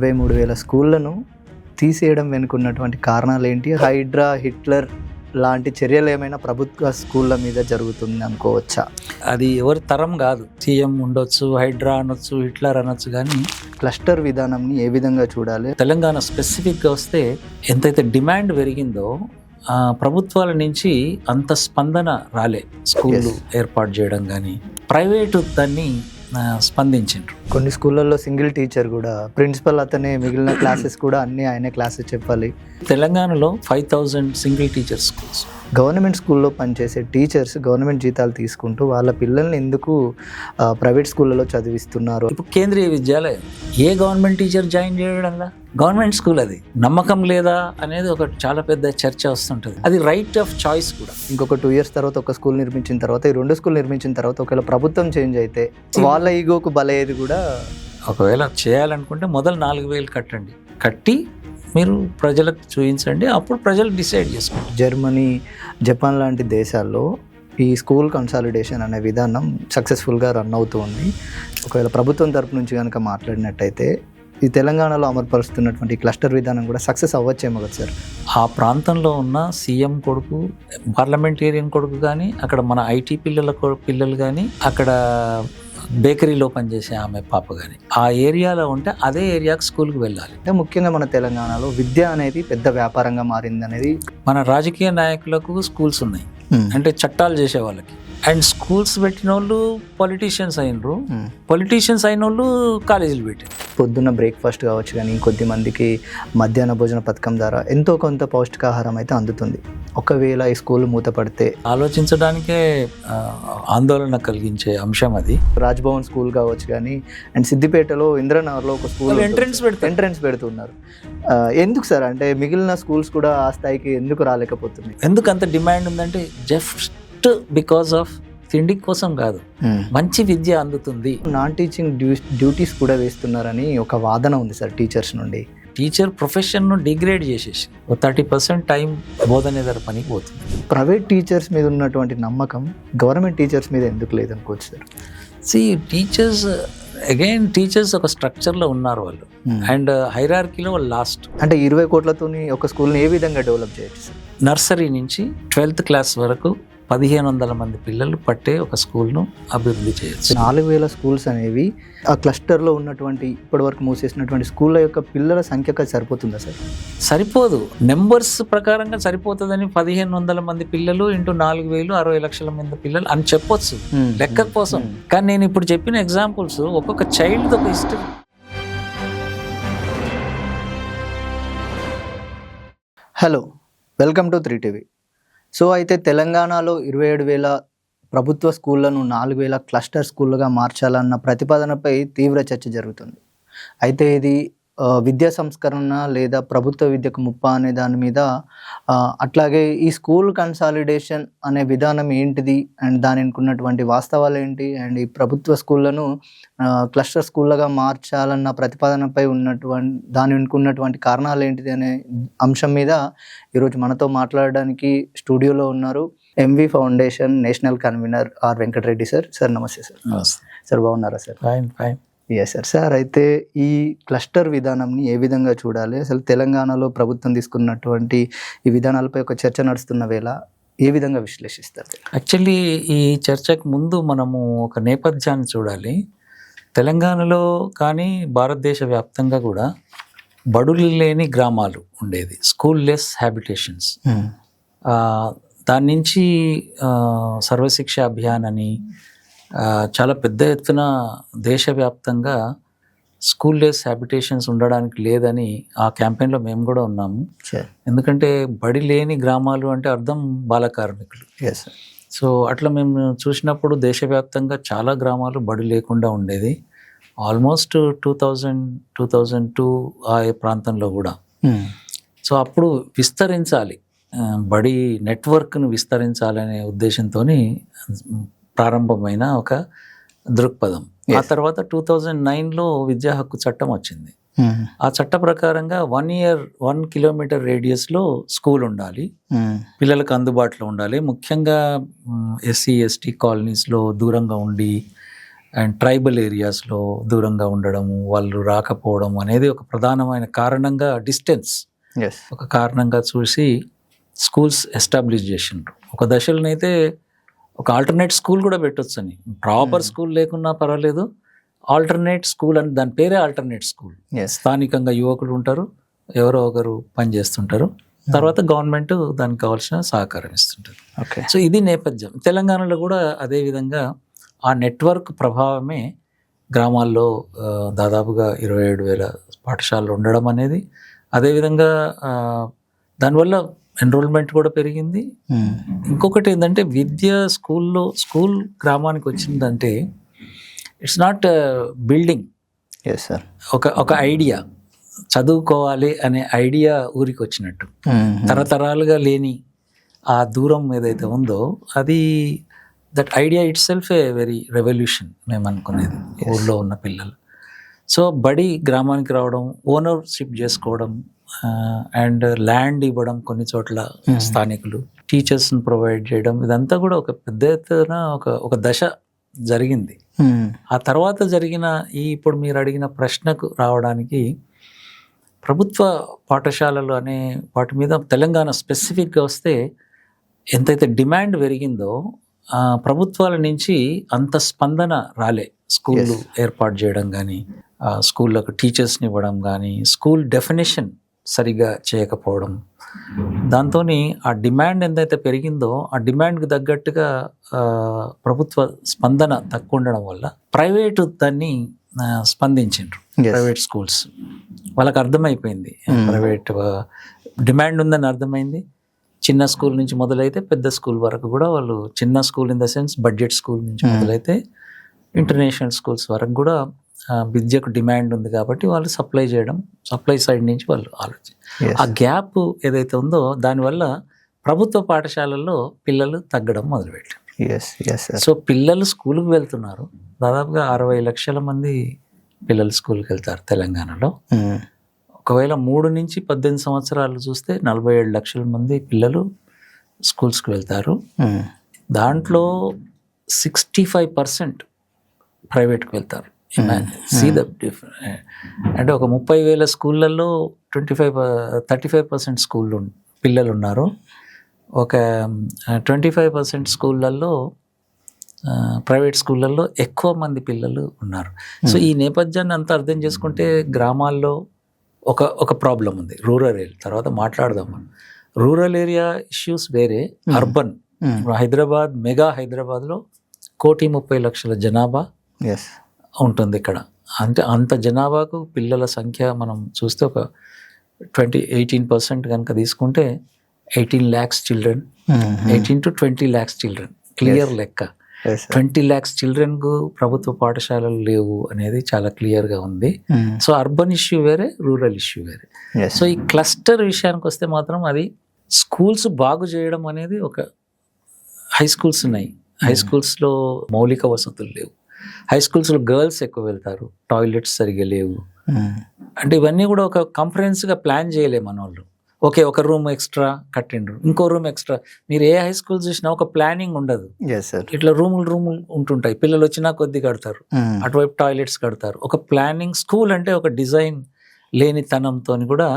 23,000 స్కూళ్లను తీసేయడం వెనుకున్నటువంటి కారణాలు ఏంటి? హైడ్రా, హిట్లర్ లాంటి చర్యలు ఏమైనా ప్రభుత్వ స్కూళ్ళ మీద జరుగుతుంది అనుకోవచ్చా? అది ఎవరి తరం కాదు. సీఎం ఉండొచ్చు, హైడ్రా అనొచ్చు, హిట్లర్ అనొచ్చు, కానీ క్లస్టర్ విధానంని ఏ విధంగా చూడాలి? తెలంగాణ స్పెసిఫిక్గా వస్తే ఎంతైతే డిమాండ్ పెరిగిందో ప్రభుత్వాల నుంచి అంత స్పందన రాలే. స్కూళ్ళు ఏర్పాటు చేయడం కానీ ప్రైవేటు దాన్ని స్పందించారు. కొన్ని స్కూళ్ళల్లో సింగిల్ టీచర్ కూడా, ప్రిన్సిపల్ అతనే, మిగిలిన క్లాసెస్ కూడా అన్నీ ఆయనే క్లాసెస్ చెప్పాలి. తెలంగాణలో 5,000 సింగిల్ టీచర్ స్కూల్స్. గవర్నమెంట్ స్కూల్లో పనిచేసే టీచర్స్ గవర్నమెంట్ జీతాలు తీసుకుంటూ వాళ్ళ పిల్లల్ని ఎందుకు ప్రైవేట్ స్కూళ్ళలో చదివిస్తున్నారు? ఇప్పుడు కేంద్రీయ విద్యాలయం ఏ గవర్నమెంట్ టీచర్ జాయిన్ చేయడంలా? గవర్నమెంట్ స్కూల్ అది నమ్మకం లేదా అనేది ఒక చాలా పెద్ద చర్చ వస్తుంటుంది. అది రైట్ ఆఫ్ చాయిస్ కూడా. ఇంకొక 2 years తర్వాత ఒక స్కూల్ నిర్మించిన తర్వాత, ఈ 2 స్కూల్ నిర్మించిన తర్వాత ఒకవేళ ప్రభుత్వం చేంజ్ అయితే వాళ్ళ ఈగోకు బలయ్యేది కూడా. ఒకవేళ చేయాలనుకుంటే మొదలు 4,000 కట్టండి, కట్టి మీరు ప్రజలకు చూపించండి, అప్పుడు ప్రజలు డిసైడ్ చేసుకోండి. జర్మనీ, జపాన్ లాంటి దేశాల్లో ఈ స్కూల్ కన్సాలిడేషన్ అనే విధానం సక్సెస్ఫుల్గా రన్ అవుతూ ఉంది. ఒకవేళ ప్రభుత్వం తరపు నుంచి కనుక మాట్లాడినట్టయితే ఈ తెలంగాణలో అమలుపరుస్తున్నటువంటి క్లస్టర్ విధానం కూడా సక్సెస్ అవ్వచ్చేమో కదా సార్? ఆ ప్రాంతంలో ఉన్న సీఎం కొడుకు, పార్లమెంటేరియన్ కొడుకు కానీ, అక్కడ మన ఐటీ పిల్లలు కానీ, అక్కడ బేకరీలో పనిచేసే ఆమె పాప కానీ ఆ ఏరియాలో ఉంటే అదే ఏరియాకి స్కూల్కి వెళ్ళాలి. అంటే ముఖ్యంగా మన తెలంగాణలో విద్య అనేది పెద్ద వ్యాపారంగా మారింది అనేది. మన రాజకీయ నాయకులకు స్కూల్స్ ఉన్నాయి, అంటే చట్టాలు చేసే వాళ్ళకి. అండ్ స్కూల్స్ పెట్టిన వాళ్ళు పొలిటీషియన్స్ అయినరు, పొలిటీషియన్స్ అయిన వాళ్ళు కాలేజీలు పెట్టారు. పొద్దున్న బ్రేక్ఫాస్ట్ కావచ్చు, కానీ ఇంకొద్ది మందికి మధ్యాహ్న భోజన పథకం ద్వారా ఎంతో కొంత పౌష్టికాహారం అయితే అందుతుంది. ఒకవేళ ఈ స్కూల్ మూతపడితే ఆలోచించడానికే ఆందోళన కలిగించే అంశం అది. రాజ్భవన్ స్కూల్ కావచ్చు కానీ, అండ్ సిద్దిపేటలో ఇంద్రనగర్లో ఒక స్కూల్ ఎంట్రన్స్ పెడుతున్నారు. ఎందుకు సార్? అంటే మిగిలిన స్కూల్స్ కూడా ఆ స్థాయికి ఎందుకు రాలేకపోతున్నాయి? ఎందుకు అంత డిమాండ్ ఉందంటే జస్ట్ బికాస్ ఆఫ్ తిండి కోసం కాదు, మంచి విద్య అందుతుంది. నాన్ టీచింగ్ డ్యూటీస్ కూడా వేస్తున్నారని ఒక వాదన ఉంది సార్ టీచర్స్ నుండి. టీచర్ ప్రొఫెషన్ను డిగ్రేడ్ చేసేసి 30% టైం బోధనేతర పనికి పోతుంది. ప్రైవేట్ టీచర్స్ మీద ఉన్నటువంటి నమ్మకం గవర్నమెంట్ టీచర్స్ మీద ఎందుకు లేదనుకోవచ్చు సార్? టీచర్స్ ఒక స్ట్రక్చర్లో ఉన్నారు వాళ్ళు, అండ్ హైరార్కీలో వాళ్ళు లాస్ట్. అంటే 20 కోట్లతో ఒక స్కూల్ని ఏ విధంగా డెవలప్ చేయొచ్చు సార్? నర్సరీ నుంచి 12th క్లాస్ వరకు 1,500 మంది పిల్లలు పట్టే ఒక స్కూల్ను అభివృద్ధి చేయొచ్చు. 4,000 స్కూల్స్ అనేవి ఆ క్లస్టర్లో ఉన్నటువంటి ఇప్పటివరకు మూసేసినటువంటి స్కూళ్ళ యొక్క పిల్లల సంఖ్యకు సరిపోతుందా సార్? సరిపోదు. నెంబర్స్ ప్రకారంగా సరిపోతుందని 1,500 మంది పిల్లలు ఇంటూ 4,000 60 లక్షల మంది పిల్లలు అని చెప్పొచ్చు లెక్క కోసం. కానీ నేను ఇప్పుడు చెప్పిన ఎగ్జాంపుల్స్ ఒక్కొక్క చైల్డ్ ఒక history. Hello, welcome to 3TV. So అయితే తెలంగాణలో 27,000 ప్రభుత్వ స్కూళ్లను 4,000 క్లస్టర్ స్కూళ్ళుగా మార్చాలన్న ప్రతిపాదనపై తీవ్ర చర్చ జరుగుతుంది. అయితే ఇది విద్యా సంస్కరణ లేదా ప్రభుత్వ విద్యకు ముప్ప అనే దాని మీద, అట్లాగే ఈ స్కూల్ కన్సాలిడేషన్ అనే విధానం ఏంటిది అండ్ దానికి ఉన్నటువంటి వాస్తవాలు ఏంటి, అండ్ ఈ ప్రభుత్వ స్కూళ్ళను క్లస్టర్ స్కూళ్ళగా మార్చాలన్న ప్రతిపాదనపై దానికి ఉన్నటువంటి కారణాలు ఏంటిది అనే అంశం మీద ఈరోజు మనతో మాట్లాడడానికి స్టూడియోలో ఉన్నారు MV foundation national convenor R Venkatareddy sir. Sir నమస్తే సార్. సార్ బాగున్నారా sir? Fine. Yes sir. Sir అయితే ఈ క్లస్టర్ విధానంని ఏ విధంగా చూడాలి? అసలు తెలంగాణలో ప్రభుత్వం తీసుకున్నటువంటి ఈ విధానాలపై ఒక చర్చ నడుస్తున్న వేళ ఏ విధంగా విశ్లేషిస్తారు? యాక్చువల్లీ ఈ చర్చకు ముందు మనము ఒక నేపథ్యాన్ని చూడాలి. తెలంగాణలో కానీ భారతదేశ వ్యాప్తంగా కూడా బడులు లేని గ్రామాలు ఉండేది, స్కూల్ లెస్ హ్యాబిటేషన్స్. దాని నుంచి సర్వశిక్ష అభియాన్ అని చాలా పెద్ద ఎత్తున దేశవ్యాప్తంగా స్కూల్ లెస్ హ్యాబిటేషన్స్ ఉండడానికి లేదని ఆ క్యాంపెయిన్లో మేము కూడా ఉన్నాము. ఎందుకంటే బడి లేని గ్రామాలు అంటే అర్థం బాల కార్మికులు. సో అట్లా మేము చూసినప్పుడు దేశవ్యాప్తంగా చాలా గ్రామాలు బడి లేకుండా ఉండేది. ఆల్మోస్ట్ 2002 ఆ ప్రాంతంలో కూడా. సో అప్పుడు విస్తరించాలి, బడి నెట్వర్క్ను విస్తరించాలనే ఉద్దేశంతో ప్రారంభమైన ఒక దృక్పథం. ఆ తర్వాత 2009లో విద్యా హక్కు చట్టం వచ్చింది. ఆ చట్ట ప్రకారంగా 1 year 1 kilometer రేడియస్లో స్కూల్ ఉండాలి, పిల్లలకు అందుబాటులో ఉండాలి. ముఖ్యంగా SC ST కాలనీస్లో దూరంగా ఉండి అండ్ ట్రైబల్ ఏరియాస్లో దూరంగా ఉండడము, వాళ్ళు రాకపోవడం అనేది ఒక ప్రధానమైన కారణంగా, డిస్టెన్స్ ఎస్. ఒక కారణంగా చూసి స్కూల్స్ ఎస్టాబ్లిష్ చేసిండ్రు. ఒక దశలోనైతే ఒక ఆల్టర్నేట్ స్కూల్ కూడా పెట్టొచ్చు అని, ప్రాపర్ స్కూల్ లేకున్నా పర్వాలేదు, ఆల్టర్నేట్ స్కూల్ అని, దాని పేరే ఆల్టర్నేట్ స్కూల్. ఎస్. స్థానికంగా యువకులు ఉంటారు, ఎవరో ఒకరు పనిచేస్తుంటారు, తర్వాత గవర్నమెంట్ దానికి కావాల్సిన సహకారం ఇస్తుంటుంది. ఓకే. సో ఇది నేపథ్యం. తెలంగాణలో కూడా అదేవిధంగా ఆ నెట్వర్క్ ప్రభావమే గ్రామాల్లో దాదాపుగా 27,000 పాఠశాలలు ఉండడం అనేది, అదేవిధంగా దానివల్ల ఎన్రోల్మెంట్ కూడా పెరిగింది. ఇంకొకటి ఏంటంటే విద్య స్కూల్ గ్రామానికి వచ్చిందంటే it's not building, yes sir, ఒక ఐడియా, చదువుకోవాలి అనే ఐడియా ఊరికి వచ్చినట్టు. తరతరాలుగా లేని ఆ దూరం ఏదైతే ఉందో అది, that idea it self a very revolution మేము అనుకునేది ఊళ్ళో ఉన్న పిల్లలు. సో బడి గ్రామానికి రావడం, ఓనర్షిప్ చేసుకోవడం, అండ్ ల్యాండ్ ఇవ్వడం కొన్ని చోట్ల స్థానికులు, టీచర్స్ని ప్రొవైడ్ చేయడం, ఇదంతా కూడా ఒక పెద్ద ఎత్తున ఒక దశ జరిగింది. ఆ తర్వాత జరిగిన ఇప్పుడు మీరు అడిగిన ప్రశ్నకు రావడానికి, ప్రభుత్వ పాఠశాలలు అనే వాటి మీద తెలంగాణ స్పెసిఫిక్గా వస్తే ఎంతైతే డిమాండ్ పెరిగిందో ప్రభుత్వాల నుంచి అంత స్పందన రాలే. స్కూళ్ళు ఏర్పాటు చేయడం కానీ, స్కూళ్ళకు టీచర్స్ని ఇవ్వడం కానీ, స్కూల్ డెఫినేషన్ సరిగా చేయకపోవడం, దాంతో ఆ డిమాండ్ ఎంతైతే పెరిగిందో ఆ డిమాండ్కి తగ్గట్టుగా ప్రభుత్వ స్పందన తక్కువ ఉండడం వల్ల ప్రైవేటు దాన్ని స్పందించిండ్రు. ప్రైవేట్ స్కూల్స్ వాళ్ళకి అర్థమైపోయింది, ప్రైవేట్ డిమాండ్ ఉందని అర్థమైంది. చిన్న స్కూల్ నుంచి మొదలైతే పెద్ద స్కూల్ వరకు కూడా వాళ్ళు, చిన్న school in the sense budget school నుంచి మొదలైతే ఇంటర్నేషనల్ స్కూల్స్ వరకు కూడా విద్యకు డిమాండ్ ఉంది కాబట్టి వాళ్ళు సప్లై సైడ్ నుంచి వాళ్ళు ఆ గ్యాప్ ఏదైతే ఉందో దానివల్ల ప్రభుత్వ పాఠశాలల్లో పిల్లలు తగ్గడం మొదలుపెట్టారు. సో పిల్లలు స్కూల్కి వెళ్తున్నారు, దాదాపుగా 60 లక్షల మంది పిల్లలు స్కూల్కి వెళ్తారు తెలంగాణలో. ఒకవేళ 3 నుంచి 18 సంవత్సరాలు చూస్తే 47 లక్షల మంది పిల్లలు స్కూల్స్కి వెళ్తారు. దాంట్లో 65% ప్రైవేట్కి వెళ్తారు. See the difference. అంటే ఒక 30,000 స్కూళ్ళల్లో 35% స్కూళ్ళు పిల్లలు ఉన్నారు. ఒక 25% స్కూళ్ళల్లో, ప్రైవేట్ స్కూళ్ళల్లో ఎక్కువ మంది పిల్లలు ఉన్నారు. సో ఈ నేపథ్యాన్ని అంతా అర్థం చేసుకుంటే గ్రామాల్లో ఒక ప్రాబ్లం ఉంది. రూరల్ ఏరియా తర్వాత మాట్లాడదాం. రూరల్ ఏరియా ఇష్యూస్ వేరే, అర్బన్ హైదరాబాద్, మెగా హైదరాబాద్లో 1,30,00,000 జనాభా ఉంటుంది ఇక్కడ. అంటే అంత జనాభాకు పిల్లల సంఖ్య మనం చూస్తే ఒక 18% కనుక తీసుకుంటే 18 lakhs children, 18 to 20 lakhs children, clear లెక్క. 20 lakhs చిల్డ్రన్కు ప్రభుత్వ పాఠశాలలు లేవు అనేది చాలా క్లియర్గా ఉంది. సో అర్బన్ ఇష్యూ వేరే, రూరల్ ఇష్యూ వేరే. సో ఈ క్లస్టర్ విషయానికి వస్తే మాత్రం అది స్కూల్స్ బాగు చేయడం అనేది, ఒక హై స్కూల్స్ ఉన్నాయి, హై స్కూల్స్లో మౌలిక వసతులు లేవు, హై స్కూల్స్లో గర్ల్స్ ఎక్కువ వెళ్తారు, టాయిలెట్స్ సరిగా లేవు. అంటే ఇవన్నీ కూడా ఒక కంప్రహెన్సివ్గా ప్లాన్ చేయలేము మన వాళ్ళు. ఓకే, ఒక రూమ్ ఎక్స్ట్రా కట్టిండ్రు, ఇంకో రూమ్ ఎక్స్ట్రా. మీరు ఏ హై స్కూల్ చూసినా ఒక ప్లానింగ్ ఉండదు. ఇట్లా రూములు ఉంటుంటాయి, పిల్లలు వచ్చినా కొద్ది కడతారు, అటువైపు టాయిలెట్స్ కడతారు. ఒక ప్లానింగ్, స్కూల్ అంటే ఒక డిజైన్ లేనితనంతో కూడా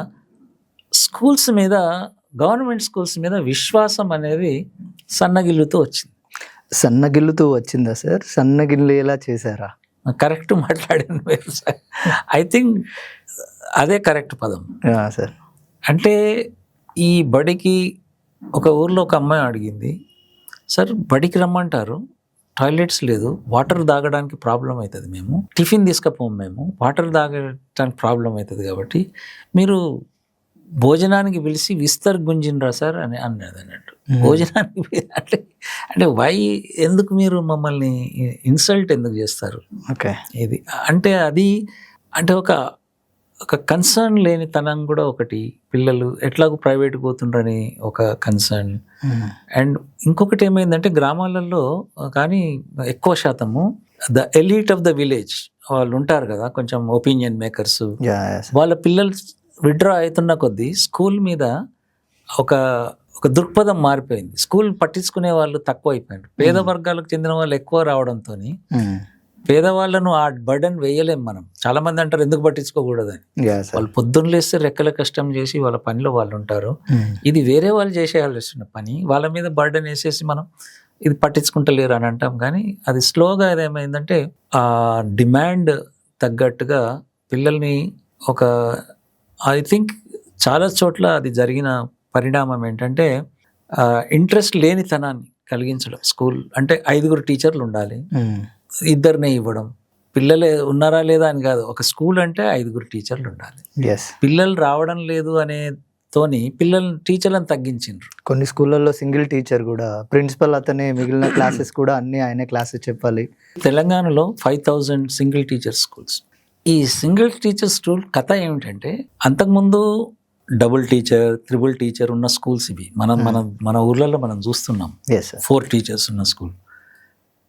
స్కూల్స్ మీద, గవర్నమెంట్ స్కూల్స్ మీద విశ్వాసం అనేది సన్నగిల్లుతూ వచ్చిందా సార్? సన్నగిల్లు ఎలా చేశారా? కరెక్ట్ మాట్లాడాను మీరు సార్. ఐ థింక్ అదే కరెక్ట్ పదం సార్. అంటే ఈ బడికి, ఒక ఊర్లో ఒక అమ్మాయి అడిగింది, సార్ బడికి రమ్మంటారు, టాయిలెట్స్ లేదు, వాటర్ తాగడానికి ప్రాబ్లం అవుతుంది, మేము టిఫిన్ తీసుకపోము, మేము వాటర్ తాగడానికి ప్రాబ్లం అవుతుంది, కాబట్టి మీరు భోజనానికి పిలిచి విస్తర్ గుంజినరా సార్ అని అన్నది అన్నట్టు. భోజనానికి అంటే వై, ఎందుకు మీరు మమ్మల్ని ఇన్సల్ట్ ఎందుకు చేస్తారు? ఓకే, ఇది అంటే అది అంటే ఒక కన్సర్న్ లేనితనం కూడా ఒకటి. పిల్లలు ఎట్లాగో ప్రైవేట్కి పోతుండ్రని ఒక కన్సర్న్. అండ్ ఇంకొకటి ఏమైందంటే గ్రామాలలో కానీ ఎక్కువ శాతము the elite of the village వాళ్ళు ఉంటారు కదా, కొంచెం ఒపీనియన్ మేకర్స్, వాళ్ళ పిల్లలు విడ్రా అవుతున్న కొద్దీ స్కూల్ మీద ఒక దృక్పథం మారిపోయింది. స్కూల్ పట్టించుకునే వాళ్ళు తక్కువ అయిపోయారు. పేద వర్గాలకు చెందిన వాళ్ళు ఎక్కువ రావడంతో పేదవాళ్ళను ఆ బర్డెన్ వేయలేం మనం. చాలా మంది అంటారు ఎందుకు పట్టించుకోకూడదని. వాళ్ళు పొద్దున్న లేస్తే రెక్కల కష్టం చేసి వాళ్ళ పనిలో వాళ్ళు ఉంటారు. ఇది వేరే వాళ్ళు చేసేయాల్సిన పని, వాళ్ళ మీద బర్డెన్ వేసేసి మనం ఇది పట్టించుకుంటలేరు అని అంటాం. కానీ అది స్లోగా ఏమైందంటే ఆ డిమాండ్ తగ్గట్టుగా పిల్లల్ని ఒక ఐ థింక్ చాలా చోట్ల అది జరిగిన పరిణామం ఏంటంటే ఇంట్రెస్ట్ లేనితనాన్ని కలిగించడం. స్కూల్ అంటే 5 టీచర్లు ఉండాలి, ఇద్దరినే ఇవ్వడం. పిల్లలే ఉన్నారా లేదా అని కాదు, ఒక స్కూల్ అంటే 5 టీచర్లు ఉండాలి. పిల్లలు రావడం లేదు అనే తోని టీచర్లను తగ్గించిండ్రు. కొన్ని స్కూళ్ళల్లో సింగిల్ టీచర్ కూడా, ప్రిన్సిపల్ అతనే, మిగిలిన క్లాసెస్ కూడా అన్ని ఆయనే క్లాసెస్ చెప్పాలి. తెలంగాణలో 5000 సింగిల్ టీచర్ స్కూల్స్. ఈ సింగిల్ టీచర్ స్కూల్ కథ ఏమిటంటే అంతకుముందు డబుల్ టీచర్, త్రిబుల్ టీచర్ ఉన్న స్కూల్స్ ఇవి. మన ఊర్లలో మనం చూస్తున్నాం. 4 టీచర్స్ ఉన్న స్కూల్.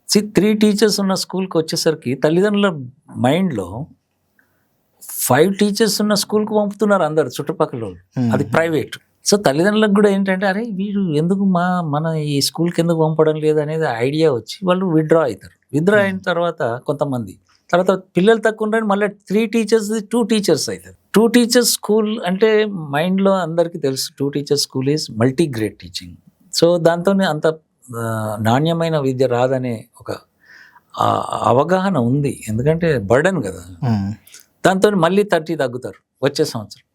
3 టీచర్స్ ఉన్న స్కూల్కి వచ్చేసరికి తల్లిదండ్రుల మైండ్లో 5 టీచర్స్ ఉన్న స్కూల్కి పంపుతున్నారు అందరు చుట్టుపక్కల వాళ్ళు. అది ప్రైవేట్. సో తల్లిదండ్రులకు కూడా ఏంటంటే అరే వీరు ఎందుకు మన ఈ స్కూల్కి ఎందుకు పంపడం లేదు అనేది ఐడియా వచ్చి వాళ్ళు విత్డ్రా అవుతారు. విత్డ్రా అయిన తర్వాత కొంతమంది తర్వాత పిల్లలు తక్కువ ఉండని మళ్ళీ 3 టీచర్స్ 2 టీచర్స్ అవుతారు. 2 టీచర్స్ స్కూల్ అంటే మైండ్లో అందరికీ తెలుసు 2 teachers school is multi grade teaching. So దాంతోనే అంత నాణ్యమైన విద్య రాదనే ఒక అవగాహన ఉంది. ఎందుకంటే బర్డెన్ కదా. దాంతో మళ్ళీ 30 తగ్గుతారు వచ్చే సంవత్సరం.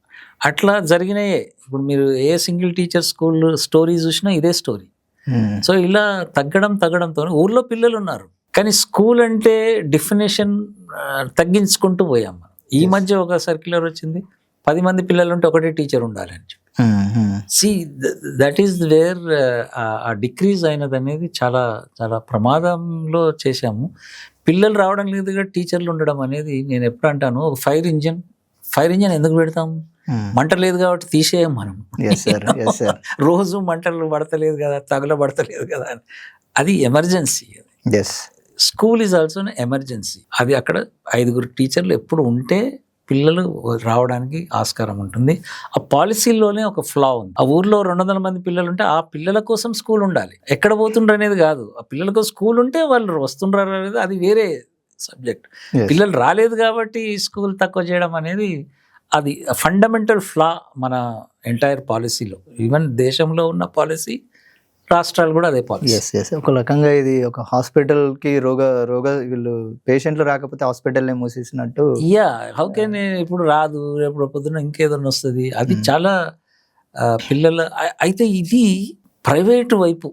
అట్లా జరిగినాయే. ఇప్పుడు మీరు a single teacher school story చూసినా ఇదే స్టోరీ. సో ఇలా తగ్గడంతో ఊర్లో పిల్లలు ఉన్నారు, కానీ స్కూల్ అంటే డెఫినేషన్ తగ్గించుకుంటూ పోయాం. ఈ మధ్య ఒక సర్క్యులర్ వచ్చింది, 10 మంది పిల్లలు ఉంటే ఒకటే టీచర్ ఉండాలని చెప్పి. సి దట్ ఈస్ వేర్ ఆ డిక్రీజ్ అయినది అనేది చాలా చాలా ప్రమాదంలో చేశాము. పిల్లలు రావడం లేదుగా టీచర్లు ఉండడం అనేది నేను ఎప్పుడు అంటాను, ఒక ఫైర్ ఇంజన్ ఎందుకు పెడతాం? మంట లేదు కాబట్టి తీసేయం మనం. రోజు మంటలు పడతలేదు కదా, తగులబడతలేదు కదా, అది emergency. School is also emergency. అది అక్కడ 5 టీచర్లు ఎప్పుడు ఉంటే పిల్లలు రావడానికి ఆస్కారం ఉంటుంది. ఆ పాలసీలోనే ఒక ఫ్లా ఉంది. ఆ ఊర్లో 200 మంది పిల్లలు ఉంటే ఆ పిల్లల కోసం స్కూల్ ఉండాలి, ఎక్కడ పోతుండ్రు అనేది కాదు. ఆ పిల్లలకు స్కూల్ ఉంటే వాళ్ళు వస్తుండ్రు అనేది అది వేరే సబ్జెక్ట్. పిల్లలు రాలేదు కాబట్టి స్కూల్ తక్కువ చేయడం అనేది అది ఫండమెంటల్ ఫ్లా మన ఎంటైర్ పాలసీలో. ఈవెన్ దేశంలో ఉన్న పాలసీ, రాష్ట్రాలు కూడా అదే పాలసీ. ఒక రకంగా ఇది ఒక హాస్పిటల్కి వీళ్ళు పేషెంట్లు రాకపోతే హాస్పిటల్నే మూసేసినట్టు. హౌ కెన్ ఇప్పుడు రాదు, రేపు పొద్దున ఇంకేదన్నా వస్తుంది. అది చాలా పిల్లల అయితే ఇది ప్రైవేటు వైపు.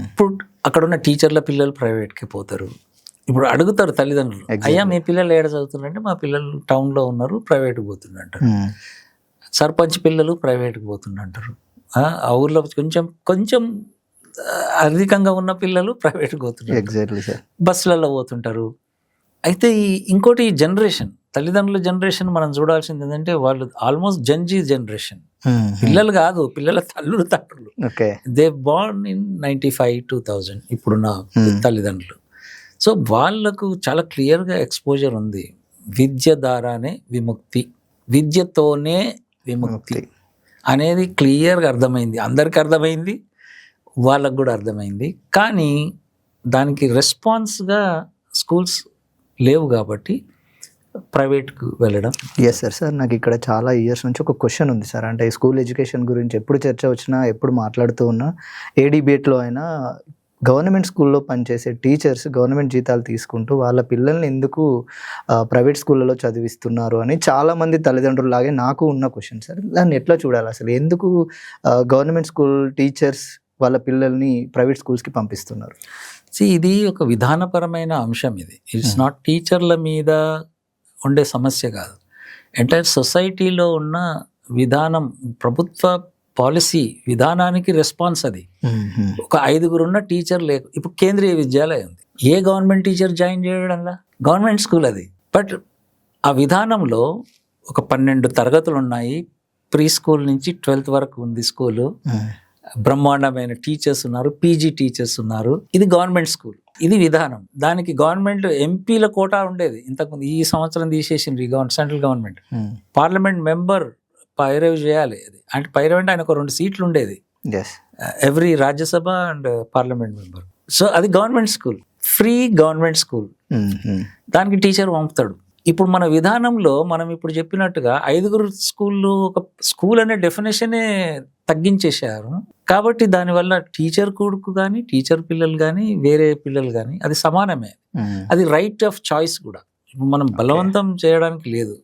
ఇప్పుడు అక్కడ ఉన్న టీచర్ల పిల్లలు ప్రైవేట్కి పోతారు. ఇప్పుడు అడుగుతారు తల్లిదండ్రులు, అయ్యా మీ పిల్లలు ఏడ చదువుతున్నారంటే మా పిల్లలు టౌన్లో ఉన్నారు ప్రైవేట్కి పోతుందంటారు. సర్పంచ్ పిల్లలు ప్రైవేట్కి పోతుందంటారు. ఆ ఊర్లో కొంచెం అధికంగా ఉన్న పిల్లలు ప్రైవేట్కి పోతుంటారు, బస్సులలో పోతుంటారు. అయితే ఇంకోటి జనరేషన్, తల్లిదండ్రుల జనరేషన్ మనం చూడాల్సింది ఏంటంటే వాళ్ళు ఆల్మోస్ట్ జెన్జీ జనరేషన్. పిల్లలు కాదు, పిల్లల తండ్రులు. దే బోర్న్ ఇన్ 95-2000 ఇప్పుడున్న తల్లిదండ్రులు. సో వాళ్ళకు చాలా క్లియర్గా ఎక్స్పోజర్ ఉంది. విద్య ద్వారానే విముక్తి, విద్యతోనే విముక్తి అనేది క్లియర్గా అర్థమైంది. అందరికీ అర్థమైంది, వాళ్ళకు కూడా అర్థమైంది. కానీ దానికి రెస్పాన్స్గా స్కూల్స్ లేవు కాబట్టి ప్రైవేట్కు వెళ్ళడం. సార్ నాకు ఇక్కడ చాలా ఇయర్స్ నుంచి ఒక క్వశ్చన్ ఉంది సార్. అంటే స్కూల్ ఎడ్యుకేషన్ గురించి ఎప్పుడు చర్చ వచ్చినా, ఎప్పుడు మాట్లాడుతూ ఉన్నా, ఏ డిబేట్లో అయినా గవర్నమెంట్ స్కూల్లో పనిచేసే టీచర్స్ గవర్నమెంట్ జీతాలు తీసుకుంటూ వాళ్ళ పిల్లల్ని ఎందుకు ప్రైవేట్ స్కూళ్ళలో చదివిస్తున్నారు అని చాలామంది తల్లిదండ్రులలాగే నాకు ఉన్న క్వశ్చన్ సార్. దాన్ని ఎట్లా చూడాలి అసలు? ఎందుకు గవర్నమెంట్ స్కూల్ టీచర్స్ వాళ్ళ పిల్లల్ని ప్రైవేట్ స్కూల్స్కి పంపిస్తున్నారు? ఇది ఒక విధానపరమైన అంశం. ఇది ఇట్స్ నాట్ టీచర్ల మీద ఉండే సమస్య కాదు, ఎంటైర్ సొసైటీలో ఉన్న విధానం, ప్రభుత్వ పాలసీ విధానానికి రెస్పాన్స్ అది. ఒక 5 ఉన్న టీచర్ లేక ఇప్పుడు కేంద్రీయ విద్యాలయం ఉంది, ఏ గవర్నమెంట్ టీచర్ జాయిన్ చేయడంలా? గవర్నమెంట్ స్కూల్ అది. బట్ ఆ విధానంలో ఒక 12 తరగతులు ఉన్నాయి, ప్రీ స్కూల్ నుంచి 12th వరకు ఉంది స్కూలు. బ్రహ్మాండమైన టీచర్స్ ఉన్నారు, పీజీ టీచర్స్ ఉన్నారు. ఇది గవర్నమెంట్ స్కూల్, ఇది విధానం. దానికి గవర్నమెంట్ ఎంపీల కోటా ఉండేది ఇంతకుముందు. ఈ సంవత్సరం తీసేసింది సెంట్రల్ గవర్నమెంట్. పార్లమెంట్ మెంబర్ పైరవ్ చేయాలి. అది అంటే పైరవ్ అంటే ఆయనకు 2 సీట్లు ఉండేది, every Rajya Sabha and parliament member. So అది government school, free government school, దానికి టీచర్ పంపుతాడు. ఇప్పుడు మన విధానంలో మనం ఇప్పుడు చెప్పినట్టుగా 5 స్కూళ్ళు, ఒక స్కూల్ అనే డెఫినేషనే తగ్గించేశారు. కాబట్టి దానివల్ల టీచర్ కొడుకు కానీ, టీచర్ పిల్లలు కానీ, వేరే పిల్లలు కానీ అది సమానమే. అది రైట్ ఆఫ్ చాయిస్ కూడా. మనం బలవంతం చేయడానికి లేదు,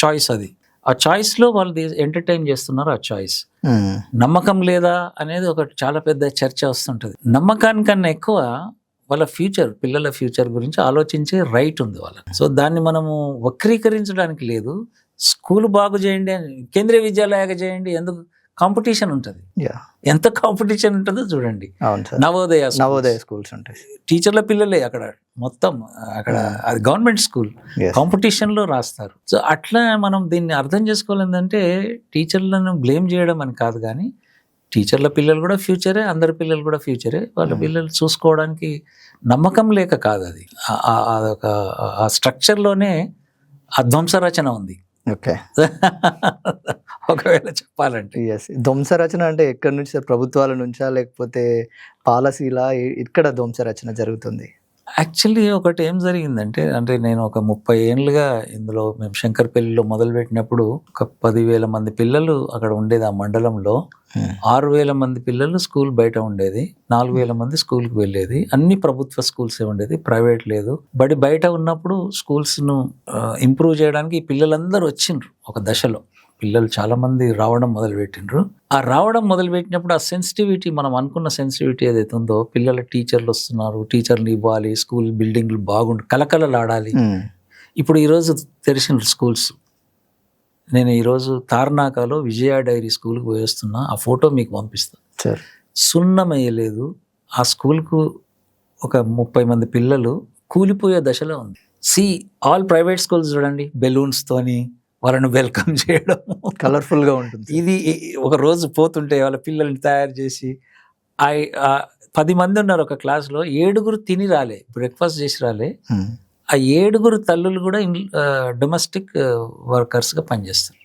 చాయిస్ అది. ఆ చాయిస్లో వాళ్ళు ఎంటర్టైన్ చేస్తున్నారు ఆ చాయిస్. నమ్మకం లేదా అనేది ఒక చాలా పెద్ద చర్చ వస్తుంటుంది. నమ్మకానికన్నా ఎక్కువ వాళ్ళ ఫ్యూచర్, పిల్లల ఫ్యూచర్ గురించి ఆలోచించే రైట్ ఉంది వాళ్ళకి. సో దాన్ని మనము వక్రీకరించడానికి లేదు. స్కూల్ బాగు చేయండి అని, కేంద్రీయ విద్యాలయాగా చేయండి, ఎందుకు? కాంపిటీషన్ ఉంటుంది. ఎంత కాంపిటీషన్ ఉంటుందో చూడండి. నవోదయ స్కూల్స్ ఉంటాయి, టీచర్ల పిల్లలే అక్కడ మొత్తం. అక్కడ అది గవర్నమెంట్ స్కూల్, కాంపిటీషన్లో రాస్తారు. సో అట్లా మనం దీన్ని అర్థం చేసుకోవాలి. ఏంటంటే టీచర్లను బ్లేమ్ చేయడం అని కాదు, కానీ టీచర్ల పిల్లలు కూడా ఫ్యూచరే, అందరి పిల్లలు కూడా ఫ్యూచరే. వాళ్ళ పిల్లలు చూసుకోవడానికి నమ్మకం లేక కాదు, అది అదొక ఆ స్ట్రక్చర్లోనే ఆ ధ్వంసరచన ఉంది. ఓకే, ఒకవేళ చెప్పాలంటే. ధ్వంసరచన అంటే ఎక్కడి నుంచి సార్? ప్రభుత్వాల నుంచా లేకపోతే పాలసీలా? ఇక్కడ ధ్వంసరచన జరుగుతుంది? యాక్చువల్లీ ఒకటి ఏం జరిగిందంటే, అంటే నేను ఒక 30 ఏళ్ళుగా ఇందులో, మేము శంకర్పల్లిలో మొదలుపెట్టినప్పుడు ఒక 10,000 మంది పిల్లలు అక్కడ ఉండేది. ఆ మండలంలో 6,000 మంది పిల్లలు స్కూల్ బయట ఉండేది, 4,000 మంది స్కూల్కి వెళ్ళేది. అన్ని ప్రభుత్వ స్కూల్సే ఉండేది, ప్రైవేట్ లేదు. బయట ఉన్నప్పుడు స్కూల్స్ను ఇంప్రూవ్ చేయడానికి ఈ పిల్లలందరూ వచ్చిండ్రు. ఒక దశలో పిల్లలు చాలా మంది రావడం మొదలుపెట్టిండ్రు. ఆ రావడం మొదలుపెట్టినప్పుడు ఆ సెన్సిటివిటీ, మనం అనుకున్న సెన్సిటివిటీ ఏదైతే ఉందో, పిల్లల టీచర్లు వస్తున్నారు, టీచర్లు ఇవ్వాలి, స్కూల్ బిల్డింగ్లు బాగుండి కలకలలాడాలి. ఇప్పుడు ఈరోజు తెరిచిన స్కూల్స్, నేను ఈరోజు తార్నాకలో విజయ డైరీ స్కూల్కి పోయేస్తున్నా, ఆ ఫోటో మీకు పంపిస్తాను. సున్నమయ్యలేదు ఆ స్కూల్కు. ఒక 30 మంది పిల్లలు కూలిపోయే దశలో ఉంది. ఆల్ ప్రైవేట్ స్కూల్స్ చూడండి, బెలూన్స్తోని వాళ్ళని వెల్కమ్ చేయడం, కలర్ఫుల్గా ఉంటుంది. ఇది ఒక రోజు పోతుంటే వాళ్ళ పిల్లల్ని తయారు చేసి, 10 మంది ఉన్నారు ఒక క్లాస్లో, 7 తిని రాలే, బ్రేక్ఫాస్ట్ చేసి రాలే. ఆ 7 తల్లులు కూడా డొమెస్టిక్ వర్కర్స్గా పనిచేస్తారు,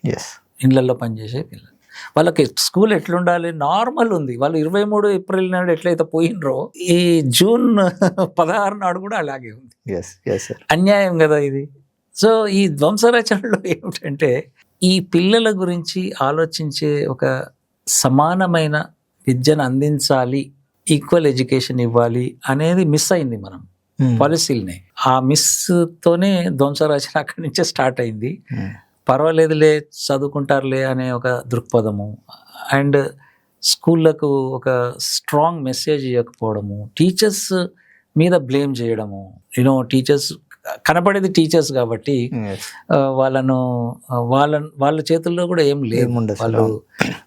ఇండ్లలో పనిచేసే పిల్లలు. వాళ్ళకి స్కూల్ ఎట్లుండాలి? నార్మల్ ఉంది. వాళ్ళు 23 ఏప్రిల్ నాడు ఎట్లయితే పోయినరో, ఈ జూన్ 16 నాడు కూడా అలాగే ఉంది. అన్యాయం కదా ఇది. సో ఈ ధ్వంసరచనలో ఏమిటంటే, ఈ పిల్లల గురించి ఆలోచించే ఒక సమానమైన విద్యను అందించాలి, ఈక్వల్ ఎడ్యుకేషన్ ఇవ్వాలి అనేది మిస్ అయింది మనం పాలసీలనే. ఆ మిస్తోనే ధ్వంసరచన అక్కడి నుంచే స్టార్ట్ అయింది. పర్వాలేదులే, చదువుకుంటారులే అనే ఒక దృక్పథము, అండ్ స్కూళ్ళకు ఒక స్ట్రాంగ్ మెసేజ్ ఇవ్వకపోవడము, టీచర్స్ మీద బ్లేమ్ చేయడము. టీచర్స్ కనపడేది టీచర్స్ కాబట్టి వాళ్ళ చేతుల్లో కూడా ఏం లేదు,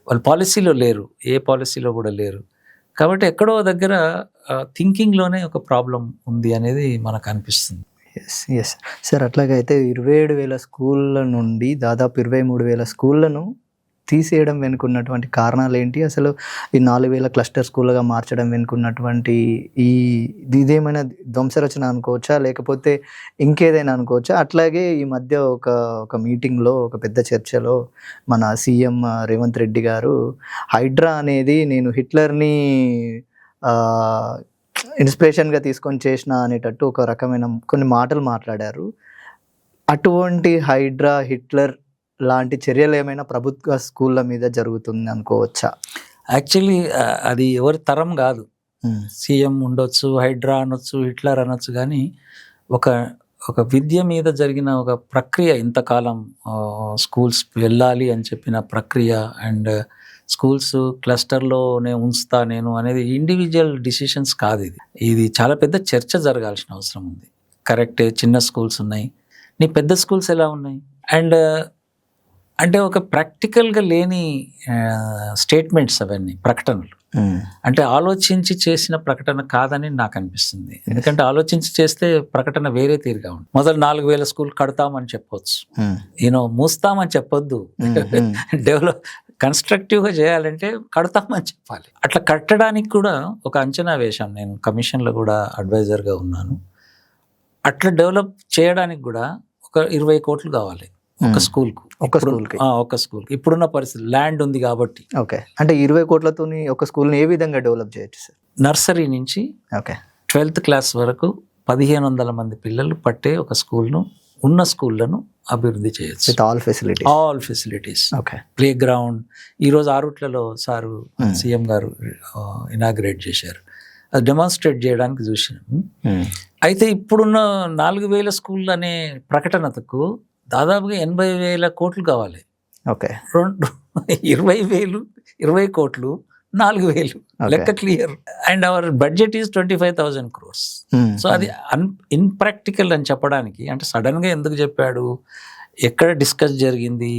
వాళ్ళ పాలసీలో లేరు, ఏ పాలసీలో కూడా లేరు. కాబట్టి ఎక్కడో దగ్గర థింకింగ్లోనే ఒక ప్రాబ్లం ఉంది అనేది మనకు అనిపిస్తుంది. సార్, అట్లాగైతే 27,000 స్కూళ్ళ నుండి దాదాపు 23,000 స్కూళ్ళను తీసేయడం వెనుకున్నటువంటి కారణాలు ఏంటి? అసలు ఈ 4,000 క్లస్టర్ స్కూల్గా మార్చడం వెనుకున్నటువంటి ఇదేమైనా ధ్వంసరచన అనుకోవచ్చా, లేకపోతే ఇంకేదైనా అనుకోవచ్చా? అట్లాగే ఈ మధ్య ఒక మీటింగ్లో, ఒక పెద్ద చర్చలో మన సీఎం రేవంత్ రెడ్డి గారు హైడ్రా అనేది నేను హిట్లర్ని ఇన్స్పిరేషన్గా తీసుకొని చేసిన అనేటట్టు ఒక రకమైన కొన్ని మాటలు మాట్లాడారు. అటువంటి హైడ్రా, హిట్లర్ లాంటి చర్యలు ఏమైనా ప్రభుత్వ స్కూళ్ళ మీద జరుగుతుంది అనుకోవచ్చా? యాక్చువల్లీ అది ఎవరి తరం కాదు. సీఎం ఉండొచ్చు, హైడ్రా అనొచ్చు, హిట్లర్ అనొచ్చు, కానీ ఒక విద్య మీద జరిగిన ఒక ప్రక్రియ, ఇంతకాలం స్కూల్స్ వెళ్ళాలి అని చెప్పిన ప్రక్రియ, అండ్ స్కూల్స్ క్లస్టర్లోనే ఉంచుతా నేను అనేది ఇండివిజువల్ డిసిషన్స్ కాదు. ఇది చాలా పెద్ద చర్చ జరగాల్సిన అవసరం ఉంది. కరెక్టే, చిన్న స్కూల్స్ ఉన్నాయి, నీ పెద్ద స్కూల్స్ ఎలా ఉన్నాయి? అండ్ అంటే ఒక ప్రాక్టికల్గా లేని స్టేట్మెంట్స్ అవన్నీ, ప్రకటనలు. అంటే ఆలోచించి చేసిన ప్రకటన కాదని నాకు అనిపిస్తుంది. ఎందుకంటే ఆలోచించి చేస్తే ప్రకటన వేరే తీరుగా ఉంటుంది. మొదలు 4,000 స్కూల్ కడతామని చెప్పొచ్చు, మూస్తామని చెప్పొద్దు. డెవలప్ కన్స్ట్రక్టివ్గా చేయాలంటే కడతామని చెప్పాలి. అట్లా కట్టడానికి కూడా ఒక అంచనా వేశాను. నేను కమిషన్లో కూడా అడ్వైజర్గా ఉన్నాను. అట్లా డెవలప్ చేయడానికి కూడా ఒక 20 కోట్లు కావాలి ఒక స్కూల్కు. ఒక స్కూల్కి ఇప్పుడున్న పరిస్థితి, ల్యాండ్ ఉంది కాబట్టి. ఓకే, అంటే 20 కోట్లతో ఒక స్కూల్ని ఏ విధంగా డెవలప్ చేయొచ్చు సార్? నర్సరీ నుంచి 12th క్లాస్ వరకు 1500 మంది పిల్లలు పట్టే ఒక స్కూల్ను ఉన్న స్కూళ్ళను అభివృద్ధి చేయొచ్చు. With all facility. All facilities, okay. Play ground. ఈరోజు ఆరుట్లలో సారు సీఎం గారు ఇనాగ్రేట్ చేశారు. అది డెమాన్స్ట్రేట్ చేయడానికి చూసినాము. అయితే ఇప్పుడున్న 4000 స్కూళ్ళు అనే ప్రకటనకు దాదాపుగా 80,000 కోట్లు కావాలి. ఓకే. 20 కోట్లు 4,000 లెక్క clear. And hour budget is 25,000 crores. So అది ఇన్ప్రాక్టికల్ అని చెప్పడానికి, అంటే సడన్గా ఎందుకు చెప్పాడు, ఎక్కడ డిస్కస్ జరిగింది,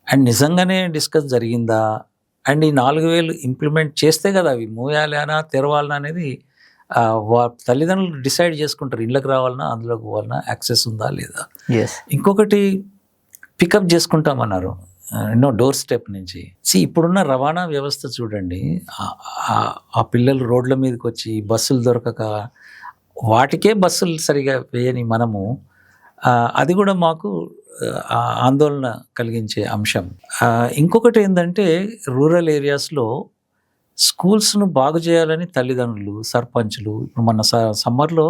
అండ్ నిజంగానే డిస్కస్ జరిగిందా, అండ్ ఈ 4,000 ఇంప్లిమెంట్ చేస్తే కదా అవి మూయాలనా తెరవాలనా అనేది తల్లిదండ్రులు డిసైడ్ చేసుకుంటారు. ఇళ్ళకి రావాలన్నా, అందులోకి పోవాలన్నా, యాక్సెస్ ఉందా లేదా. ఇంకొకటి పికప్ చేసుకుంటామన్నారు ఎన్నో డోర్ స్టెప్ నుంచి. ఇప్పుడున్న రవాణా వ్యవస్థ చూడండి, ఆ పిల్లలు రోడ్ల మీదకి వచ్చి బస్సులు దొరకక, వాటికే బస్సులు సరిగా వేయని మనము, అది కూడా మాకు ఆందోళన కలిగించే అంశం. ఇంకొకటి ఏంటంటే, రూరల్ ఏరియాస్లో స్కూల్స్ను బాగు చేయాలని తల్లిదండ్రులు, సర్పంచ్లు, ఇప్పుడు మన సమ్మర్లో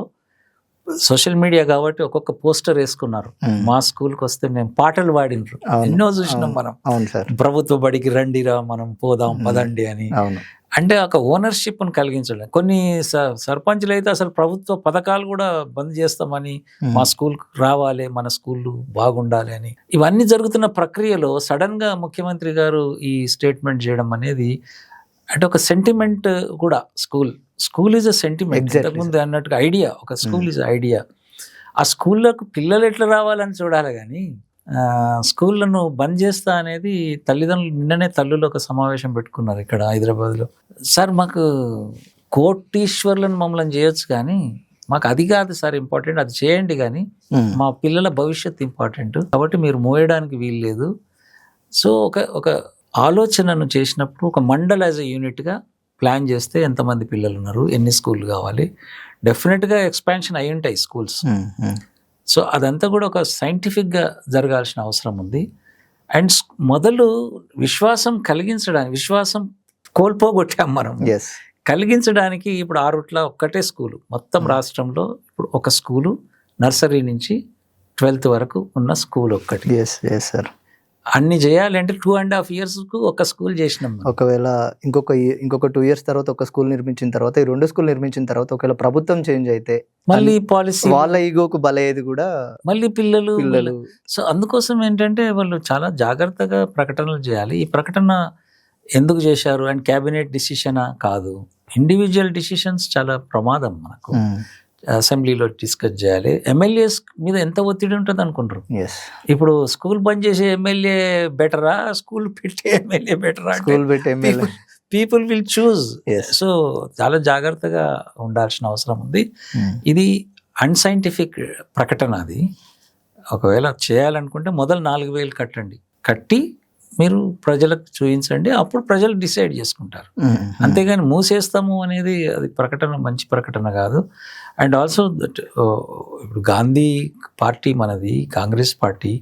సోషల్ మీడియా కాబట్టి ఒక్కొక్క పోస్టర్ వేసుకున్నారు. మా స్కూల్కి వస్తే మేము పాటలు పాడినరు, ఎన్నో చూసినాం మనం. ప్రభుత్వ బడికి రండిరా, మనం పోదాం పదండి అని. అంటే ఒక ఓనర్షిప్ను కలిగించడం. కొన్ని సర్పంచ్లు అయితే అసలు ప్రభుత్వ పథకాలు కూడా బంద్ చేస్తామని, మా స్కూల్కి రావాలి, మన స్కూళ్ళు బాగుండాలి అని. ఇవన్నీ జరుగుతున్న ప్రక్రియలో సడన్గా ముఖ్యమంత్రి గారు ఈ స్టేట్మెంట్ చేయడం అనేది, అంటే ఒక సెంటిమెంట్ కూడా. School is a sentiment. ఇంతకుముందు అన్నట్టుగా ఐడియా, ఒక స్కూల్ ఈజ్ ఐడియా. ఆ స్కూళ్ళకు పిల్లలు ఎట్లా రావాలని చూడాలి కానీ స్కూళ్ళను బంద్ చేస్తా అనేది తల్లిదండ్రులు. నిన్ననే తల్లులు ఒక సమావేశం పెట్టుకున్నారు ఇక్కడ హైదరాబాద్లో. సార్, మాకు కోటీశ్వర్లను మమ్మల్ని చేయొచ్చు కానీ మాకు అది కాదు సార్ ఇంపార్టెంట్, అది చేయండి కానీ మా పిల్లల భవిష్యత్తు ఇంపార్టెంట్, కాబట్టి మీరు మోయడానికి వీలు లేదు. సో ఒక ఆలోచనను చేసినప్పుడు ఒక మండల్ యాజ్ ఎ యూనిట్గా ప్లాన్ చేస్తే ఎంతమంది పిల్లలు ఉన్నారు, ఎన్ని స్కూళ్ళు కావాలి, డెఫినెట్గా ఎక్స్పాన్షన్ అయి ఉంటాయి స్కూల్స్. సో అదంతా కూడా ఒక సైంటిఫిక్గా జరగాల్సిన అవసరం ఉంది. అండ్ మొదలు విశ్వాసం కలిగించడానికి, విశ్వాసం కోల్పోగొట్టాం మనం, కలిగించడానికి ఇప్పుడు ఆరుట్ల ఒక్కటే స్కూలు, మొత్తం రాష్ట్రంలో ఇప్పుడు ఒక స్కూలు, నర్సరీ నుంచి 12th వరకు ఉన్న స్కూల్ ఒక్కటి. అన్ని చేయాలంటే 2.5 years ఒక స్కూల్ చేసినాం. ఒకవేళ ఇంకొక 2 years తర్వాత ఒక స్కూల్ నిర్మించిన తర్వాత, ఈ 2 స్కూల్ నిర్మించిన తర్వాత ఒకవేళ ప్రభుత్వం చేంజ్ అయితే మళ్ళీ పాలసీ, వాళ్ళ ఈగోకు బలయ్యేది కూడా మళ్ళీ పిల్లలు. సో అందుకోసం ఏంటంటే వాళ్ళు చాలా జాగ్రత్తగా ప్రకటనలు చేయాలి. ఈ ప్రకటన ఎందుకు చేశారు అండ్ క్యాబినెట్ డిసిషనా కాదు, ఇండివిజువల్ డిసిషన్స్ చాలా ప్రమాదం మనకు. అసెంబ్లీలో డిస్కస్ చేయాలి. ఎమ్మెల్యేస్ మీద ఎంత ఒత్తిడి ఉంటుంది అనుకుంటారు. ఇప్పుడు స్కూల్ బంద్ చేసే ఎమ్మెల్యే బెటరా, స్కూల్ పెట్టే ఎమ్మెల్యే బెటరా? People will choose. సో చాలా జాగ్రత్తగా ఉండాల్సిన అవసరం ఉంది. ఇది అన్సైంటిఫిక్ ప్రకటన. అది ఒకవేళ చేయాలనుకుంటే మొదలు 4,000 కట్టి మీరు ప్రజలకు చూపించండి, అప్పుడు ప్రజలు డిసైడ్ చేసుకుంటారు. అంతేగాని మూసేస్తాము అనేది అది ప్రకటన, మంచి ప్రకటన కాదు. అండ్ ఆల్సో దట్ ఇప్పుడు గాంధీ పార్టీ మనది, కాంగ్రెస్ పార్టీ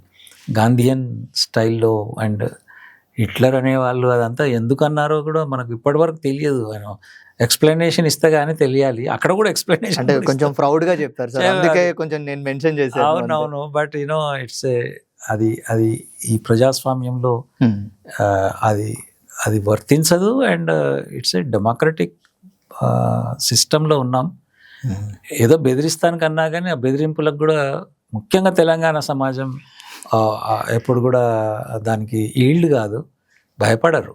గాంధీయన్ స్టైల్లో, అండ్ హిట్లర్ అనేవాళ్ళు అదంతా ఎందుకు అన్నారో కూడా మనకు ఇప్పటివరకు తెలియదు. ఎక్స్ప్లెనేషన్ ఇస్తే గానీ తెలియాలి. అక్కడ కూడా ఎక్స్ప్లెనేషన్ అంటే కొంచెం ప్రౌడ్గా చెప్తారు సార్, అందుకే కొంచెం నేను మెన్షన్ చేశాను. అవునవును, బట్ ఇట్స్ అది ఈ ప్రజాస్వామ్యంలో అది వర్తించదు. అండ్ ఇట్స్ ఏ డెమోక్రటిక్ సిస్టంలో ఉన్నాం. ఏదో బెదిరిస్తానికన్నా కానీ ఆ బెదిరింపులకు కూడా ముఖ్యంగా తెలంగాణ సమాజం ఎప్పుడు కూడా దానికి ఈల్డ్ కాదు, భయపడరు.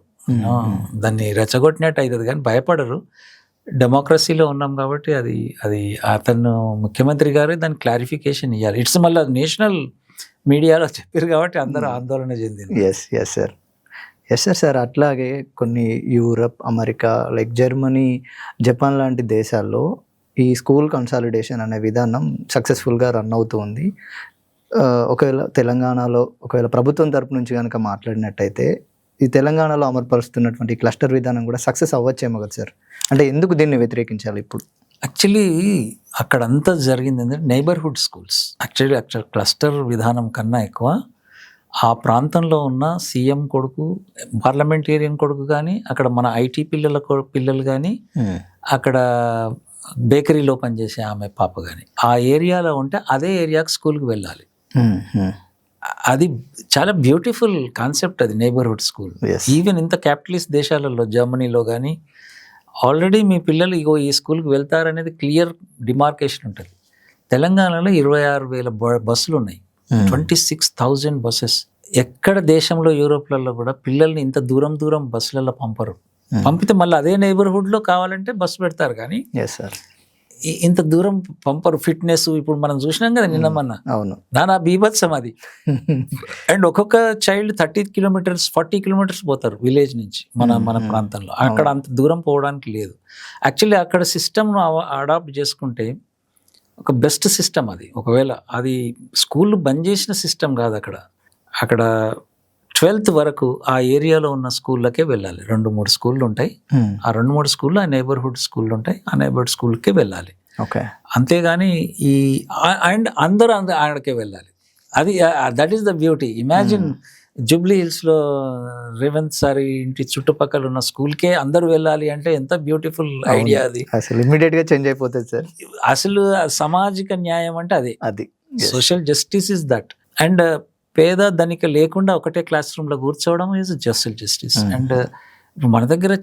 దాన్ని రెచ్చగొట్టినట్టు అవుతుంది కానీ భయపడరు. డెమోక్రసీలో ఉన్నాం కాబట్టి అది అతను ముఖ్యమంత్రి గారు దాని క్లారిఫికేషన్ ఇవ్వాలి. ఇట్స్ మళ్ళీ నేషనల్ మీడియాలో చెప్పారు కాబట్టి అందరూ ఆందోళన చెందింది. Yes sir. అట్లాగే కొన్ని Europe, America, like Germany, Japan లాంటి దేశాల్లో ఈ స్కూల్ కన్సాలిడేషన్ అనే విధానం సక్సెస్ఫుల్గా రన్ అవుతూ ఉంది. ఒకవేళ తెలంగాణలో ప్రభుత్వం తరపు నుంచి కనుక మాట్లాడినట్టయితే ఈ తెలంగాణలో అమలుపరుస్తున్నటువంటి క్లస్టర్ విధానం కూడా సక్సెస్ అవ్వచ్చేమో కదా సార్? అంటే ఎందుకు దీన్ని వ్యతిరేకించాలి ఇప్పుడు? యాక్చువల్లీ అక్కడ అంతా జరిగింది ఏంటంటే నైబర్హుడ్ స్కూల్స్. యాక్చువల్లీ క్లస్టర్ విధానం కన్నా ఎక్కువ ఆ ప్రాంతంలో ఉన్న సీఎం కొడుకు, పార్లమెంటేరియన్ కొడుకు కానీ, అక్కడ మన ఐటీ పిల్లలు కానీ, అక్కడ బేకరీలో పనిచేసే ఆమె పాప కానీ ఆ ఏరియాలో ఉంటే అదే ఏరియాకి స్కూల్కి వెళ్ళాలి. అది చాలా బ్యూటిఫుల్ కాన్సెప్ట్, అది నైబర్హుడ్ స్కూల్. ఈవెన్ ఇంత క్యాపిటలిస్ట్ దేశాలలో, జర్మనీలో కానీ ఆల్రెడీ మీ పిల్లలు ఇగో ఈ స్కూల్కి వెళ్తారనేది క్లియర్ డిమార్కేషన్ ఉంటుంది. తెలంగాణలో 26,000 బస్సులు ఉన్నాయి, 26,000 బస్సెస్. ఎక్కడ దేశంలో, యూరోప్లలో కూడా పిల్లల్ని ఇంత దూరం బస్సులలో పంపరు. పంపితే మళ్ళీ అదే నైబర్హుడ్లో కావాలంటే బస్సు పెడతారు కానీ ఇంత దూరం పంపరు. ఫిట్నెస్ ఇప్పుడు మనం చూసినాం కదా నిన్న మొన్న, నానా బీభత్సం అది. అండ్ ఒక్కొక్క చైల్డ్ 30 కిలోమీటర్స్ 40 కిలోమీటర్స్ పోతారు విలేజ్ నుంచి మన ప్రాంతంలో. అక్కడ అంత దూరం పోవడానికి లేదు. యాక్చువల్లీ అక్కడ సిస్టమ్ను అడాప్ట్ చేసుకుంటే ఒక బెస్ట్ సిస్టమ్ అది. ఒకవేళ అది స్కూల్ బంద్ చేసిన సిస్టమ్ కాదు, అక్కడ 12th వరకు ఆ ఏరియాలో ఉన్న స్కూళ్ళకే వెళ్ళాలి. 2-3 స్కూళ్ళు ఉంటాయి, ఆ 2-3 స్కూళ్ళు ఆ నైబర్హుడ్ స్కూళ్ళు ఉంటాయి, ఆ నైబర్హుడ్ స్కూల్కే వెళ్ళాలి. అంతేగాని అండ్ అందరూ ఆడకే వెళ్ళాలి. అది that is the beauty. Imagine Jubilee హిల్స్లో రేవంత్ సార్ ఇంటి చుట్టుపక్కల ఉన్న స్కూల్కే అందరూ వెళ్ళాలి అంటే ఎంత బ్యూటిఫుల్ ఐడియా అది. అసలు ఇమ్మీడియట్ గా చేంజ్ అయిపోతుంది సార్. అసలు సామాజిక న్యాయం అంటే అది social justice is that. And పేద ధనిక లేకుండా ఒకటే క్లాస్ రూమ్లో కూర్చోవడం ఈజ్ సోషల్ జస్టిస్. అండ్ మన దగ్గర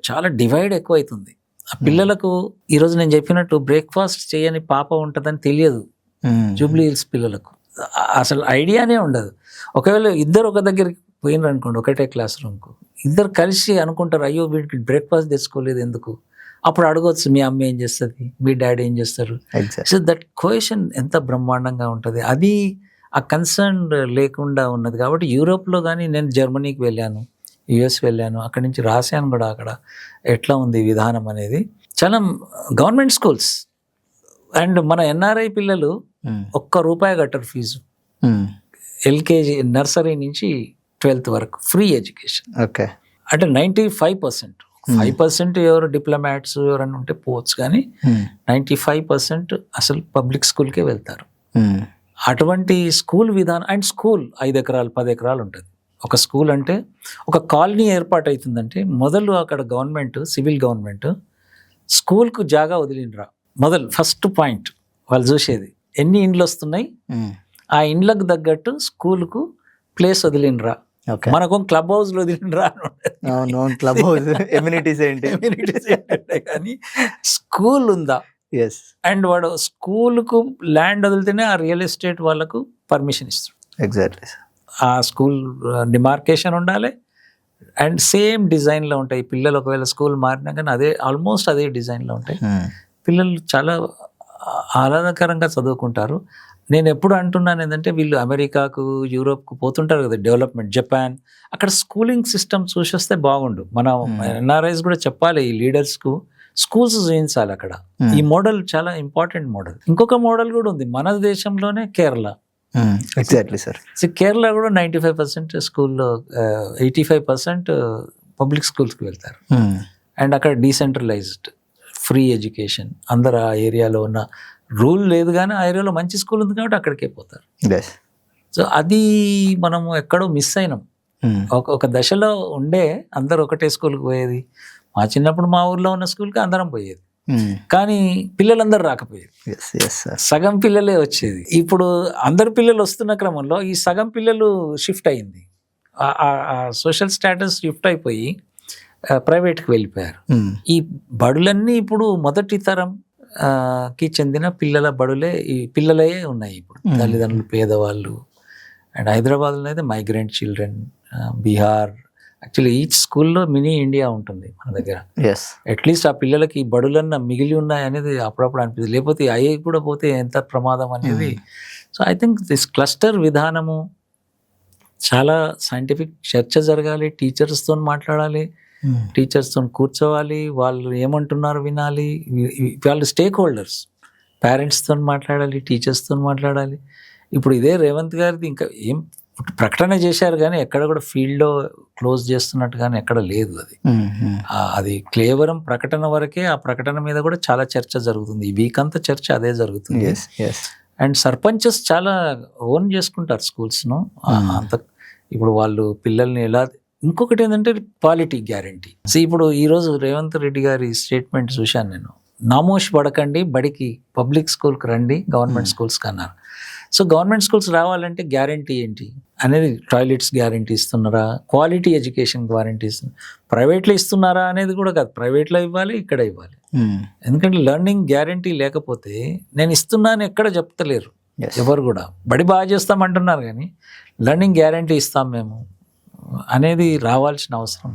చాలా డివైడ్ ఎక్కువ అవుతుంది. ఆ పిల్లలకు ఈరోజు నేను చెప్పినట్టు బ్రేక్ఫాస్ట్ చేయని పాప ఉంటుందని తెలియదు జూబ్లీ హిల్స్ పిల్లలకు. అసలు ఐడియానే ఉండదు. ఒకవేళ ఇద్దరు ఒక దగ్గరికి పోయినారు అనుకోండి, ఒకటే క్లాస్ రూమ్కు, ఇద్దరు కలిసి అనుకుంటారు అయ్యో వీడికి బ్రేక్ఫాస్ట్ తెచ్చుకోలేదు ఎందుకు. అప్పుడు అడగవచ్చు మీ అమ్మ ఏం చేస్తుంది, మీ డాడీ ఏం చేస్తారు. సో దట్ కోహెషన్ ఎంత బ్రహ్మాండంగా ఉంటుంది. అది ఆ కన్సర్న్ లేకుండా ఉన్నది. కాబట్టి యూరోప్లో కానీ, నేను జర్మనీకి వెళ్ళాను, యుఎస్ వెళ్ళాను, అక్కడి నుంచి రాశాను కూడా, అక్కడ ఎట్లా ఉంది విధానం అనేది. చాలా గవర్నమెంట్ స్కూల్స్. అండ్ మన ఎన్ఆర్ఐ పిల్లలు ₹1 కట్టరు ఫీజు. ఎల్కేజీ నర్సరీ నుంచి 12th వరకు ఫ్రీ ఎడ్యుకేషన్. అంటే 95%, 5% ఎవరు డిప్లొమాట్స్ ఎవరన్నా ఉంటే పోవచ్చు, కానీ 95% అసలు పబ్లిక్ స్కూల్కే వెళ్తారు. అటువంటి స్కూల్ విధానం. అండ్ స్కూల్ 5 ఎకరాలు 10 ఎకరాలు ఉంటుంది. ఒక స్కూల్ అంటే ఒక కాలనీ ఏర్పాటు అవుతుందంటే మొదలు అక్కడ గవర్నమెంట్, సివిల్ గవర్నమెంట్ స్కూల్కు జాగా వదిలినరా మొదలు ఫస్ట్ పాయింట్ వాళ్ళు చూసేది. ఎన్ని ఇండ్లు వస్తున్నాయి, ఆ ఇండ్లకు తగ్గట్టు స్కూల్కు ప్లేస్ వదిలినరా. మనకు క్లబ్ హౌస్ లో వదిలినరా, క్లబ్ హౌస్ ఎమ్యూనిటీస్ కానీ స్కూల్ ఉందా. అండ్ వాడు స్కూల్కు ల్యాండ్ వదిలితేనే ఆ రియల్ ఎస్టేట్ వాళ్ళకు పర్మిషన్ ఇస్తాడు. ఎగ్జాక్ట్లీ. ఆ స్కూల్ డిమార్కేషన్ ఉండాలి. అండ్ సేమ్ డిజైన్లో ఉంటాయి. పిల్లలు ఒకవేళ స్కూల్ మారినా కానీ అదే ఆల్మోస్ట్ అదే డిజైన్లో ఉంటాయి. పిల్లలు చాలా ఆహ్లాదకరంగా చదువుకుంటారు. నేను ఎప్పుడు అంటున్నాను ఏంటంటే, వీళ్ళు అమెరికాకు, యూరోప్కు పోతుంటారు కదా డెవలప్మెంట్, జపాన్, అక్కడ స్కూలింగ్ సిస్టమ్ చూసేస్తే బాగుండు. మనం ఎన్ఆర్ఐస్ కూడా చెప్పాలి, ఈ లీడర్స్కు స్కూల్స్ చూపించాలి అక్కడ. ఈ మోడల్ చాలా ఇంపార్టెంట్ మోడల్. ఇంకొక మోడల్ కూడా ఉంది మన దేశంలోనే, కేరళ. Exactly sir. కేరళ కూడా 95% స్కూల్లో 85% పబ్లిక్ స్కూల్స్కి వెళ్తారు. అండ్ అక్కడ డీసెంట్రలైజ్డ్ ఫ్రీ ఎడ్యుకేషన్. అందరు ఆ ఏరియాలో ఉన్న రూల్ లేదు కానీ ఆ ఏరియాలో మంచి స్కూల్ ఉంది కాబట్టి అక్కడికే పోతారు. సో అది మనము ఎక్కడో మిస్ అయినాం. ఒక దశలో ఉండే అందరు ఒకటే స్కూల్కి పోయేది. మా చిన్నప్పుడు మా ఊర్లో ఉన్న స్కూల్కి అందరం పోయేది, కానీ పిల్లలందరూ రాకపోయేది. సగం పిల్లలే వచ్చేది. ఇప్పుడు అందరు పిల్లలు వస్తున్న క్రమంలో ఈ సగం పిల్లలు షిఫ్ట్ అయింది. ఆ సోషల్ స్టేటస్ షిఫ్ట్ అయిపోయి ప్రైవేట్కి వెళ్ళిపోయారు. ఈ బడులన్నీ ఇప్పుడు మొదటి తరం కి చెందిన పిల్లల బడులే, ఈ పిల్లలే ఉన్నాయి ఇప్పుడు. తల్లిదండ్రులు పేదవాళ్ళు. అండ్ హైదరాబాద్లో అయితే migrant children, Bihar. Actually each స్కూల్లో మినీ ఇండియా ఉంటుంది మన దగ్గర. అట్లీస్ట్ ఆ పిల్లలకి బడులన్న మిగిలి ఉన్నాయి అనేది అప్పుడప్పుడు అనిపిస్తుంది. లేకపోతే అయ్యి కూడా పోతే ఎంత ప్రమాదం అనేది. So I think this cluster విధానము చాలా సైంటిఫిక్ చర్చ జరగాలి. టీచర్స్తో మాట్లాడాలి, టీచర్స్తో కూర్చోవాలి, వాళ్ళు ఏమంటున్నారు వినాలి. వాళ్ళు స్టేక్ హోల్డర్స్, పేరెంట్స్తో మాట్లాడాలి, టీచర్స్తో మాట్లాడాలి. ఇప్పుడు ఇదే రేవంత్ గారిది ఇంకా ఏం ప్రకటన చేశారు కానీ ఎక్కడ కూడా ఫీల్డ్లో క్లోజ్ చేస్తున్నట్టు కానీ ఎక్కడ లేదు. అది కేవలం ప్రకటన వరకే. ఆ ప్రకటన మీద కూడా చాలా చర్చ జరుగుతుంది. ఈ వీక్ అంతా చర్చ అదే జరుగుతుంది. అండ్ సర్పంచెస్ చాలా ఓన్ చేసుకుంటారు స్కూల్స్ను. అంత ఇప్పుడు వాళ్ళు పిల్లల్ని ఎలా. ఇంకొకటి ఏంటంటే క్వాలిటీ గ్యారంటీ. సో ఇప్పుడు ఈరోజు రేవంత్ రెడ్డి గారి స్టేట్మెంట్ చూశాను నేను. నామోష్ పడకండి, బడికి పబ్లిక్ స్కూల్కి రండి, గవర్నమెంట్ స్కూల్స్కి అన్నారు. సో గవర్నమెంట్ స్కూల్స్ రావాలంటే గ్యారంటీ ఏంటి అనేది, టాయిలెట్స్ గ్యారంటీ ఇస్తున్నారా, క్వాలిటీ ఎడ్యుకేషన్ గ్యారంటీ ఇస్తున్నారు, ప్రైవేట్లో ఇస్తున్నారా అనేది కూడా కాదు, ప్రైవేట్లో ఇవ్వాలి, ఇక్కడ ఇవ్వాలి. ఎందుకంటే లెర్నింగ్ గ్యారంటీ లేకపోతే నేను ఇస్తున్నాను ఎక్కడ చెప్తలేరు ఎవరు కూడా. బడి బాగా చేస్తామంటున్నారు కానీ లెర్నింగ్ గ్యారంటీ ఇస్తాం మేము అనేది రావాల్సిన అవసరం.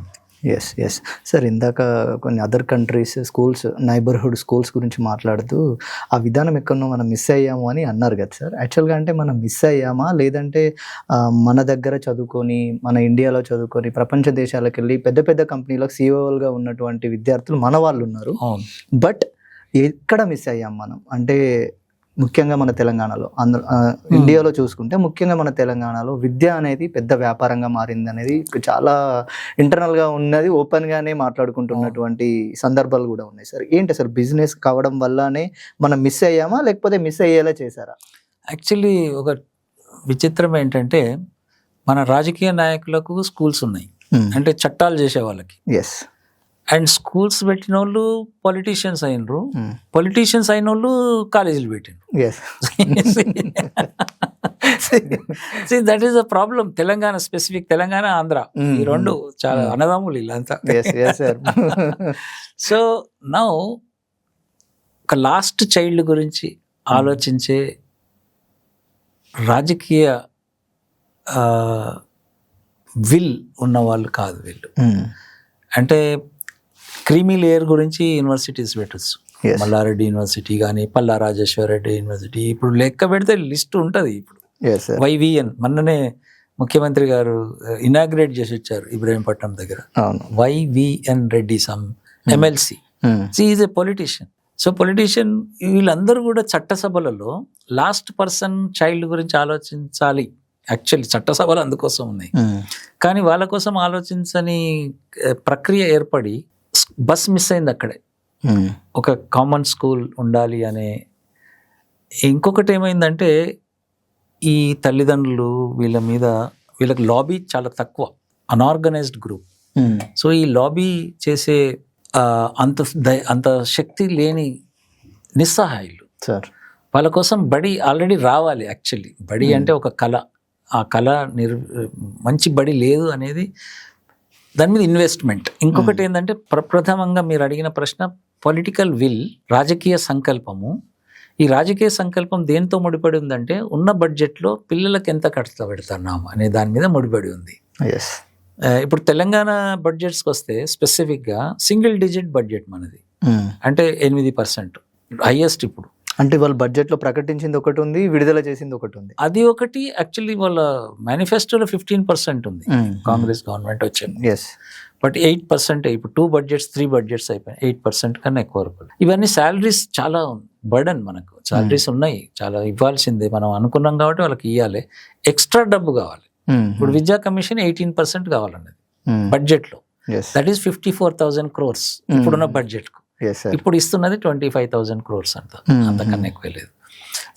ఎస్ సార్, ఇందాక కొన్ని other countries schools, neighbourhood schools గురించి మాట్లాడుతూ ఆ విధానం ఎక్కడో మనం మిస్ అయ్యాము అని అన్నారు కదా సార్. యాక్చువల్గా అంటే మనం మిస్ అయ్యామా, లేదంటే మన దగ్గర చదువుకొని, మన ఇండియాలో చదువుకొని ప్రపంచ దేశాలకు వెళ్ళి పెద్ద పెద్ద కంపెనీలకు సీఈఓలుగా ఉన్నటువంటి విద్యార్థులు మన వాళ్ళు ఉన్నారు. బట్ ఎక్కడ మిస్ అయ్యాం మనం అంటే, ముఖ్యంగా మన తెలంగాణలో, ఇండియాలో చూసుకుంటే ముఖ్యంగా మన తెలంగాణలో విద్య అనేది పెద్ద వ్యాపారంగా మారింది అనేది చాలా ఇంటర్నల్గా ఉన్నది, ఓపెన్గానే మాట్లాడుకుంటున్నటువంటి సందర్భాలు కూడా ఉన్నాయి సార్. ఏంటి అసలు బిజినెస్ కావడం వల్లనే మనం మిస్ అయ్యామా, లేకపోతే మిస్ అయ్యేలా చేశారా? యాక్చువల్లీ ఒక విచిత్రం ఏంటంటే, మన రాజకీయ నాయకులకు స్కూల్స్ ఉన్నాయి, అంటే చట్టాలు చేసే వాళ్ళకి. ఎస్. అండ్ స్కూల్స్ పెట్టిన వాళ్ళు పొలిటీషియన్స్ అయినరు, పొలిటీషియన్స్ అయిన వాళ్ళు కాలేజీలు పెట్టినరు. That is a problem. Telangana specific, Telangana Andhra ఈ రెండు చాలా అన్నదమ్ములు వీళ్ళంతా. సో నౌ ఒక లాస్ట్ చైల్డ్ గురించి ఆలోచించే రాజకీయ విల్ ఉన్న వాళ్ళు కాదు వీళ్ళు. అంటే క్రీమీ లేయర్ గురించి యూనివర్సిటీస్ పెట్టచ్చు, మల్లారెడ్డి యూనివర్సిటీ కానీ, పల్లా రాజేశ్వర రెడ్డి యూనివర్సిటీ. ఇప్పుడు లెక్క పెడితే లిస్ట్ ఉంటుంది. ఇప్పుడు YVN మొన్ననే ముఖ్యమంత్రి గారు ఇనాగ్రేట్ చేసి వచ్చారు ఇబ్రహీంపట్నం దగ్గర. YVN Reddy some MLC. Is a politician. So politician వీళ్ళందరూ కూడా చట్టసభలలో లాస్ట్ పర్సన్ చైల్డ్ గురించి ఆలోచించాలి. యాక్చువల్లీ చట్టసభలు అందుకోసం ఉన్నాయి, కానీ వాళ్ళ కోసం ఆలోచించని ప్రక్రియ ఏర్పడి బస్ మిస్ అయింది అక్కడే. ఒక కామన్ స్కూల్ ఉండాలి అనే. ఇంకొకటి ఏమైందంటే, ఈ తల్లిదండ్రులు వీళ్ళకి లాబీ చాలా తక్కువ, అన్ఆర్గనైజ్డ్ గ్రూప్. సో ఈ లాబీ చేసే అంత శక్తి లేని నిస్సహాయులు. వాళ్ళ కోసం బడి ఆల్రెడీ రావాలి. యాక్చువల్లీ బడి అంటే ఒక కళ, ఆ కళ మంచి బడి లేదు అనేది దాని మీద ఇన్వెస్ట్మెంట్. ఇంకొకటి ఏంటంటే, ప్రప్రథమంగా మీరు అడిగిన ప్రశ్న పొలిటికల్ విల్, రాజకీయ సంకల్పము. ఈ రాజకీయ సంకల్పం దేంతో ముడిపడి ఉందంటే, ఉన్న బడ్జెట్లో పిల్లలకు ఎంత ఖర్చు పెడుతున్నాము అనే దాని మీద ముడిపడి ఉంది. ఇప్పుడు తెలంగాణ బడ్జెట్స్కి వస్తే స్పెసిఫిక్గా సింగిల్ డిజిట్ బడ్జెట్ మనది, అంటే 8% హైయెస్ట్. ఇప్పుడు అంటే వాళ్ళు బడ్జెట్లో ప్రకటించింది ఒకటి ఉంది, విడుదల చేసింది ఒకటి ఉంది. అది ఒకటి. యాక్చువల్లీ వాళ్ళ మేనిఫెస్టోలో 15% ఉంది కాంగ్రెస్ గవర్నమెంట్ వచ్చింది. బట్ 8%. ఇప్పుడు 2 బడ్జెట్స్ 3 బడ్జెట్స్ అయిపోయాయి, 8% కన్నా ఎక్కువ రూపాయలు. ఇవన్నీ శాలరీస్ చాలా బర్డన్. మనకు శాలరీస్ ఉన్నాయి, చాలా ఇవ్వాల్సిందే. మనం అనుకున్నాం కాబట్టి వాళ్ళకి ఇవ్వాలి. ఎక్స్ట్రా డబ్బు కావాలి. ఇప్పుడు విద్యా కమిషన్ 18% కావాలన్నది బడ్జెట్లో. దట్ ఈస్ 54,000 crores ఇప్పుడున్న బడ్జెట్కు. ఇప్పుడు ఇస్తున్నది 25,000 crores అంతకన్నా ఎక్కువ లేదు.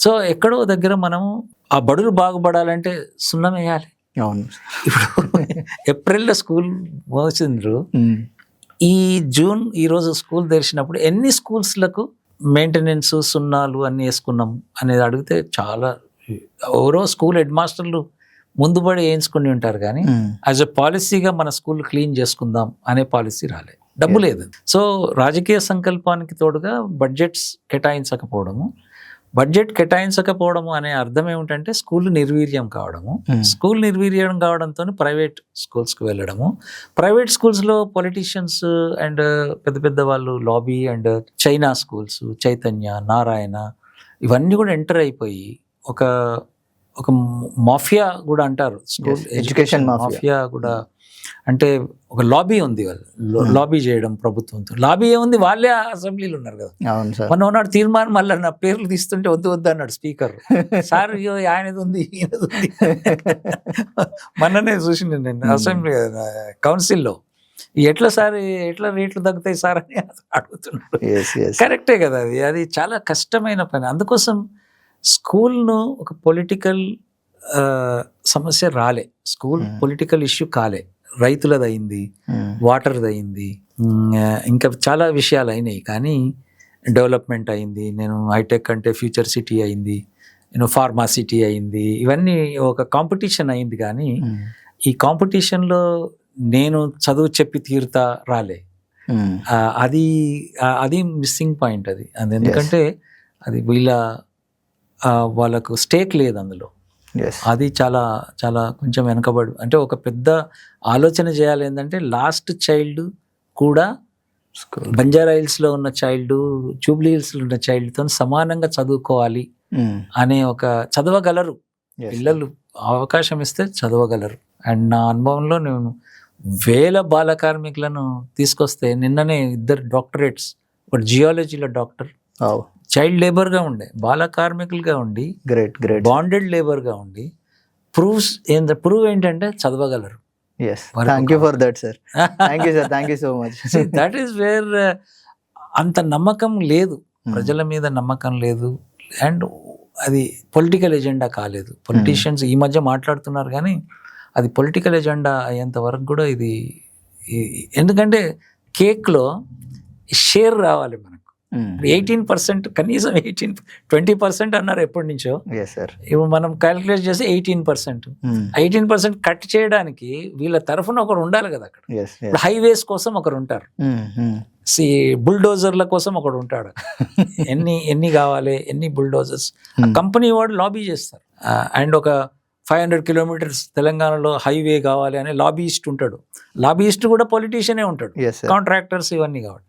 సో ఎక్కడో దగ్గర మనం ఆ బడులు బాగుపడాలంటే సున్నం వేయాలి. ఇప్పుడు ఏప్రిల్లో స్కూల్ మోసిండ్రు, ఈ జూన్ ఈరోజు స్కూల్ తెరిచినప్పుడు ఎన్ని స్కూల్స్లకు మెయింటెనెన్స్ సున్నాలు అన్నీ వేసుకున్నాం అనేది అడిగితే చాలా, ఎవరో స్కూల్ హెడ్ మాస్టర్లు ముందుబడి వేయించుకుని ఉంటారు, కానీ యాజ్ ఎ పాలసీగా మన స్కూల్ క్లీన్ చేసుకుందాం అనే పాలసీ రాలేదు, డబ్బు లేదు. సో రాజకీయ సంకల్పానికి తోడుగా బడ్జెట్స్ కేటాయించకపోవడము. బడ్జెట్ కేటాయించకపోవడము అనే అర్థం ఏమిటంటే, స్కూల్ నిర్వీర్యం కావడము. స్కూల్ నిర్వీర్యం కావడంతో ప్రైవేట్ స్కూల్స్కి వెళ్ళడము. ప్రైవేట్ స్కూల్స్లో పొలిటీషియన్స్ అండ్ పెద్ద పెద్ద వాళ్ళు lobby and China schools, Chaitanya, Narayana, ఇవన్నీ కూడా ఎంటర్ అయిపోయి ఒక మాఫియా కూడా అంటారు, స్కూల్ ఎడ్యుకేషన్ మాఫియా కూడా. అంటే ఒక లాబీ ఉంది, వాళ్ళు లాబీ చేయడం ప్రభుత్వంతో. లాబీ ఏముంది, వాళ్ళే అసెంబ్లీలో ఉన్నారు కదా. మొన్న ఉన్నాడు తీర్మానం, మళ్ళీ నా పేర్లు తీస్తుంటే వద్దు అన్నాడు స్పీకర్. సార్ ఆయనది ఉంది, ఈయనది ఉంది. మొన్ననే చూసింది నేను అసెంబ్లీ కౌన్సిల్లో, ఎట్లా సార్, ఎట్లా రేట్లు తగ్గుతాయి సార్ అని అడుగుతున్నాడు. కరెక్టే కదా, అది చాలా కష్టమైన పని. అందుకోసం స్కూల్ను ఒక పొలిటికల్ సమస్య రాలే, స్కూల్ పొలిటికల్ ఇష్యూ కాలే. రైతులది అయింది, వాటర్ది అయింది, ఇంకా చాలా విషయాలు అయినాయి, కానీ డెవలప్మెంట్ అయింది, నేను హైటెక్ అంటే ఫ్యూచర్ సిటీ అయింది, నేను ఫార్మా సిటీ అయింది, ఇవన్నీ ఒక కాంపిటీషన్ అయింది. కానీ ఈ కాంపిటీషన్లో నేను చదువు చెప్పి తీరుతా రాలే. అది అది మిస్సింగ్ పాయింట్. అది ఎందుకంటే అది వాళ్ళకు స్టేక్ లేదు అందులో. అది చాలా చాలా కొంచెం వెనకబడి, అంటే ఒక పెద్ద ఆలోచన చేయాలి ఏంటంటే లాస్ట్ చైల్డ్ కూడా బంజారా హిల్స్లో ఉన్న చైల్డ్, జూబ్లీ హిల్స్లో ఉన్న చైల్డ్తో సమానంగా చదువుకోవాలి అనే ఒక చదవగలరు పిల్లలు, అవకాశం ఇస్తే చదవగలరు. అండ్ నా అనుభవంలో నేను వేల బాల కార్మికులను తీసుకొస్తే, నిన్ననే 2 డాక్టరేట్స్, ఒకటి జియాలజీలో డాక్టర్, చైల్డ్ లేబర్గా ఉండే, బాల కార్మికులుగా ఉండి, బాండెడ్ లేబర్గా ఉండి, ప్రూవ్ ఏంటంటే చదవగలరు. Thank you for that sir. Thank you sir, thank you so much. That is wear అంత నమ్మకం లేదు, ప్రజల మీద నమ్మకం లేదు. అండ్ అది పొలిటికల్ ఎజెండా కాలేదు. పొలిటీషియన్స్ ఈ మధ్య మాట్లాడుతున్నారు కానీ అది పొలిటికల్ ఎజెండా అయ్యేంత వరకు కూడా ఇది, ఎందుకంటే కేక్లో షేర్ రావాలి మనకు. 18%, కనీసం 20% అన్నారు ఎప్పటి నుంచో. ఇప్పుడు మనం క్యాలిక్యులేట్ చేస్తే 18% కట్ చేయడానికి వీళ్ళ తరఫున ఒకరు ఉండాలి కదా అక్కడ. ఇప్పుడు హైవేస్ కోసం ఒకరు ఉంటారు, బుల్డోజర్ల కోసం ఒకడు ఉంటాడు. ఎన్ని కావాలి, ఎన్ని బుల్డోజర్స్, కంపెనీ వాడు లాబీ చేస్తారు. అండ్ ఒక 500 కిలోమీటర్స్ తెలంగాణలో హైవే కావాలి అనే లాబీయిస్ట్ ఉంటాడు. లాబీయిస్ట్ కూడా పొలిటీషియనే ఉంటాడు, కాంట్రాక్టర్స్ ఇవన్నీ కావాలి.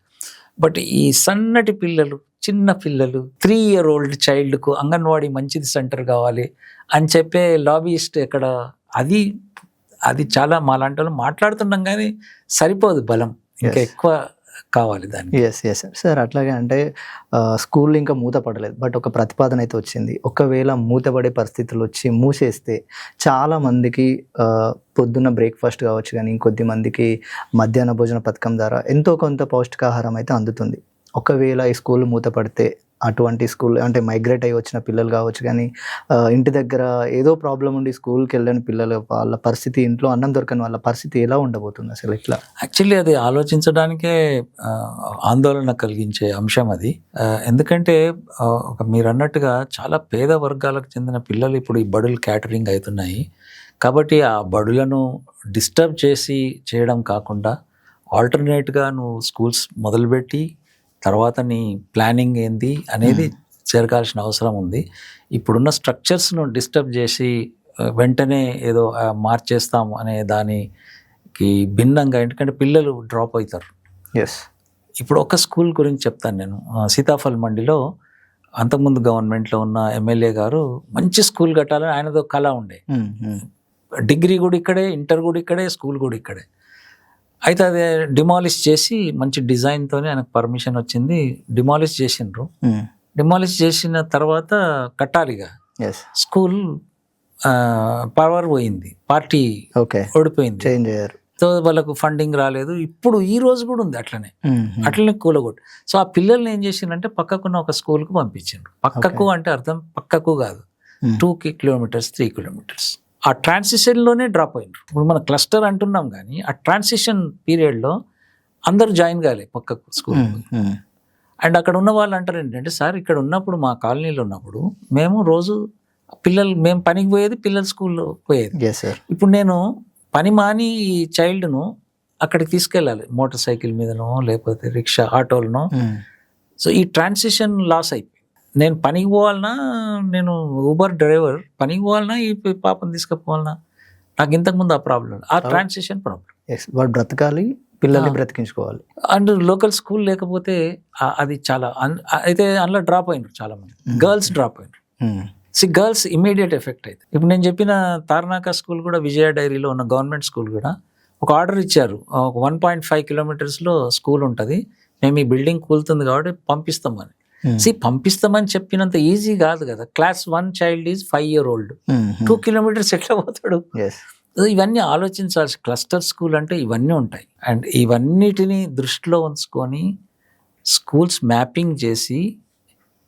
బట్ ఈ సన్నటి పిల్లలు, చిన్న పిల్లలు, 3 year old చైల్డ్కు అంగన్వాడీ మంచిది సెంటర్ కావాలి అని చెప్పే లాబీయిస్ట్ ఎక్కడ? అది చాలా మాలాంటి వాళ్ళు మాట్లాడుతున్నాం కానీ సరిపోదు, బలం ఇంకా ఎక్కువ కావాలి దాన్ని. Yes sir. అట్లాగే అంటే స్కూల్ ఇంకా మూతపడలేదు, బట్ ఒక ప్రతిపాదన అయితే వచ్చింది. ఒకవేళ మూతపడే పరిస్థితులు వచ్చి మూసేస్తే చాలా మందికి పొద్దున్న బ్రేక్ఫాస్ట్ కావచ్చు, కానీ ఇంకొద్ది మందికి మధ్యాహ్న భోజన పథకం ద్వారా ఎంతో కొంత పౌష్టికాహారం అయితే అందుతుంది. ఒకవేళ ఈ స్కూల్ మూతపడితే అటువంటి స్కూల్ అంటే మైగ్రేట్ అయ్యి వచ్చిన పిల్లలు కావచ్చు, కానీ ఇంటి దగ్గర ఏదో ప్రాబ్లం ఉండి స్కూల్కి వెళ్ళని పిల్లలు, వాళ్ళ పరిస్థితి, ఇంట్లో అన్నం దొరకని వాళ్ళ పరిస్థితి ఎలా ఉండబోతుంది అసలు? ఇట్లా యాక్చువల్లీ అది ఆలోచించడానికే ఆందోళన కలిగించే అంశం అది. ఎందుకంటే మీరు అన్నట్టుగా చాలా పేద వర్గాలకు చెందిన పిల్లలు ఇప్పుడు ఈ బడులు క్యాటరింగ్ అవుతున్నాయి. కాబట్టి ఆ బడులను డిస్టర్బ్ చేయడం కాకుండా ఆల్టర్నేట్గా నువ్వు స్కూల్స్ మొదలుపెట్టి తర్వాత నీ ప్లానింగ్ ఏంది అనేది జరగాల్సిన అవసరం ఉంది. ఇప్పుడున్న స్ట్రక్చర్స్ను డిస్టర్బ్ చేసి వెంటనే ఏదో మార్చేస్తాం అనే దానికి భిన్నంగా, ఎందుకంటే పిల్లలు డ్రాప్ అవుతారు. ఇప్పుడు ఒక స్కూల్ గురించి చెప్తాను నేను. సీతాఫల్ మండిలో అంతకుముందు గవర్నమెంట్లో ఉన్న ఎమ్మెల్యే గారు మంచి స్కూల్ కట్టాలని ఆయనదో కళ ఉండే. డిగ్రీ కూడా ఇక్కడే, ఇంటర్ కూడా ఇక్కడే, స్కూల్ కూడా ఇక్కడే. అయితే అది డిమాలిష్ చేసి మంచి డిజైన్తో ఆయనకు పర్మిషన్ వచ్చింది, డిమాలిష్ చేసిండ్రు. డిమాలిష్ చేసిన తర్వాత కట్టాలిగా స్కూల్, పవర్ పోయింది, పార్టీ ఓడిపోయింది, సో వాళ్ళకు ఫండింగ్ రాలేదు. ఇప్పుడు ఈ రోజు కూడా ఉంది అట్లనే కూలగొట్టు. సో ఆ పిల్లల్ని ఏం చేసిందంటే పక్కకున్న ఒక స్కూల్కు పంపించిండ్రు. పక్కకు అంటే అర్థం పక్కకు కాదు, 2 kilometers 3 kilometers. ఆ ట్రాన్సిషన్లోనే డ్రాప్ అయినారు. ఇప్పుడు మన క్లస్టర్ అంటున్నాం కానీ ఆ ట్రాన్సిషన్ పీరియడ్లో అందరూ జాయిన్ కాలే పక్కకు స్కూల్. అండ్ అక్కడ ఉన్న వాళ్ళు అంటారు ఏంటంటే, సార్ ఇక్కడ ఉన్నప్పుడు మా కాలనీలో ఉన్నప్పుడు మేము రోజు మేము పనికి పోయేది, పిల్లలు స్కూల్లో పోయేది. ఇప్పుడు నేను పని మాని ఈ చైల్డ్ను అక్కడికి తీసుకెళ్ళాలి, మోటార్ సైకిల్ మీదనో లేకపోతే రిక్షా, ఆటోలనో. సో ఈ ట్రాన్సిషన్ లాస్ అయిపోయింది. నేను పనికి పోవాలన్నా, నేను ఊబర్ డ్రైవర్, పనికి పోవాలన్నా ఈ పాపను తీసుకుపోవాలన్నా, నాకు ఇంతకుముందు ఆ ప్రాబ్లం, ఆ ట్రాన్సిషన్ ప్రాబ్లం. వాడు బ్రతకాలి, పిల్లల్ని బ్రతికించుకోవాలి. అండ్ లోకల్ స్కూల్ లేకపోతే అది చాలా అయితే అందులో డ్రాప్ అయినారు చాలా మంది. గర్ల్స్ డ్రాప్ అయినారు. గర్ల్స్ ఇమీడియట్ ఎఫెక్ట్ అయితే. ఇప్పుడు నేను చెప్పిన తార్నాక స్కూల్ కూడా, విజయ డైరీలో ఉన్న గవర్నమెంట్ స్కూల్ కూడా ఒక ఆర్డర్ ఇచ్చారు. 1.5 kilometers స్కూల్ ఉంటుంది, మేము ఈ బిల్డింగ్ కూలుతుంది కాబట్టి పంపిస్తామని. పంపిస్తామని చెప్పినంత ఈజీ కాదు కదా. Class 1 child is 5 year old, 2 kilometers ఎట్లా పోతాడు? ఇవన్నీ ఆలోచించాల్సి. క్లస్టర్ స్కూల్ అంటే ఇవన్నీ ఉంటాయి. అండ్ ఇవన్నిటిని దృష్టిలో ఉంచుకొని స్కూల్స్ మ్యాపింగ్ చేసి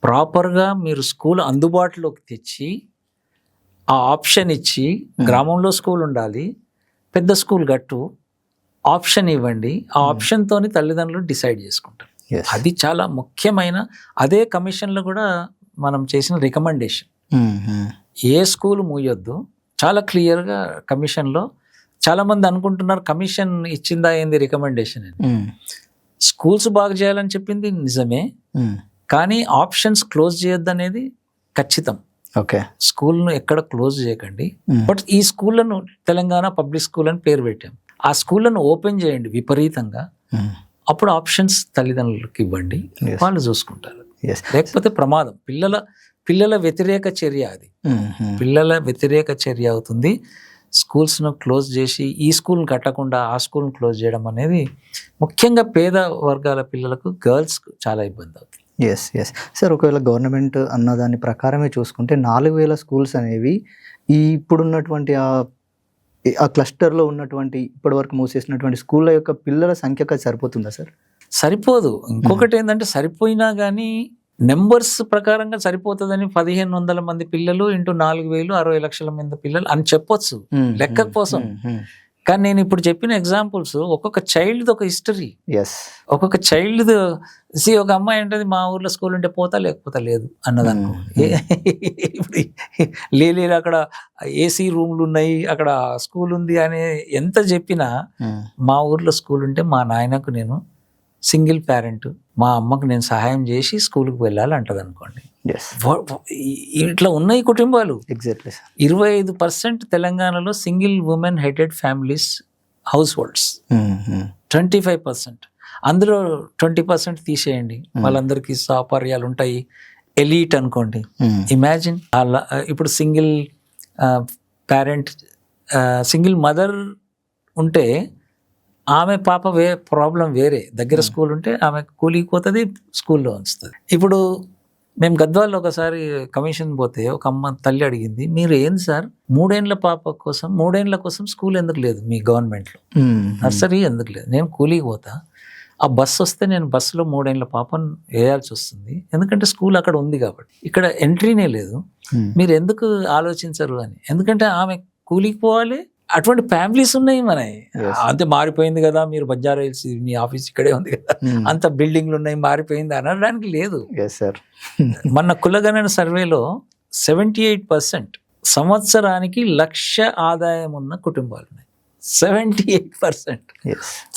ప్రాపర్గా మీరు స్కూల్ అందుబాటులోకి తెచ్చి ఆ ఆప్షన్ ఇచ్చి, గ్రామంలో స్కూల్ ఉండాలి, పెద్ద స్కూల్ కట్టు, ఆప్షన్ ఇవ్వండి. ఆ ఆప్షన్తోని తల్లిదండ్రులు డిసైడ్ చేసుకుంటారు. Yes. అది చాలా ముఖ్యమైన, అదే కమిషన్లో కూడా మనం చేసిన రికమెండేషన్. ఏ స్కూల్ మూయొద్దు, చాలా క్లియర్గా కమిషన్లో. చాలామంది అనుకుంటున్నారు కమిషన్ ఇచ్చిందా ఏంది రికమెండేషన్ అని. స్కూల్స్ బాగు చేయాలని చెప్పింది నిజమే, కానీ ఆప్షన్స్ క్లోజ్ చేయొద్దు అనేది ఖచ్చితం. ఓకే, స్కూల్ను ఎక్కడ క్లోజ్ చేయకండి. బట్ ఈ స్కూళ్ళను తెలంగాణ పబ్లిక్ స్కూల్ అని పేరు పెట్టాం. ఆ స్కూళ్ళను ఓపెన్ చేయండి విపరీతంగా. అప్పుడు ఆప్షన్స్ తల్లిదండ్రులకు ఇవ్వండి, Yes. వాళ్ళు చూసుకుంటారు. ఎస్, లేకపోతే ప్రమాదం. పిల్లల వ్యతిరేక చర్య అది. పిల్లల వ్యతిరేక చర్య అవుతుంది. స్కూల్స్ను క్లోజ్ చేసి ఈ స్కూల్ని కట్టకుండా ఆ స్కూల్ని క్లోజ్ చేయడం అనేది ముఖ్యంగా పేద వర్గాల పిల్లలకు, గర్ల్స్కు చాలా ఇబ్బంది అవుతుంది. ఎస్ ఎస్ సార్, ఒకవేళ గవర్నమెంట్ అన్న దాని ప్రకారమే చూసుకుంటే 4,000 స్కూల్స్ అనేవి ఈ ఇప్పుడున్నటువంటి ఆ క్లస్టర్లో ఉన్నటువంటి ఇప్పటివరకు మూసేసినటువంటి స్కూళ్ళ యొక్క పిల్లల సంఖ్యకు అది సరిపోతుందా సార్? సరిపోదు. ఇంకొకటి ఏంటంటే, సరిపోయినా కానీ నెంబర్స్ ప్రకారంగా సరిపోతుందని 1,500 మంది పిల్లలు ఇంటూ 4,000 60 లక్షల మంది పిల్లలు అని చెప్పొచ్చు లెక్క కోసం. కానీ నేను ఇప్పుడు చెప్పిన ఎగ్జాంపుల్స్ ఒక్కొక్క చైల్డ్ ఒక హిస్టరీ. ఎస్, ఒక్కొక్క చైల్డ్ ఒక అమ్మాయి అంటది మా ఊర్లో స్కూల్ ఉంటే పోతా లేకపోతే లేదు అన్నది అనుకోండి. ఇప్పుడు లేదు అక్కడ ఏసీ రూమ్లు ఉన్నాయి, అక్కడ స్కూల్ ఉంది అని ఎంత చెప్పినా, మా ఊర్లో స్కూల్ ఉంటే మా నాయనకు నేను సింగిల్ పేరెంట్, మా అమ్మకు నేను సహాయం చేసి స్కూల్కి వెళ్ళాలి అంటది అనుకోండి. ఎస్, ఇట్లా ఉన్నాయి కుటుంబాలు. Exactly sir. 25% తెలంగాణలో single women headed families house holds. 25%, అందులో 20% తీసేయండి, వాళ్ళందరికీ సౌకర్యాలు ఉంటాయి, ఎలీట్ అనుకోండి. ఇమాజిన్ అలా. ఇప్పుడు సింగిల్ పేరెంట్, సింగిల్ మదర్ ఉంటే ఆమె పాప ప్రాబ్లం వేరే. దగ్గర స్కూల్ ఉంటే ఆమె కూలికి పోతుంది, స్కూల్లో ఉంచుతుంది. ఇప్పుడు మేము గద్వాల్లో ఒకసారి కమిషన్ పోతే ఒక అమ్మ తల్లి అడిగింది, మీరు ఏంది సార్ 3 ఏళ్ల కోసం స్కూల్ ఎందుకు లేదు మీ గవర్నమెంట్లో, నర్సరీ ఎందుకు లేదు? నేను కూలికి పోతా, ఆ బస్సు వస్తే నేను బస్సులో 3 ఏళ్ల పాపను వేయాల్సి వస్తుంది, ఎందుకంటే స్కూల్ అక్కడ ఉంది కాబట్టి, ఇక్కడ ఎంట్రీనే లేదు, మీరు ఎందుకు ఆలోచించరు అని. ఎందుకంటే ఆమె కూలికి పోవాలి. అటువంటి ఫ్యామిలీస్ ఉన్నాయి మనవి. అంతే మారిపోయింది కదా, మీరు బంజారా హిల్స్, మీ ఆఫీస్ ఇక్కడే ఉంది కదా, అంత బిల్డింగ్లు ఉన్నాయి, మారిపోయింది అనడానికి లేదు. మన కులగణన సర్వేలో 78% సంవత్సరానికి 1,00,000 ఆదాయం ఉన్న కుటుంబాలు ఉన్నాయి. 78%.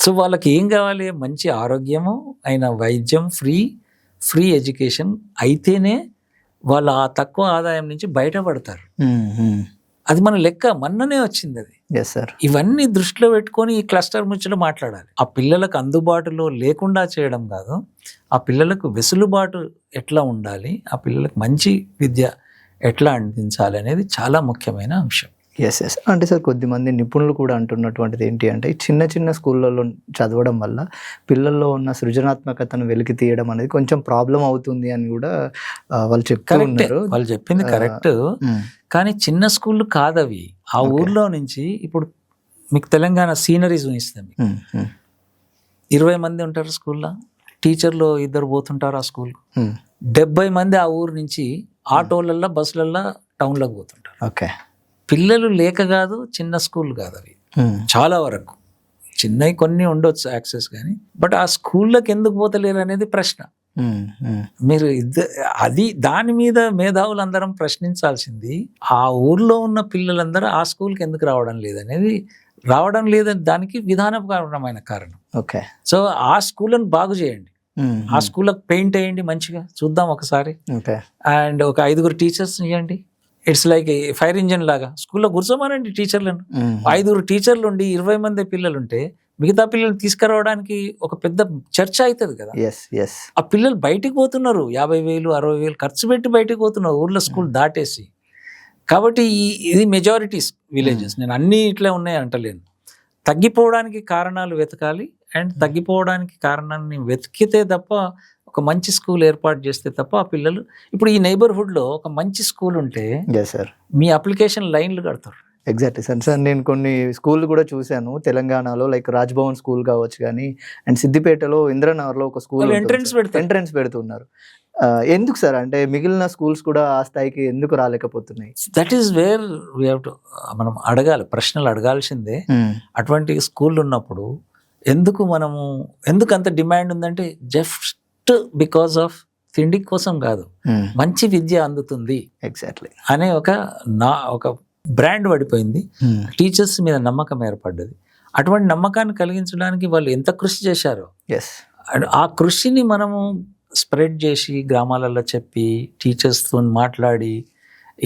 సో వాళ్ళకి ఏం కావాలి? మంచి ఆరోగ్యము అయిన వైద్యం, ఫ్రీ ఎడ్యుకేషన్ అయితేనే వాళ్ళు ఆ తక్కువ ఆదాయం నుంచి బయటపడతారు. అది మన లెక్క, మొన్ననే వచ్చింది అది. ఇవన్నీ దృష్టిలో పెట్టుకొని ఈ క్లస్టర్ ముచ్చట మాట్లాడాలి. ఆ పిల్లలకు అందుబాటులో లేకుండా చేయడం కాదు, ఆ పిల్లలకు వెసులుబాటు ఎట్లా ఉండాలి, ఆ పిల్లలకు మంచి విద్య ఎట్లా అందించాలి అనేది చాలా ముఖ్యమైన అంశం. ఎస్ ఎస్ అంటే సార్, కొద్దిమంది నిపుణులు కూడా అంటున్నటువంటిది ఏంటి అంటే, చిన్న చిన్న స్కూళ్ళల్లో చదవడం వల్ల పిల్లల్లో ఉన్న సృజనాత్మకతను వెలికి తీయడం అనేది కొంచెం ప్రాబ్లం అవుతుంది అని కూడా వాళ్ళు చెప్తూ ఉన్నారు. వాళ్ళు చెప్పింది కరెక్ట్, కానీ చిన్న స్కూళ్ళు కాదవి. ఆ ఊర్లో నుంచి ఇప్పుడు మీకు తెలంగాణ సీనరీస్ ఊహిస్తాం. 20 మంది ఉంటారు స్కూల్లో, టీచర్లు 2 పోతుంటారు ఆ స్కూల్. 70 మంది ఆ ఊరు నుంచి ఆటోలల్లో, బస్సులల్లో టౌన్లోకి పోతుంటారు. ఓకే, పిల్లలు లేక కాదు, చిన్న స్కూల్ కాదు అవి. చాలా వరకు చిన్నవి కొన్ని ఉండొచ్చు యాక్సెస్, కానీ బట్ ఆ స్కూళ్ళకి ఎందుకు పోతలేరు అనేది ప్రశ్న. మీరు దాని మీద మేధావులు అందరం ప్రశ్నించాల్సింది. ఆ ఊర్లో ఉన్న పిల్లలందరూ ఆ స్కూల్కి ఎందుకు రావడం లేదని దానికి విధానపరమైన కారణం. ఓకే, సో ఆ స్కూళ్ళను బాగు చేయండి, ఆ స్కూళ్ళకి పెయింట్ వేయండి మంచిగా, చూద్దాం ఒకసారి. అండ్ ఒక 5 టీచర్స్ ఇవ్వండి. ఇట్స్ లైక్ ఫైర్ ఇంజిన్ లాగా స్కూల్లో కూర్చోమనండి టీచర్లను. 5 టీచర్లు ఉండి 20 మంది పిల్లలు ఉంటే మిగతా పిల్లల్ని తీసుకురావడానికి ఒక పెద్ద చర్చ అవుతుంది కదా. ఆ పిల్లలు బయటికి పోతున్నారు, 50,000 60,000 ఖర్చు పెట్టి బయటికి పోతున్నారు ఊర్లో స్కూల్ దాటేసి. కాబట్టి ఇది మెజారిటీస్ విలేజెస్. నేను అన్నీ ఇట్లా ఉన్నాయి అంటలేను. తగ్గిపోవడానికి కారణాలు వెతకాలి, అండ్ తగ్గిపోవడానికి కారణాన్ని వెతికితే తప్ప, ఒక మంచి స్కూల్ ఏర్పాటు చేస్తే తప్ప ఆ పిల్లలు. ఇప్పుడు ఈ నైబర్హుడ్లో ఒక మంచి స్కూల్ ఉంటే మీ అప్లికేషన్ లైన్లు కడతారు. ఎగ్జాక్ట్లీ సార్, నేను కొన్ని స్కూల్ కూడా చూశాను తెలంగాణలో, లైక్ రాజ్భవన్ స్కూల్ కావచ్చు, కానీ అండ్ సిద్దిపేటలో ఇంద్రనగర్లో ఒక స్కూల్ ఎంట్రన్స్ పెడుతున్నారు. ఎందుకు సార్? అంటే మిగిలిన స్కూల్స్ కూడా ఆ స్థాయికి ఎందుకు రాలేకపోతున్నాయి? That is where we have to మనం అడగాలి, ప్రశ్నలు అడగాల్సిందే. అటువంటి స్కూల్ ఉన్నప్పుడు ఎందుకు అంత డిమాండ్ ఉందంటే జస్ట్ బికాస్ ఆఫ్ తిండి కోసం కాదు, మంచి విద్య అందుతుంది ఎగ్జాక్ట్లీ అనే ఒక బ్రాండ్ పడిపోయింది. టీచర్స్ మీద నమ్మకం ఏర్పడ్డది. అటువంటి నమ్మకాన్ని కలిగించడానికి వాళ్ళు ఎంత కృషి చేశారో, ఎస్ ఆ కృషిని మనము స్ప్రెడ్ చేసి గ్రామాలలో చెప్పి టీచర్స్తో మాట్లాడి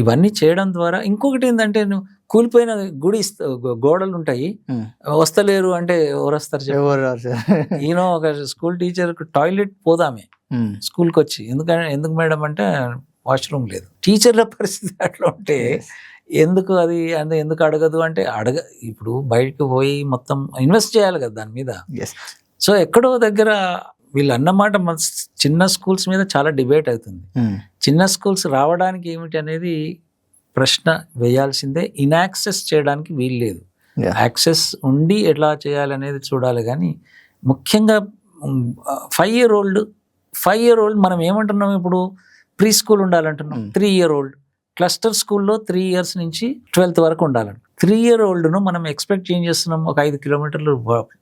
ఇవన్నీ చేయడం ద్వారా, ఇంకొకటి ఏంటంటే నువ్వు కూలిపోయిన గోడలు ఉంటాయి, వస్తలేరు అంటే ఎవరు వస్తారు చెప్పు? ఈయన ఒక స్కూల్ టీచర్ టాయిలెట్ పోదామే స్కూల్కి వచ్చి, ఎందుకు మేడం అంటే వాష్రూమ్ లేదు. టీచర్ల పరిస్థితి అట్లా ఉంటే ఎందుకు అది ఎందుకు అడగదు అంటే ఇప్పుడు బయటకు పోయి మొత్తం ఇన్వెస్ట్ చేయాలి కదా దాని మీద. సో ఎక్కడో దగ్గర వీళ్ళు అన్నమాట మన చిన్న స్కూల్స్ మీద చాలా డిబేట్ అవుతుంది. చిన్న స్కూల్స్ రావడానికి ఏమిటి అనేది ప్రశ్న వేయాల్సిందే. ఇన్యాక్సెస్ చేయడానికి వీలు లేదు. యాక్సెస్ ఉండి ఎట్లా చేయాలి అనేది చూడాలి. కానీ ముఖ్యంగా 5 year old మనం ఏమంటున్నాం ఇప్పుడు, ప్రీ స్కూల్ ఉండాలంటున్నాం. 3 year old క్లస్టర్ స్కూల్లో 3 years నుంచి 12th వరకు ఉండాలంట. 3 year oldను మనం ఎక్స్పెక్ట్ ఏం చేస్తున్నాం, ఒక 5 kilometers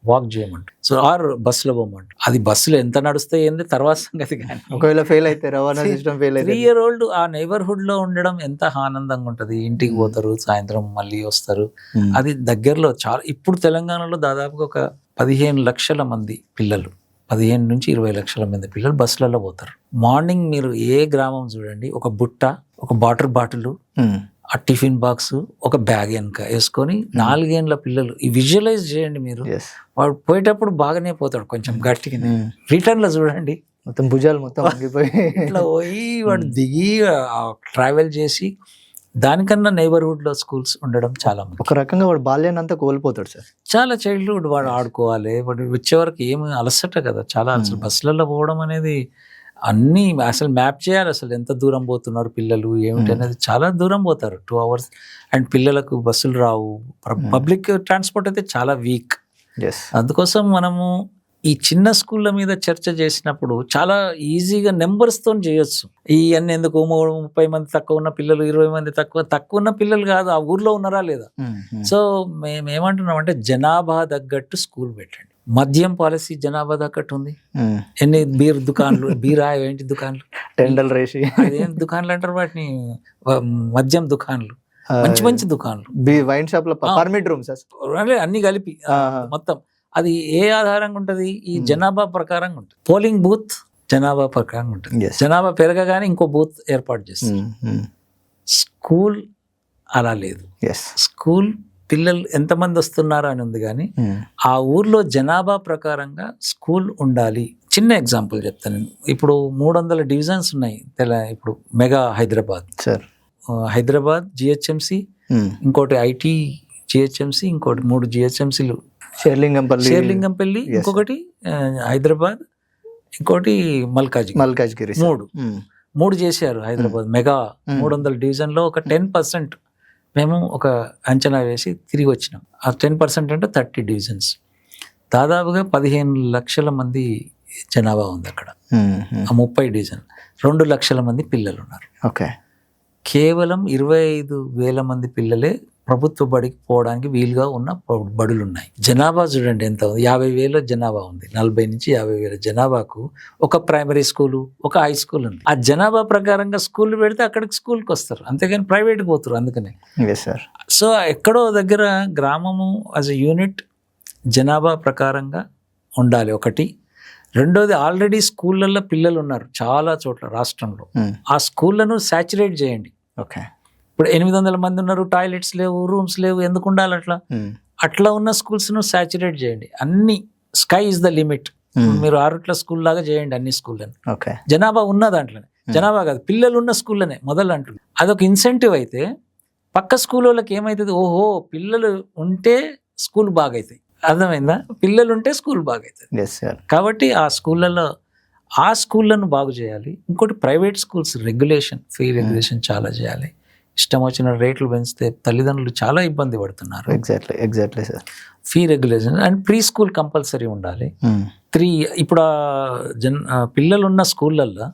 వాక్ చేయమంట. సో ఆర్ బస్సులో పోమంట. అది బస్సులో ఎంత నడుస్తాయి ఏంది తర్వాత సంగతి. కానీ ఒకవేళ ఫెయిల్ అయితే రవాణా సిస్టమ్ ఫెయిల్ అయితే 3 year old ఆ నైబర్హుడ్ లో ఉండడం ఎంత ఆనందంగా ఉంటది. ఇంటికి పోతారు, సాయంత్రం మళ్ళీ వస్తారు. అది దగ్గరలో చాలా. ఇప్పుడు తెలంగాణలో దాదాపుగా ఒక 15 లక్షల మంది పిల్లలు, 15 నుంచి 20 లక్షల మంది పిల్లలు బస్సులలో పోతారు. మార్నింగ్ మీరు ఏ గ్రామం చూడండి, ఒక బుట్ట, ఒక వాటర్ బాటిల్, ఆ టిఫిన్ బాక్స్, ఒక బ్యాగ్ వెనక వేసుకొని 4 ఏళ్ల పిల్లలు. ఈ విజువలైజ్ చేయండి మీరు. వాడు పోయేటప్పుడు బాగానే పోతాడు, కొంచెం గట్టిగా. రిటర్న్ లో చూడండి మొత్తం భుజాలు మొత్తం ఇట్లా పోయి వాడు దిగి ట్రావెల్ చేసి. దానికన్నా నైబర్హుడ్ లో స్కూల్స్ ఉండడం చాలా మంది. ఒక రకంగా వాడు బాల్యాన్ని అంతా కోల్పోతాడు సార్. చాలా చైల్డ్హుడ్ వాడు ఆడుకోవాలి. వాడు వచ్చే వరకు ఏమి అలసట కదా చాలా. అసలు బస్సులలో పోవడం అనేది అన్నీ అసలు మ్యాప్ చేయాలి. అసలు ఎంత దూరం పోతున్నారు పిల్లలు ఏమిటి అనేది. చాలా దూరం పోతారు, 2 hours. అండ్ పిల్లలకు బస్సులు రావు. పబ్లిక్ ట్రాన్స్పోర్ట్ అయితే చాలా వీక్. అందుకోసం మనము ఈ చిన్న స్కూళ్ళ మీద చర్చ చేసినప్పుడు చాలా ఈజీగా నెంబర్స్తో చేయొచ్చు. ఈ అన్ని ఎందుకు 30 మంది తక్కువ ఉన్న పిల్లలు, 20 మంది తక్కువ ఉన్న పిల్లలు కాదు, ఆ ఊర్లో ఉన్నారా లేదా. సో మేము ఏమంటున్నాం అంటే జనాభా తగ్గట్టు స్కూల్ పెట్టండి. మద్యం పాలసీ జనాభా తగ్గట్టు ఉంది. ఎన్ని బీర్ దుకాన్లు, బీరా ఏంటి దుకాన్లు, టెండల్ రేసి అదేం దుకాన్లు అంటారు వాటిని, మద్యం దుకాన్లు, మంచి మంచి దుకాన్లు, వైన్ షాప్ లో పర్మిట్ రూమ్స్ అన్ని కలిపి మొత్తం. అది ఏ ఆధారంగా ఉంటుంది, ఈ జనాభా ప్రకారంగా ఉంటుంది. పోలింగ్ బూత్ జనాభా ప్రకారంగా ఉంటుంది. జనాభా పెరగగానే ఇంకో బూత్ ఏర్పాటు చేస్తుంది. స్కూల్ అలా లేదు. స్కూల్ పిల్లలు ఎంతమంది వస్తున్నారు అని ఉంది, కానీ ఆ ఊర్లో జనాభా ప్రకారంగా స్కూల్ ఉండాలి. చిన్న ఎగ్జాంపుల్ చెప్తాను నేను. ఇప్పుడు 300 divisions ఉన్నాయి. ఇప్పుడు మెగా హైదరాబాద్ జిహెచ్ఎంసి, ఇంకోటి ఐటీ జిహెచ్ఎంసి, ఇంకోటి 3 GHMCలు, షేర్లింగంపల్లి, ఇంకొకటి హైదరాబాద్, ఇంకోటి మల్కాజ్గిరి. 3 చేశారు హైదరాబాద్ మెగా 300 division లో. ఒక 10% మేము ఒక అంచనా వేసి తిరిగి వచ్చినాం. ఆ 10% అంటే 30 divisions. దాదాపుగా 15 లక్షల మంది జనాభా ఉంది అక్కడ. ఆ 30 division 2 లక్షల మంది పిల్లలు ఉన్నారు. కేవలం 25,000 మంది పిల్లలే ప్రభుత్వ బడికి పోవడానికి వీలుగా ఉన్న బడులు ఉన్నాయి. జనాభా చూడండి ఎంత ఉంది, 50,000 జనాభా ఉంది. 40 నుంచి 50,000 జనాభాకు ఒక ప్రైమరీ స్కూలు, ఒక హై స్కూల్ ఉంది. ఆ జనాభా ప్రకారంగా స్కూల్ పెడితే అక్కడికి స్కూల్కి వస్తారు, అంతేగాని ప్రైవేట్కి పోతారు. అందుకనే సో ఎక్కడో దగ్గర గ్రామము యాజ్ ఎ యూనిట్ జనాభా ప్రకారంగా ఉండాలి ఒకటి. రెండోది, ఆల్రెడీ స్కూళ్ళల్లో పిల్లలు ఉన్నారు చాలా చోట్ల రాష్ట్రంలో. ఆ స్కూళ్ళను సాచురేట్ చేయండి. ఇప్పుడు 800 మంది ఉన్నారు, టాయిలెట్స్ లేవు, రూమ్స్ లేవు, ఎందుకు ఉండాలి అట్లా? అట్లా ఉన్న స్కూల్స్ను సాచురేట్ చేయండి. అన్ని స్కై ఇస్ ద లిమిట్. మీరు ఆరుట్ల స్కూల్ లాగా చేయండి అన్ని స్కూళ్ళని. జనాభా ఉన్న దాంట్లోనే, జనాభా కాదు పిల్లలు ఉన్న స్కూల్లోనే మొదలు అంటుంది. అదొక ఇన్సెంటివ్ అయితే పక్క స్కూల్ వాళ్ళకి ఏమవుతుంది, ఓహో పిల్లలు ఉంటే స్కూల్ బాగైతాయి. అర్థమైందా? పిల్లలు ఉంటే స్కూల్ బాగైతుంది. కాబట్టి ఆ స్కూళ్ళను బాగు చేయాలి. ఇంకోటి private schools regulation, fee regulation చాలా చేయాలి. ఇష్టం వచ్చిన రేట్లు పెంచితే తల్లిదండ్రులు చాలా ఇబ్బంది పడుతున్నారు. Exactly sir. Fee regulation and pre school compulsory ఉండాలి. 3 ఇప్పుడు పిల్లలు ఉన్న స్కూళ్ళల్లో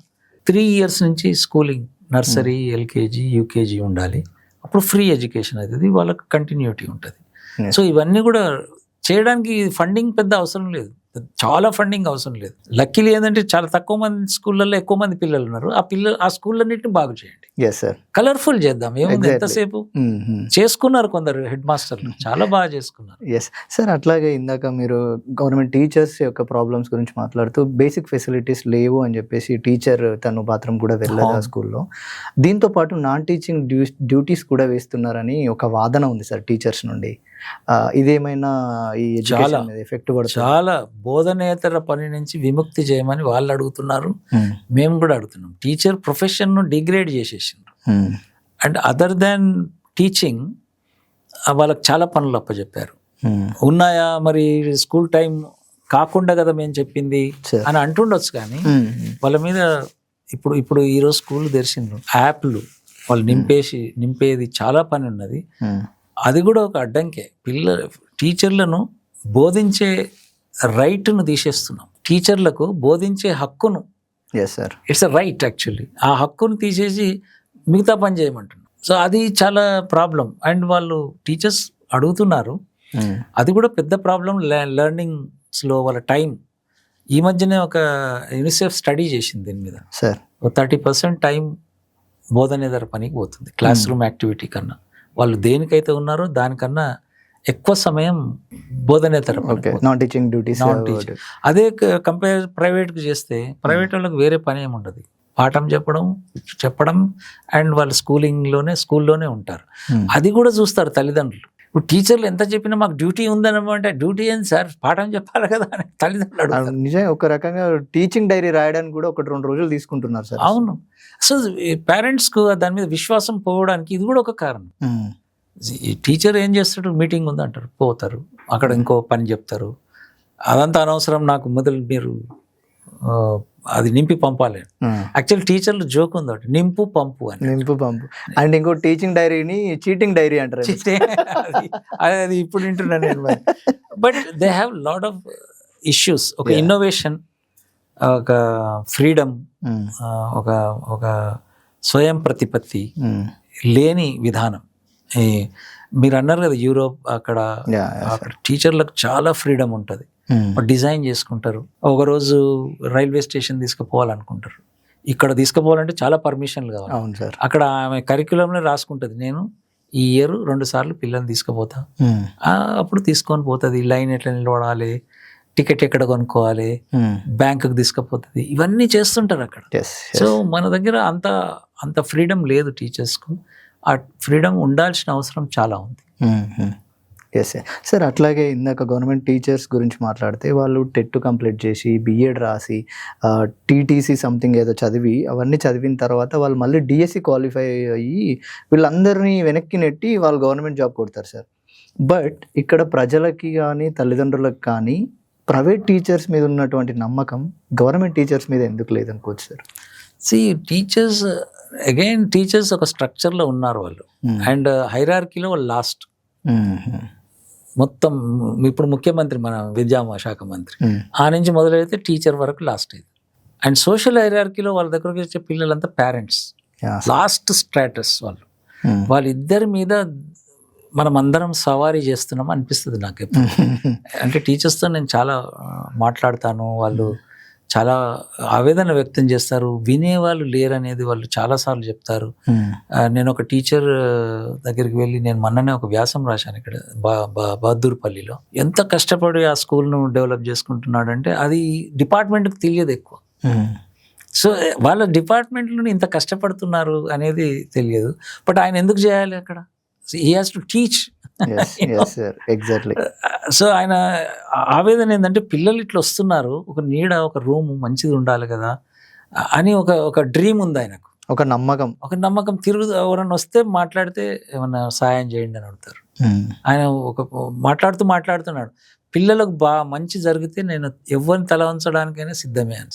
3 years నుంచి స్కూలింగ్, నర్సరీ, ఎల్కేజీ, యూకేజీ ఉండాలి. అప్పుడు ఫ్రీ ఎడ్యుకేషన్ అవుతుంది, వాళ్ళకి కంటిన్యూటీ ఉంటుంది. సో ఇవన్నీ కూడా చేయడానికి ఫండింగ్ పెద్ద అవసరం లేదు. చాలా ఫండింగ్ అవసరం లేదు. లక్కీలీ ఏంటంటే చాలా తక్కువ మంది స్కూళ్ళల్లో ఎక్కువ మంది పిల్లలు ఉన్నారు. ఆ స్కూళ్ళన్నింటిని బాగు చేయండి, ఎస్ సార్. కలర్ఫుల్ చేద్దాం. ఏముంది, Exactly. ఎంతసేపు చేసుకున్నారు కొందరు హెడ్ మాస్టర్లు, చాలా బాగా చేసుకున్నారు. Yes sir. అట్లాగే ఇందాక మీరు గవర్నమెంట్ టీచర్స్ యొక్క ప్రాబ్లమ్స్ గురించి మాట్లాడుతూ బేసిక్ ఫెసిలిటీస్ లేవు అని చెప్పేసి టీచర్ తను బాత్రూమ్ కూడా వెళ్ళదు ఆ స్కూల్లో. దీంతో పాటు నాన్ టీచింగ్ డ్యూటీస్ కూడా వేస్తున్నారని ఒక వాదన ఉంది సార్ టీచర్స్ నుండి. ఇదేమైనా ఈ ఎడ్యుకేషన్ మీద ఎఫెక్ట్ పడుతుంది? చాలా బోధనేతర పని నుంచి విముక్తి చేయమని వాళ్ళు అడుగుతున్నారు, మేము కూడా అడుగుతున్నాం. టీచర్ ప్రొఫెషన్ను డిగ్రేడ్ చేసేసిండ్రు. అండ్ అదర్ దాన్ టీచింగ్ వాళ్ళకి చాలా పనులు అప్పచెప్పారు. ఉన్నాయా మరి, స్కూల్ టైం కాకుండా కదా మేము చెప్పింది అని అంటుండొచ్చు, కానీ వాళ్ళ మీద ఇప్పుడు ఈరోజు స్కూల్ తెరిచిండ్రు, యాప్లు వాళ్ళు నింపేది చాలా పని ఉన్నది. అది కూడా ఒక అడ్డంకే. టీచర్లను బోధించే రైట్ను తీసేస్తున్నాం. టీచర్లకు బోధించే హక్కును, ఇట్స్ అ రైట్ యాక్చువల్లీ, ఆ హక్కును తీసేసి మిగతా పని చేయమంటున్నాం. సో అది చాలా ప్రాబ్లం. అండ్ వాళ్ళు టీచర్స్ అడుగుతున్నారు, అది కూడా పెద్ద ప్రాబ్లం. లెర్నింగ్స్లో వాళ్ళ టైం, ఈ మధ్యనే ఒక యూనిసెఫ్ స్టడీ చేసింది దీని మీద. 30% టైం బోధనేతర పనికి పోతుంది, క్లాస్ రూమ్ యాక్టివిటీ కన్నా. వాళ్ళు దేనికైతే ఉన్నారో దానికన్నా ఎక్కువ సమయం బోధనేతర నాన్ టీచింగ్ డ్యూటీస్. అదే కంపేర్ ప్రైవేట్కి చేస్తే, ప్రైవేట్ వాళ్ళకి వేరే పని ఏమి ఉండదు, పాఠం చెప్పడం అండ్ వాళ్ళు స్కూల్లోనే ఉంటారు. అది కూడా చూస్తారు తల్లిదండ్రులు. ఇప్పుడు టీచర్లు ఎంత చెప్పినా మాకు డ్యూటీ ఉందనమాట, డ్యూటీ ఏంది సార్, పాఠం చెప్పాలి కదా అని తల్లిదండ్రులు. నిజంగా ఒక రకంగా టీచింగ్ డైరీ రాయడానికి కూడా 1-2 రోజులు తీసుకుంటున్నారు సార్. అవును. సో పేరెంట్స్కు దాని మీద విశ్వాసం పోవడానికి ఇది కూడా ఒక కారణం. టీచర్ ఏం చేస్తాడు, మీటింగ్ ఉందంటారు, పోతారు, అక్కడ ఇంకో పని చెప్తారు. అదంతా అనవసరం, నాకు మొదలు మీరు అది నింపి పంపాలి. యాక్చువల్ టీచర్లు జోక్ ఉంది, నింపు పంపు అని. అండ్ ఇంకో టీచింగ్ డైరీని చీటింగ్ డైరీ అంటారు. అది ఇప్పుడు వింటున్నాను నేను. But they have lot of issues. ఒక ఇన్నోవేషన్, ఒక ఫ్రీడమ్, ఒక స్వయం ప్రతిపత్తి లేని విధానం. మీరు అన్నారు కదా యూరోప్, అక్కడ టీచర్లకు చాలా ఫ్రీడమ్ ఉంటుంది, డిజైన్ చేసుకుంటారు. ఒకరోజు రైల్వే స్టేషన్ తీసుకుపోవాలనుకుంటారు, ఇక్కడ తీసుకుపోవాలంటే చాలా పర్మిషన్లు కావాలి. అక్కడ ఆమె కరిక్యులంలో రాసుకుంటుంది, నేను ఈ ఇయర్ 2 సార్లు పిల్లల్ని తీసుకుపోతా, అప్పుడు తీసుకొని పోతుంది, లైన్ ఎట్లా నిలబడాలి, టికెట్ ఎక్కడ కొనుక్కోవాలి, బ్యాంకుకి తీసుకుపోతుంది, ఇవన్నీ చేస్తుంటారు అక్కడ. సో మన దగ్గర అంత ఫ్రీడమ్ లేదు టీచర్స్కు. ఆ ఫ్రీడమ్ ఉండాల్సిన అవసరం చాలా ఉంది. Yes sir. అట్లాగే ఇందాక గవర్నమెంట్ టీచర్స్ గురించి మాట్లాడితే, వాళ్ళు టెట్ కంప్లీట్ చేసి బిఎడ్ రాసి టీటీసీ సంథింగ్ ఏదో చదివి, అవన్నీ చదివిన తర్వాత వాళ్ళు మళ్ళీ డిఎస్సి క్వాలిఫై అయ్యి వీళ్ళందరినీ వెనక్కి నెట్టి వాళ్ళు గవర్నమెంట్ జాబ్ కొడతారు సార్. బట్ ఇక్కడ ప్రజలకి కానీ తల్లిదండ్రులకు కానీ ప్రైవేట్ టీచర్స్ మీద ఉన్నటువంటి నమ్మకం గవర్నమెంట్ టీచర్స్ మీద ఎందుకు లేదనుకోవచ్చు సార్? టీచర్స్ ఒక స్ట్రక్చర్లో ఉన్నారు వాళ్ళు, అండ్ హైరార్కీలో వాళ్ళు లాస్ట్. మొత్తం ఇప్పుడు ముఖ్యమంత్రి, మన విద్యాశాఖ మంత్రి, ఆ నుంచి మొదలైతే టీచర్ వరకు లాస్ట్ అయింది. అండ్ సోషల్ హైరార్కీలో వాళ్ళ దగ్గరకు వచ్చే పిల్లలంతా పేరెంట్స్, లాస్ట్ స్ట్రాటస్ వాళ్ళు. వాళ్ళిద్దరి మీద మనం అందరం సవారీ చేస్తున్నాం అనిపిస్తుంది నాకు ఎప్పుడు. అంటే టీచర్స్తో నేను చాలా మాట్లాడతాను, వాళ్ళు చాలా ఆవేదన వ్యక్తం చేస్తారు, వినేవాళ్ళు లేరనేది వాళ్ళు చాలాసార్లు చెప్తారు. నేను ఒక టీచర్ దగ్గరికి వెళ్ళి, నేను మొన్ననే ఒక వ్యాసం రాశాను ఇక్కడ బహదూర్పల్లిలో. ఎంత కష్టపడి ఆ స్కూల్ను డెవలప్ చేసుకుంటున్నాడంటే అది డిపార్ట్మెంట్కి తెలియదు ఎక్కువ. సో వాళ్ళ డిపార్ట్మెంట్లో ఇంత కష్టపడుతున్నారు అనేది తెలియదు. బట్ ఆయన ఎందుకు చేయాలి అక్కడ? He has to teach. So ఆయన ఆవేదన ఏంటంటే, పిల్లలు ఇట్లా వస్తున్నారు, ఒక నీడ, ఒక రూమ్ మంచిది ఉండాలి కదా అని ఒక డ్రీమ్ ఉంది ఆయనకు, ఒక నమ్మకం. ఎవరన్నా వస్తే మాట్లాడితే ఏమన్నా సాయం చేయండి అని అడుగుతారు. ఆయన మాట్లాడుతున్నాడు, పిల్లలకు మంచి జరిగితే నేను ఎవరిని తల ఉంచడానికైనా సిద్ధమే అని.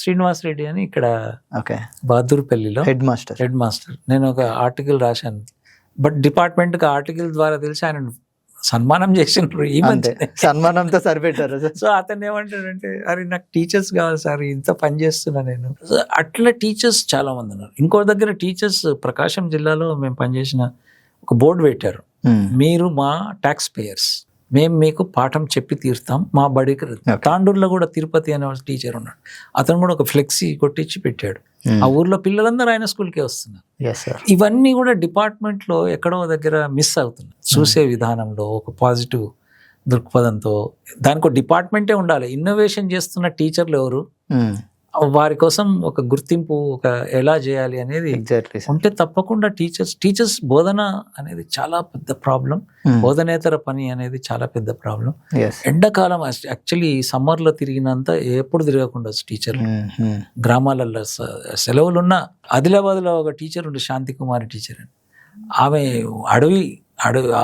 శ్రీనివాస్ రెడ్డి అని ఇక్కడ బహదూర్పల్లిలో హెడ్ మాస్టర్. నేను ఒక ఆర్టికల్ రాశాను, బట్ డిపార్ట్మెంట్కి ఆర్టికల్ ద్వారా తెలిసి ఆయన సన్మానం చేసినారు. ఈ మధ్య సన్మానంతో సరిపెట్టారు. సో అతను ఏమంటాడంటే, అరే నాకు టీచర్స్ కావాలి సార్, ఇంత పని చేస్తున్నా నేను. అట్లా టీచర్స్ చాలా మంది ఉన్నారు. ఇంకో దగ్గర టీచర్స్, ప్రకాశం జిల్లాలో మేము పనిచేసిన ఒక బోర్డు పెట్టారు, మీరు మా ట్యాక్స్ పేయర్స్, మేము మీకు పాఠం చెప్పి తీరుతాం మా బడికి తాండూరులో కూడా తిరుపతి అనే టీచర్ ఉన్నాడు, అతను కూడా ఒక ఫ్లెక్సీ కొట్టించి పెట్టాడు. ఆ ఊర్లో పిల్లలందరూ ఆయన స్కూల్కే వస్తున్నారు. ఇవన్నీ కూడా డిపార్ట్మెంట్లో ఎక్కడో దగ్గర మిస్ అవుతుంది. చూసే విధానంలో ఒక పాజిటివ్ దృక్పథంతో దానికి ఒక డిపార్ట్మెంటే ఉండాలి. ఇన్నోవేషన్ చేస్తున్న టీచర్లు ఎవరు, వారి కోసం ఒక గుర్తింపు ఒక ఎలా చేయాలి అనేది ఉంటే తప్పకుండా టీచర్స్ బోధన అనేది చాలా పెద్ద ప్రాబ్లం. బోధనేతర పని అనేది చాలా పెద్ద ప్రాబ్లం. ఎండాకాలం యాక్చువల్లీ సమ్మర్లో తిరిగినంత ఎప్పుడు తిరగకుండా టీచర్లు గ్రామాలలో సెలవులు ఉన్న ఆదిలాబాద్లో ఒక టీచర్ ఉండే శాంతి కుమారి టీచర్ అని, ఆమె అడవి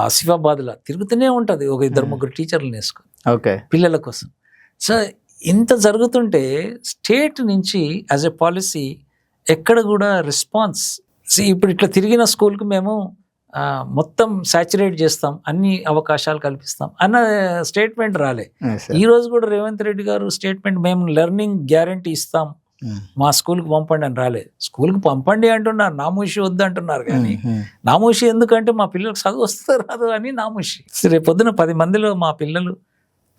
ఆసిఫాబాద్లో తిరుగుతూనే ఉంటుంది, ఒక 2-3 టీచర్లు వేసుకొని పిల్లల కోసం. సో ఇంత జరుగుతుంటే స్టేట్ నుంచి యాజ్ ఎ పాలసీ ఎక్కడ కూడా రెస్పాన్స్, ఇప్పుడు ఇట్లా తిరిగిన స్కూల్కి మేము మొత్తం సాచురేట్ చేస్తాం, అన్ని అవకాశాలు కల్పిస్తాం అన్న స్టేట్మెంట్ రాలే. ఈ రోజు కూడా రేవంత్ రెడ్డి గారు స్టేట్మెంట్ మేము లెర్నింగ్ గ్యారంటీ ఇస్తాం మా స్కూల్కి పంపండి అని రాలే. స్కూల్కి పంపండి అంటున్నారు, నామూషి వద్దు అంటున్నారు. కానీ నామూషి ఎందుకంటే మా పిల్లలకు చదువు వస్తుంది రాదు అని నామూషి. రేపు పొద్దున 10 మందిలో మా పిల్లలు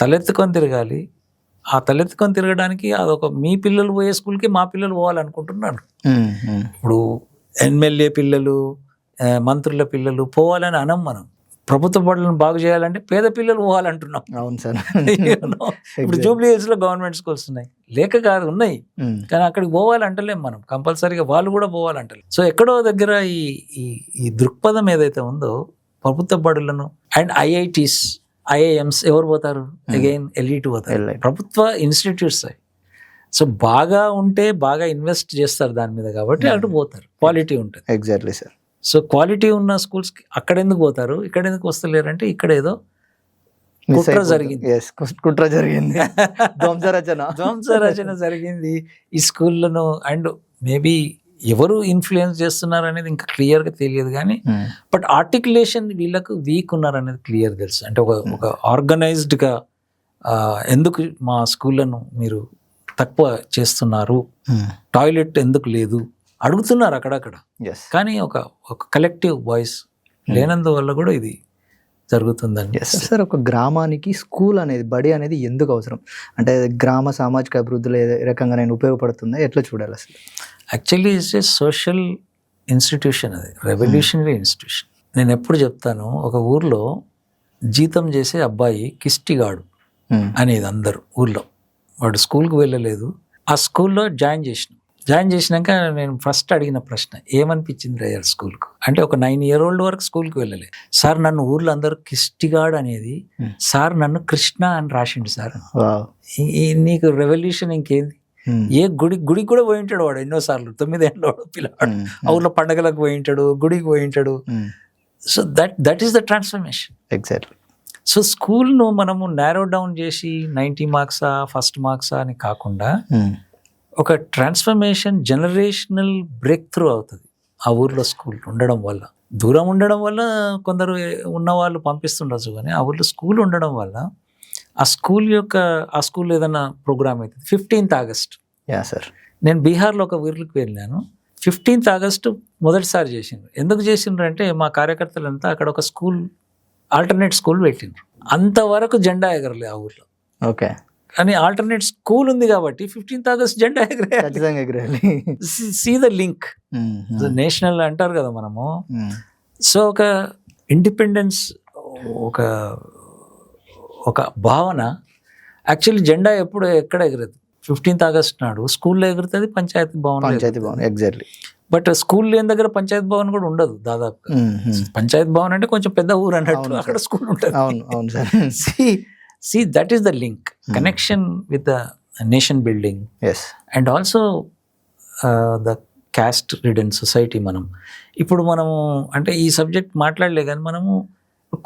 తలెత్తుకొని తిరగాలి. ఆ తలెత్తుకొని తిరగడానికి అదొక మీ పిల్లలు పోయే స్కూల్కి మా పిల్లలు పోవాలనుకుంటున్నాను. ఇప్పుడు ఎమ్మెల్యే పిల్లలు, మంత్రుల పిల్లలు పోవాలని అనం. మనం ప్రభుత్వ బడులను బాగు చేయాలంటే పేద పిల్లలు పోవాలంటున్నాం. అవును సార్. ఇప్పుడు జూబ్లీ హిల్స్ లో గవర్నమెంట్ స్కూల్స్ ఉన్నాయి, లేక కాదు ఉన్నాయి, కానీ అక్కడికి పోవాలంటలేం మనం. కంపల్సరీగా వాళ్ళు కూడా పోవాలంటలేం. సో ఎక్కడో దగ్గర ఈ దృక్పథం ఏదైతే ఉందో ప్రభుత్వ బడులను అండ్ ఐఐఎంస్ ఎవరు పోతారు? అగైన్ ఎలీట్ పోతారు, ప్రభుత్వ ఇన్స్టిట్యూట్స్ అవి. సో బాగా ఉంటే బాగా ఇన్వెస్ట్ చేస్తారు దాని మీద, కాబట్టి అటు పోతారు. క్వాలిటీ ఉంటుంది. Exactly sir. సో క్వాలిటీ ఉన్న స్కూల్స్కి అక్కడ ఎందుకు పోతారు, ఇక్కడ ఎందుకు వస్తలేరంటే ఇక్కడ ఏదో కుట్ర జరిగింది, ధ్వంసరచన జరిగింది ఈ స్కూళ్ళను. అండ్ మేబీ ఎవరు ఇన్ఫ్లుయెన్స్ చేస్తున్నారు అనేది ఇంకా క్లియర్గా తెలియదు, కానీ బట్ ఆర్టికులేషన్ వీళ్ళకు వీక్ ఉన్నారు అనేది క్లియర్ తెలుసు. అంటే ఒక ఆర్గనైజ్డ్గా ఎందుకు మా స్కూళ్ళను మీరు తక్కువ చేస్తున్నారు, టాయిలెట్ ఎందుకు లేదు అడుగుతున్నారు అక్కడక్కడ. కానీ ఒక కలెక్టివ్ వాయిస్ లేనందువల్ల కూడా ఇది జరుగుతుందండి. సార్, ఒక గ్రామానికి స్కూల్ అనేది, బడి అనేది ఎందుకు అవసరం? అంటే గ్రామ సామాజిక అభివృద్ధిలో ఏ రకంగా నేను ఉపయోగపడుతుందా, ఎట్లా చూడాలి అసలు? Actually it's a social institution, అది రెవల్యూషనరీ ఇన్స్టిట్యూషన్. నేను ఎప్పుడు చెప్తాను, ఒక ఊర్లో జీతం చేసే అబ్బాయి కిష్టిగాడు అనేది అందరు ఊర్లో, వాడు స్కూల్కి వెళ్ళలేదు. ఆ స్కూల్లో జాయిన్ చేసినాక నేను ఫస్ట్ అడిగిన ప్రశ్న ఏమనిపించింది రేయర్ స్కూల్కు అంటే, ఒక 9 year old వరకు స్కూల్కి వెళ్ళలేదు సార్. నన్ను ఊర్లో అందరూ కిష్టిగాడు అనేది, సార్ నన్ను కృష్ణ అని రాసిండు సార్. నీకు రెవల్యూషన్ ఇంకేంది? ఏ గుడికి కూడా పోయి ఉంటాడు వాడు ఎన్నోసార్లు. 9 ఏళ్ళ వాడు పిల్లవాడు ఆ ఊర్లో పండగలకు పోయి ఉంటాడు, గుడికి పోయి ఉంటాడు. So that is the transformation. Exactly. So స్కూల్ను మనము నారో డౌన్ చేసి 90 మార్క్సా ఫస్ట్ మార్క్సా అని కాకుండా ఒక ట్రాన్స్ఫర్మేషన్, జనరేషనల్ బ్రేక్ త్రూ అవుతుంది ఆ ఊర్లో స్కూల్ ఉండడం వల్ల. దూరం ఉండడం వల్ల కొందరు ఉన్నవాళ్ళు పంపిస్తుండొచ్చు, కానీ ఆ ఊర్లో స్కూల్ ఉండడం వల్ల ఆ స్కూల్ ఏదైనా ప్రోగ్రామ్ అవుతుంది. 15th August సార్, నేను బీహార్లో ఒక ఊర్లోకి వెళ్ళాను. 15th August మొదటిసారి చేసిండ్రు. ఎందుకు చేసిండ్రు అంటే, మా కార్యకర్తలంతా అక్కడ ఒక స్కూల్, ఆల్టర్నేట్ స్కూల్ పెట్టిండ్రు. అంతవరకు జెండా ఎగరలే ఆ ఊర్లో. ఓకే. కానీ ఆల్టర్నేట్ స్కూల్ ఉంది కాబట్టి 15th August జెండా ఎగరేయాలి. సీ ద లింక్, నేషనల్ అంటారు కదా మనము. సో ఒక ఇండిపెండెన్స్, ఒక భావన. యాక్చువల్లీ జెండా ఎక్కడ ఎగరదు? 15th August నాడు స్కూల్లో ఎగురుతుంది, Panchayat Bhavan. Exactly. But school లేని దగ్గర పంచాయతీ భవన్ కూడా ఉండదు దాదాపు. పంచాయతీ భవన్ అంటే కొంచెం పెద్ద ఊరు అన్నట్టు, అక్కడ స్కూల్ ఉంటుంది. See, that is the link, connection with the nation building. Yes. And also the caste ridden society. ఇప్పుడు మనము అంటే ఈ సబ్జెక్ట్ మాట్లాడలే, కానీ మనము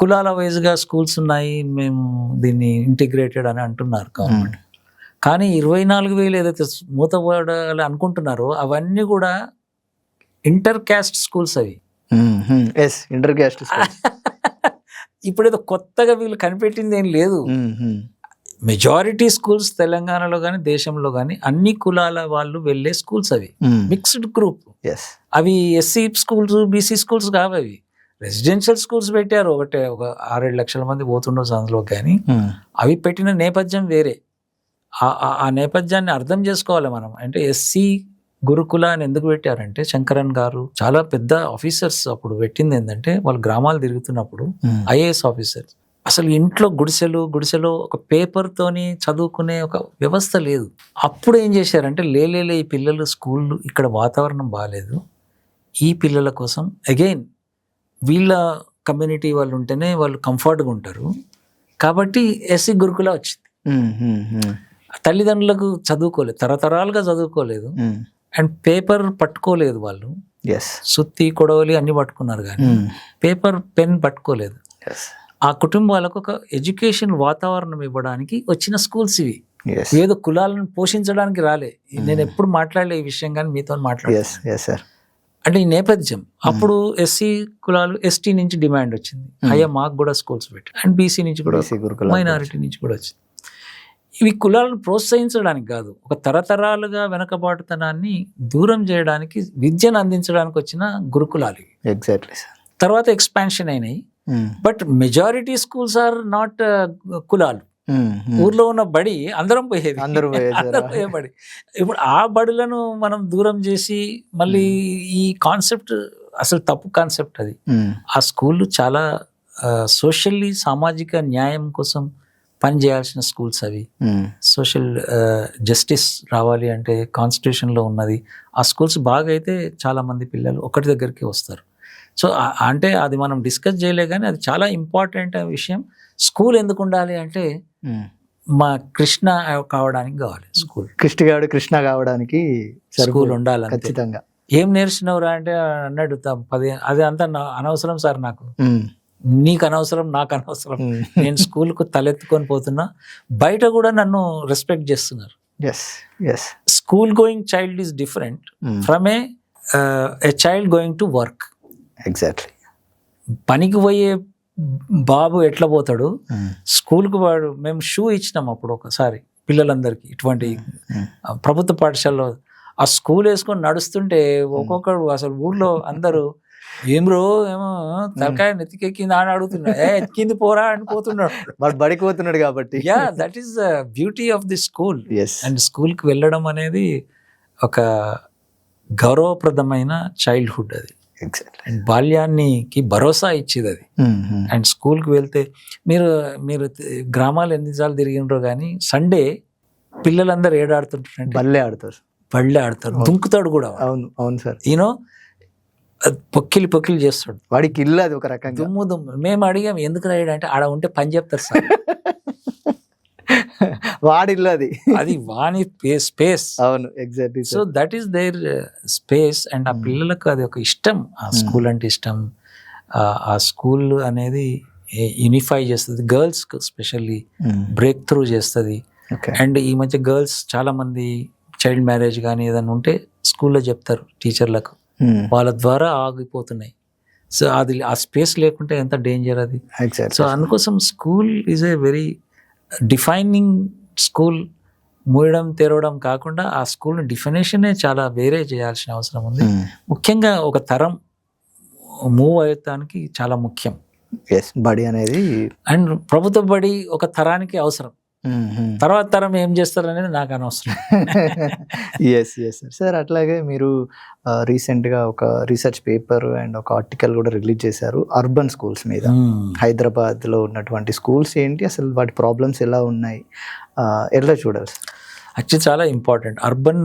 కులాల వైజ్గా స్కూల్స్ ఉన్నాయి, మేము దీన్ని ఇంటిగ్రేటెడ్ అని అంటున్నారు గవర్నమెంట్. కానీ 24,000 ఏదైతే మూతపడాలి అనుకుంటున్నారో అవన్నీ కూడా ఇంటర్ క్యాస్ట్ స్కూల్స్ అవి. ఇంటర్ క్యాస్ట్ ఇప్పుడేదో కొత్తగా వీళ్ళు కనిపెట్టింది ఏం లేదు. మెజారిటీ స్కూల్స్ తెలంగాణలో కానీ దేశంలో కానీ అన్ని కులాల వాళ్ళు వెళ్ళే స్కూల్స్ అవి, మిక్స్డ్ గ్రూప్. అవి ఎస్సీ స్కూల్స్, బీసీ స్కూల్స్ కావు అవి. రెసిడెన్షియల్ స్కూల్స్ పెట్టారు, ఒక 6-7 లక్షల మంది పోతుండొచ్చు అందులో, కానీ అవి పెట్టిన నేపథ్యం వేరే. ఆ నేపథ్యాన్ని అర్థం చేసుకోవాలి మనం. అంటే ఎస్సీ గురుకుల అని ఎందుకు పెట్టారంటే, శంకరన్ గారు చాలా పెద్ద ఆఫీసర్స్ అప్పుడు పెట్టింది ఏంటంటే, వాళ్ళు గ్రామాలు తిరుగుతున్నప్పుడు ఐఏఎస్ ఆఫీసర్స్, అసలు ఇంట్లో గుడిసెలో ఒక పేపర్తోని చదువుకునే ఒక వ్యవస్థ లేదు. అప్పుడు ఏం చేశారంటే, లేలే ఈ పిల్లలు స్కూళ్ళు ఇక్కడ వాతావరణం బాగాలేదు, ఈ పిల్లల కోసం అగైన్ వీళ్ళ కమ్యూనిటీ వాళ్ళు ఉంటేనే వాళ్ళు కంఫర్ట్గా ఉంటారు కాబట్టి ఎస్సీ గురుకుల వచ్చింది. తల్లిదండ్రులకు చదువుకోలేదు, తరతరాలుగా చదువుకోలేదు, అండ్ పేపర్ పట్టుకోలేదు వాళ్ళు. సుత్తి కొడవలి అన్ని పట్టుకున్నారు కానీ పేపర్ పెన్ పట్టుకోలేదు. ఆ కుటుంబాలకు ఒక ఎడ్యుకేషన్ వాతావరణం ఇవ్వడానికి వచ్చిన స్కూల్స్ ఇవి. ఏదో కులాలను పోషించడానికి రాలే. నేను ఎప్పుడు మాట్లాడలే ఈ విషయం, కానీ మీతో మాట్లాడాను. అంటే ఈ నేపథ్యం అప్పుడు ఎస్సీ కులాలు ఎస్టీ నుంచి డిమాండ్ వచ్చింది, అయ్యా మాకు కూడా స్కూల్స్ పెట్టి, అండ్ బీసీ నుంచి కూడా, మైనారిటీ నుంచి కూడా వచ్చింది. ఇవి కులాలను ప్రోత్సహించడానికి కాదు, ఒక తరతరాలుగా వెనకబాటుతనాన్ని దూరం చేయడానికి, విద్యను అందించడానికి వచ్చిన గురుకులాలు. ఎగ్జాక్ట్లీ. తర్వాత ఎక్స్పాన్షన్ అయినాయి. But majority schools are not కులాలు. ఊర్లో ఉన్న బడి అందరం పోయేది, అందరూ పోయే బడి. ఇప్పుడు ఆ బడులను మనం దూరం చేసి మళ్ళీ ఈ కాన్సెప్ట్ అసలు తప్పు కాన్సెప్ట్ అది. ఆ స్కూళ్ళు చాలా సోషల్లీ సామాజిక న్యాయం కోసం పనిచేయాల్సిన స్కూల్స్ అవి. సోషల్ జస్టిస్ రావాలి అంటే కాన్స్టిట్యూషన్లో ఉన్నది. ఆ స్కూల్స్ బాగా అయితే చాలా మంది పిల్లలు ఒకటి దగ్గరికి వస్తారు. సో అంటే అది మనం డిస్కస్ చేయలే, కానీ అది చాలా ఇంపార్టెంట్ విషయం. స్కూల్ ఎందుకు ఉండాలి అంటే, మా కృష్ణ కావడానికి కావాలి స్కూల్. కృష్ణ కావడానికి స్కూల్ ఉండాలి ఖచ్చితంగా. ఏం నేర్చినవరా అంటే అన్నాడు 10, అది అంతా అనవసరం సార్, నాకు నీకు అనవసరం, నాకు అనవసరం. నేను స్కూల్కు తలెత్తుకొని పోతున్నా, బయట కూడా నన్ను రెస్పెక్ట్ చేస్తున్నారు. School going child is different from a child going to work. Exactly. పనికి పోయే బాబు ఎట్లా పోతాడు, స్కూల్కి వాడు. మేము షూ ఇచ్చినాం అప్పుడు ఒకసారి పిల్లలందరికీ, ఇటువంటి ప్రభుత్వ పాఠశాలలో. ఆ స్కూల్ వేసుకొని నడుస్తుంటే ఒక్కొక్కడు అసలు ఊర్లో అందరూ ఏమో తలకాయ నెత్తికెక్కింది అని అడుగుతున్నాడు, ఎక్కింది పోరా అని పోతున్నాడు, వాడు బడికి పోతున్నాడు కాబట్టి. That is the beauty of the school. And స్కూల్కి వెళ్ళడం అనేది ఒక గౌరవప్రదమైన చైల్డ్హుడ్ అది. అండ్ బాల్యానికి భరోసా ఇచ్చేది అది. అండ్ స్కూల్కి వెళ్తే మీరు గ్రామాలు ఎన్నిసార్లు తిరిగినరో కానీ, సండే పిల్లలందరూ ఏడాడుతుంటారు, బళ్ళే ఆడతారు, దుంకుతాడు కూడా. అవును సార్. ఈయనో పొక్కిలి చేస్తాడు, వాడికి ఇల్లు అది ఒక రకంగా దుమ్ము. మేము అడిగాం ఎందుకు రాయడం అంటే, ఆడ ఉంటే పని చెప్తారు సార్. వాడి ఇల్లు అది వాని స్పేస్. అవును, exactly. So that is their space. And ఆ పిల్లలకు అది ఒక ఇష్టం, ఆ స్కూల్ అంటే ఇష్టం. ఆ స్కూల్ అనేది యూనిఫై చేస్తుంది, గర్ల్స్ స్పెషల్లీ బ్రేక్ త్రూ చేస్తుంది. అండ్ ఈ మధ్య గర్ల్స్ చాలా మంది చైల్డ్ మ్యారేజ్ కానీ ఏదైనా ఉంటే స్కూల్లో చెప్తారు టీచర్లకు, వాళ్ళ ద్వారా ఆగిపోతున్నాయి. సో అది ఆ స్పేస్ లేకుంటే ఎంత డేంజర్ అది. సో అందుకోసం school is a very defining. School మూయడం తెరవడం కాకుండా ఆ స్కూల్ డిఫినేషనే చాలా వేరే చేయాల్సిన అవసరం ఉంది. ముఖ్యంగా ఒక తరం మూవ్ అయ్యడానికి చాలా ముఖ్యం బడి అనేది. అండ్ ప్రభుత్వ బడి ఒక తరానికి అవసరం, తర్వాత తరం ఏం చేస్తారు అనేది నాకు అనవసరం. సార్ అట్లాగే మీరు రీసెంట్గా ఒక రీసెర్చ్ పేపర్ అండ్ ఒక ఆర్టికల్ కూడా రిలీజ్ చేశారు అర్బన్ స్కూల్స్ మీద. హైదరాబాద్లో ఉన్నటువంటి స్కూల్స్ ఏంటి, అసలు వాటి ప్రాబ్లమ్స్ ఎలా ఉన్నాయి, ఎట్లా చూడాలి సార్? యాక్చువల్లీ చాలా ఇంపార్టెంట్. అర్బన్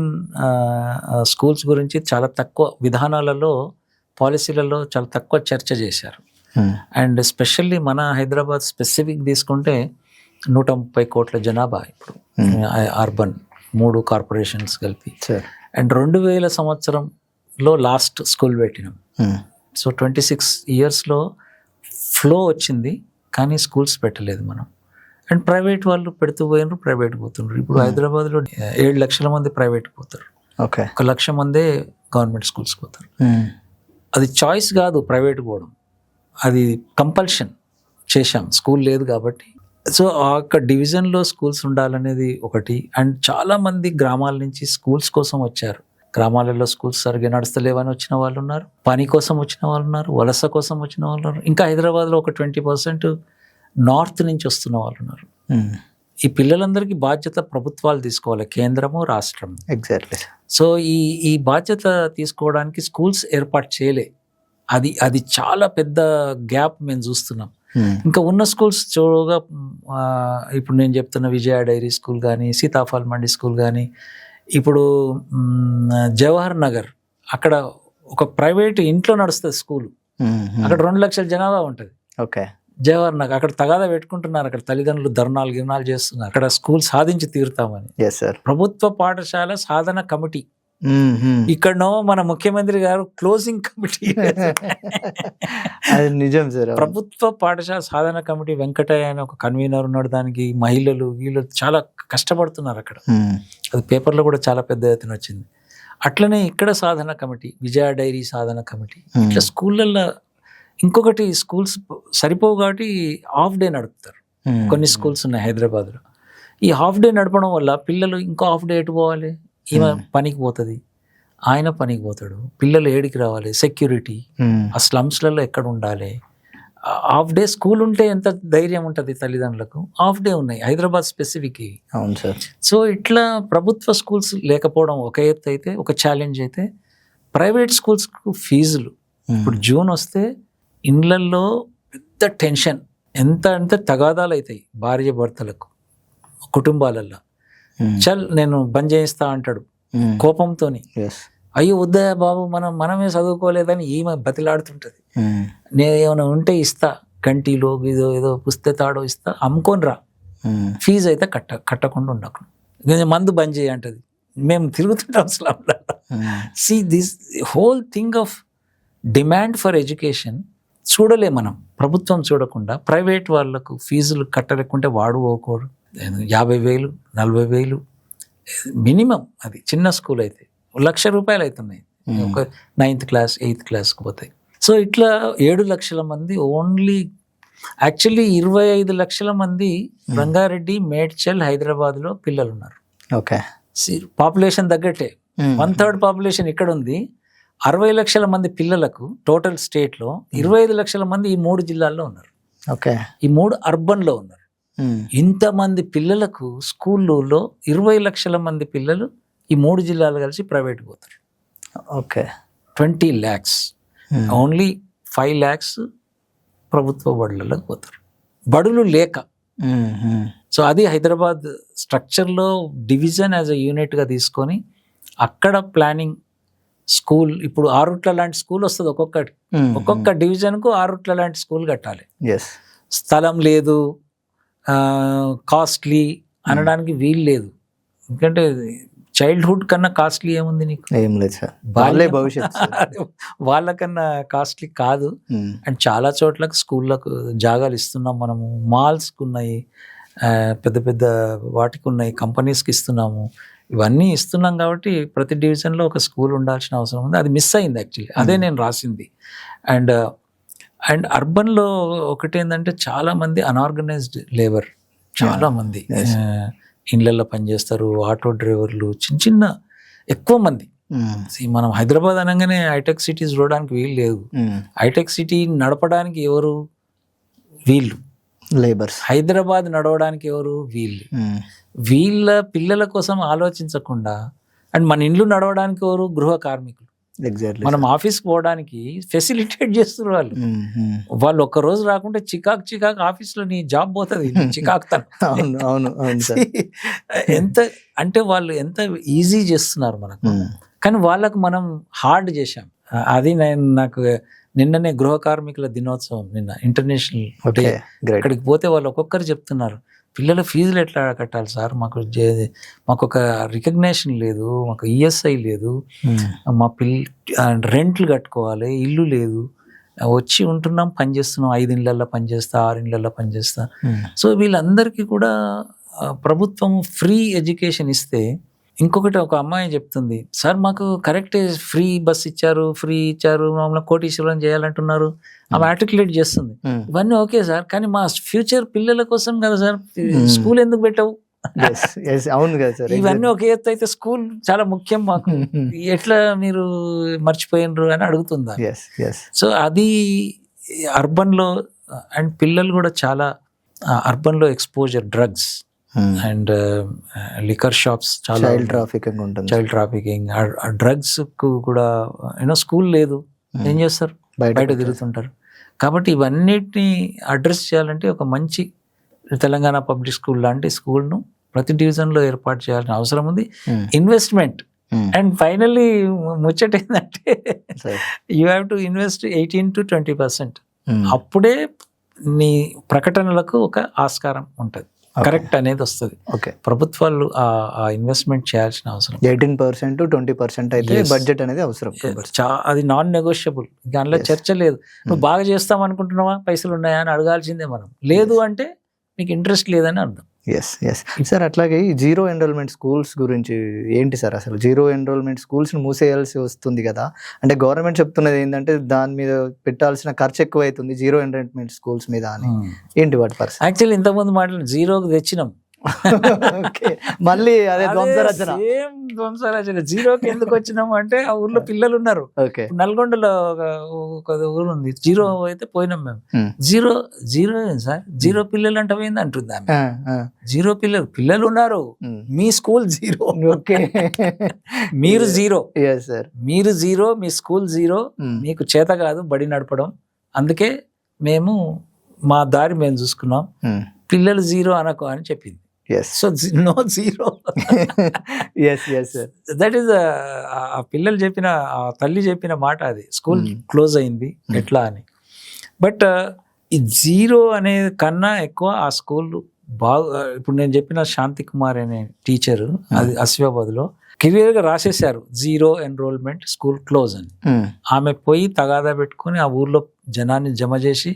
స్కూల్స్ గురించి చాలా తక్కువ విధానాలలో, పాలసీలలో చాలా తక్కువ చర్చ చేశారు. అండ్ స్పెషల్లీ మన హైదరాబాద్ స్పెసిఫిక్ తీసుకుంటే 130 కోట్ల జనాభా ఇప్పుడు అర్బన్, 3 కార్పొరేషన్స్ కలిపి. అండ్ 2000 సంవత్సరంలో లాస్ట్ స్కూల్ పెట్టినాం. సో 26 ఇయర్స్లో ఫ్లో వచ్చింది, కానీ స్కూల్స్ పెట్టలేదు మనం. అండ్ ప్రైవేట్ వాళ్ళు పెడుతూ పోయినారు, ప్రైవేట్ పోతున్నారు. ఇప్పుడు హైదరాబాద్లో 7 లక్షల మంది ప్రైవేట్ పోతారు, 1 లక్ష మందే గవర్నమెంట్ స్కూల్స్ పోతారు. అది చాయిస్ కాదు ప్రైవేట్ పోవడం, అది కంపల్షన్ చేశాం, స్కూల్ లేదు కాబట్టి. సో ఆ యొక్క డివిజన్లో స్కూల్స్ ఉండాలనేది ఒకటి. అండ్ చాలామంది గ్రామాల నుంచి స్కూల్స్ కోసం వచ్చారు, గ్రామాలలో స్కూల్స్ సరిగ్గా నడుస్తలేవని వచ్చిన వాళ్ళు ఉన్నారు, పని కోసం వచ్చిన వాళ్ళు ఉన్నారు, వలస కోసం వచ్చిన వాళ్ళు ఉన్నారు, ఇంకా హైదరాబాద్లో ఒక 20% నార్త్ నుంచి వస్తున్న వాళ్ళు ఉన్నారు. ఈ పిల్లలందరికీ బాధ్యత ప్రభుత్వాలు తీసుకోవాలి, కేంద్రము రాష్ట్రము. ఎగ్జాక్ట్లీ. సో ఈ బాధ్యత తీసుకోవడానికి స్కూల్స్ ఏర్పాటు చేయలే. అది చాలా పెద్ద గ్యాప్ మేము చూస్తున్నాం. ఇంకా ఉన్న స్కూల్స్ చూడగా ఇప్పుడు నేను చెప్తున్న విజయ డైరీ స్కూల్ కానీ, సీతాఫల్ మండి స్కూల్ కానీ, ఇప్పుడు జవహర్ నగర్ అక్కడ ఒక ప్రైవేట్ ఇంట్లో నడుస్తుంది స్కూల్, అక్కడ 2 లక్షల జనాభా ఉంటుంది. ఓకే. జవహర్ నగర్ అక్కడ తగాదా పెట్టుకుంటున్నారు, అక్కడ తల్లిదండ్రులు ధర్నాలు చేస్తున్నారు, అక్కడ స్కూల్ సాధించి తీరుతామని. ప్రభుత్వ పాఠశాల సాధన కమిటీ, ఇక్కడనో మన ముఖ్యమంత్రి గారు క్లోజింగ్ కమిటీ. అది నిజం సార్. ప్రభుత్వ పాఠశాల సాధన కమిటీ వెంకటయ్య అని ఒక కన్వీనర్ ఉన్నాడు, దానికి మహిళలు వీళ్ళు చాలా కష్టపడుతున్నారు అక్కడ. అది పేపర్లో కూడా చాలా పెద్ద ఎత్తున వచ్చింది. అట్లనే ఇక్కడ సాధన కమిటీ, విజయ డైరీ సాధన కమిటీ, ఇట్లా స్కూళ్ళల్లో ఇంకొకటి స్కూల్స్ సరిపోవు కాబట్టి హాఫ్ డే నడుపుతారు. కొన్ని స్కూల్స్ ఉన్నాయి హైదరాబాద్లో. ఈ హాఫ్ డే నడపడం వల్ల పిల్లలు ఇంకో హాఫ్ డే ఎటు పోవాలి, ఈమె పనికి పోతుంది, ఆయన పనికి పోతాడు, పిల్లలు ఏడికి రావాలి, సెక్యూరిటీ, ఆ స్లమ్స్లలో ఎక్కడ ఉండాలి. హాఫ్ డే స్కూల్ ఉంటే ఎంత ధైర్యం ఉంటుంది తల్లిదండ్రులకు. హాఫ్ డే ఉన్నాయి హైదరాబాద్ స్పెసిఫిక్. అవును సార్. సో ఇట్లా ప్రభుత్వ స్కూల్స్ లేకపోవడం ఒక ఎత్తు అయితే, ఒక ఛాలెంజ్ అయితే, ప్రైవేట్ స్కూల్స్కు ఫీజులు ఇప్పుడు జూన్ వస్తే ఇండ్లల్లో పెద్ద టెన్షన్, ఎంత అంటే తగాదాలు అవుతాయి భార్య భర్తలకు కుటుంబాలల్లో. చల్ నేను బంద్ చేయిస్తా అంటాడు కోపంతో. అయ్యో వద్దా బాబు, మనమే చదువుకోలేదని ఈమె బతిలాడుతుంటది. నేను ఏమైనా ఉంటే ఇస్తా, గంటీలో ఏదో పుస్తకాడో ఇస్తా, అమ్ముకొని రా, ఫీజు అయితే కట్టకుండా ఉండకు, మందు బంద్ చేయి అంటది. మేము తిరుగుతుంటాం స్లాబ్లో. See this whole thing of demand for education చూడలే మనం, ప్రభుత్వం చూడకుండా ప్రైవేట్ వాళ్ళకు ఫీజులు కట్టలేకుంటే వాడు పోకూడదు. 50,000 40,000 మినిమం. అది చిన్న స్కూల్ అయితే ₹1,00,000 అవుతున్నాయి ఒక 9th క్లాస్ 8th క్లాస్కి పోతాయి. సో ఇట్లా 7 లక్షల మంది, ఓన్లీ యాక్చువల్లీ 25 లక్షల మంది రంగారెడ్డి, మేడ్చల్, హైదరాబాద్లో పిల్లలు ఉన్నారు. ఓకే. పాపులేషన్ తగ్గట్టే 1/3 పాపులేషన్ ఇక్కడ ఉంది. 60 లక్షల మంది పిల్లలకు టోటల్ స్టేట్లో 25 లక్షల మంది ఈ 3 జిల్లాల్లో ఉన్నారు. ఓకే. ఈ 3 అర్బన్లో ఉన్నారు. ఇంతమంది పిల్లలకు స్కూల్లో 20 లక్షల మంది పిల్లలు ఈ 3 జిల్లాలు కలిసి ప్రైవేట్ పోతారు. ఓకే. 20 lakhs, ఓన్లీ 5 lakhs ప్రభుత్వ బడులకు పోతారు, బడులు లేక. సో అది హైదరాబాద్ స్ట్రక్చర్లో డివిజన్ యాజ్ అ యూనిట్గా తీసుకొని అక్కడ ప్లానింగ్ స్కూల్. ఇప్పుడు 6 లాంటి స్కూల్ వస్తుంది, ఒక్కొక్క డివిజన్కు 6 లాంటి స్కూల్ కట్టాలి. స్థలం లేదు, కాస్ట్లీ అనడానికి వీలు లేదు. ఎందుకంటే చైల్డ్హుడ్ కన్నా కాస్ట్లీ ఏముంది నీకు? ఏం లేదు సార్, వాళ్ళే భవిష్యత్తు. వాళ్ళకన్నా కాస్ట్లీ కాదు. అండ్ చాలా చోట్లకు స్కూళ్ళకు జాగాలు ఇస్తున్నాం మనము, మాల్స్కి ఉన్నాయి, పెద్ద పెద్ద వాటికి ఉన్నాయి, కంపెనీస్కి ఇస్తున్నాము. ఇవన్నీ ఇస్తున్నాం కాబట్టి ప్రతి డివిజన్లో ఒక స్కూల్ ఉండాల్సిన అవసరం ఉంది. అది మిస్ అయింది యాక్చువల్లీ, అదే నేను రాసింది. అండ్ అర్బన్లో ఒకటి ఏంటంటే చాలామంది అన్ఆర్గనైజ్డ్ లేబర్, చాలామంది ఇళ్ళల్లో పనిచేస్తారు, ఆటో డ్రైవర్లు, చిన్న ఎక్కువ మంది. మనం హైదరాబాద్ అనగానే హైటెక్ సిటీ చూడడానికి వీలు లేదు. హైటెక్ సిటీ నడపడానికి ఎవరు? వీళ్ళు లేబర్స్. హైదరాబాద్ నడవడానికి ఎవరు? వీళ్ళు. వీళ్ళ పిల్లల కోసం ఆలోచించకుండా, అండ్ మన ఇండ్లు నడవడానికి ఎవరు? గృహ కార్మికులు. మనం ఆఫీస్కి పోవడానికి ఫెసిలిటేట్ చేస్తున్నారు వాళ్ళు. ఒక్క రోజు రాకుంటే చికాక్ ఆఫీస్లో నీ జాబ్ పోతుంది, చికాక్ ఎంత అంటే వాళ్ళు ఎంత ఈజీ చేస్తున్నారు మనకు, కానీ వాళ్ళకు మనం హార్డ్ చేశాం. అది నాకు నిన్ననే గృహ కార్మికుల దినోత్సవం, నిన్న ఇంటర్నేషనల్ డే. అక్కడికి పోతే వాళ్ళు ఒక్కొక్కరు చెప్తున్నారు, పిల్లల ఫీజులు ఎట్లా కట్టాలి సార్, మాకు ఒక రికగ్నేషన్ లేదు, మాకు ఈఎస్ఐ లేదు, మా రెంట్లు కట్టుకోవాలి, ఇల్లు లేదు, వచ్చి ఉంటున్నాం, పనిచేస్తున్నాం, 5 ఇళ్ళల్లో పనిచేస్తా, 6 ఇళ్ళల్లో పనిచేస్తా. సో వీళ్ళందరికీ కూడా ప్రభుత్వం ఫ్రీ ఎడ్యుకేషన్ ఇస్తే, ఇంకొకటి ఒక అమ్మాయి చెప్తుంది, సార్ మాకు కరెక్ట్ ఫ్రీ బస్ ఇచ్చారు, మమ్మల్ని కోటీశ్వరం చేయాలంటున్నారు. ఆమె ఆర్టికులేట్ చేస్తుంది, ఇవన్నీ ఓకే సార్, కానీ మా ఫ్యూచర్ పిల్లల కోసం కదా సార్ స్కూల్ ఎందుకు పెట్టావు అవును కదా సార్. ఇవన్నీ ఒక ఎత్తు అయితే స్కూల్ చాలా ముఖ్యం మాకు. ఎట్లా మీరు మర్చిపోయినరు అని అడుగుతుందా. సో అది అర్బన్లో అండ్ పిల్లలు కూడా చాలా అర్బన్లో exposure drugs and liquor shops, చాలా చైల్డ్ ట్రాఫికింగ్ ఉంటుంది. చైల్డ్ ట్రాఫికింగ్, డ్రగ్స్ కు కూడా స్కూల్ లేదు, ఏం చేస్తారు, బయట తిరుగుతుంటారు. కాబట్టి ఇవన్నిటిని అడ్రస్ చేయాలంటే ఒక మంచి తెలంగాణ పబ్లిక్ స్కూల్ లాంటి స్కూల్ను ప్రతి డివిజన్లో ఏర్పాటు చేయాల్సిన అవసరం ఉంది. ఇన్వెస్ట్మెంట్ అండ్ ఫైనల్లీ ముచ్చట ఏంటంటే you have to invest 18 to 20%. అప్పుడే నీ ప్రకటనలకు ఒక ఆస్కారం ఉంటుంది, కరెక్ట్ అనేది వస్తుంది. ప్రభుత్వాలు ఆ ఇన్వెస్ట్మెంట్ చేయాల్సిన అవసరం. 18% to 20% అయితే బడ్జెట్ అనేది అవసరం. అది నాన్ నెగోషియబుల్. దానిలో చర్చ లేదు. నువ్వు బాగా చేస్తాం అనుకుంటున్నావా, పైసలు ఉన్నాయా అని అడగాల్సిందే మనం. లేదు అంటే నీకు ఇంట్రెస్ట్ లేదని అర్థం. సార్ అట్లాగే ఈ జీరో ఎన్రోల్మెంట్ స్కూల్స్ గురించి ఏంటి సార్? అసలు జీరో ఎన్రోల్మెంట్ స్కూల్స్ని మూసేయాల్సి వస్తుంది కదా, అంటే గవర్నమెంట్ చెప్తున్నది ఏంటంటే దాని మీద పెట్టాల్సిన ఖర్చు ఎక్కువ అవుతుంది జీరో ఎన్రోల్మెంట్ స్కూల్స్ మీద అని. ఏంటి వాటి పరిస్థితి? యాక్చువల్లీ ఇంతకుముందు మాటలు జీరోకి తెచ్చినాం, మళ్ళీ అదే ధ్వంసరచన. జీరోకి ఎందుకు వచ్చినాము అంటే ఆ ఊర్లో పిల్లలు ఉన్నారు. నల్గొండలో ఒక ఊరు ఉంది, జీరో అయితే పోయినాం మేము. జీరో ఏం సార్, జీరో పిల్లలు అంటే పోయింది అంటుంది ఆమె. జీరో పిల్లలు ఉన్నారు, మీ స్కూల్ జీరో. మీరు జీరో, మీరు జీరో, మీ స్కూల్ జీరో. మీకు చేత కాదు బడి నడపడం, అందుకే మేము మా దారి మేము చూసుకున్నాం, పిల్లలు జీరో అనకు అని చెప్పింది. So no zero. That is ఆ పిల్లలు చెప్పిన, ఆ తల్లి చెప్పిన మాట అది. స్కూల్ క్లోజ్ అయింది ఎట్లా అని. బట్ ఈ జీరో అనే కన్నా ఎక్కువ ఆ స్కూల్ బాగా, ఇప్పుడు నేను చెప్పిన శాంతి కుమార్ అనే టీచరు, అది ఆసిఫాబాద్లో క్లియర్ గా రాసేసారు జీరో ఎన్రోల్మెంట్, స్కూల్ క్లోజ్ అని. ఆమె పోయి తగాదా పెట్టుకుని ఆ ఊర్లో జనాన్ని జమ చేసి,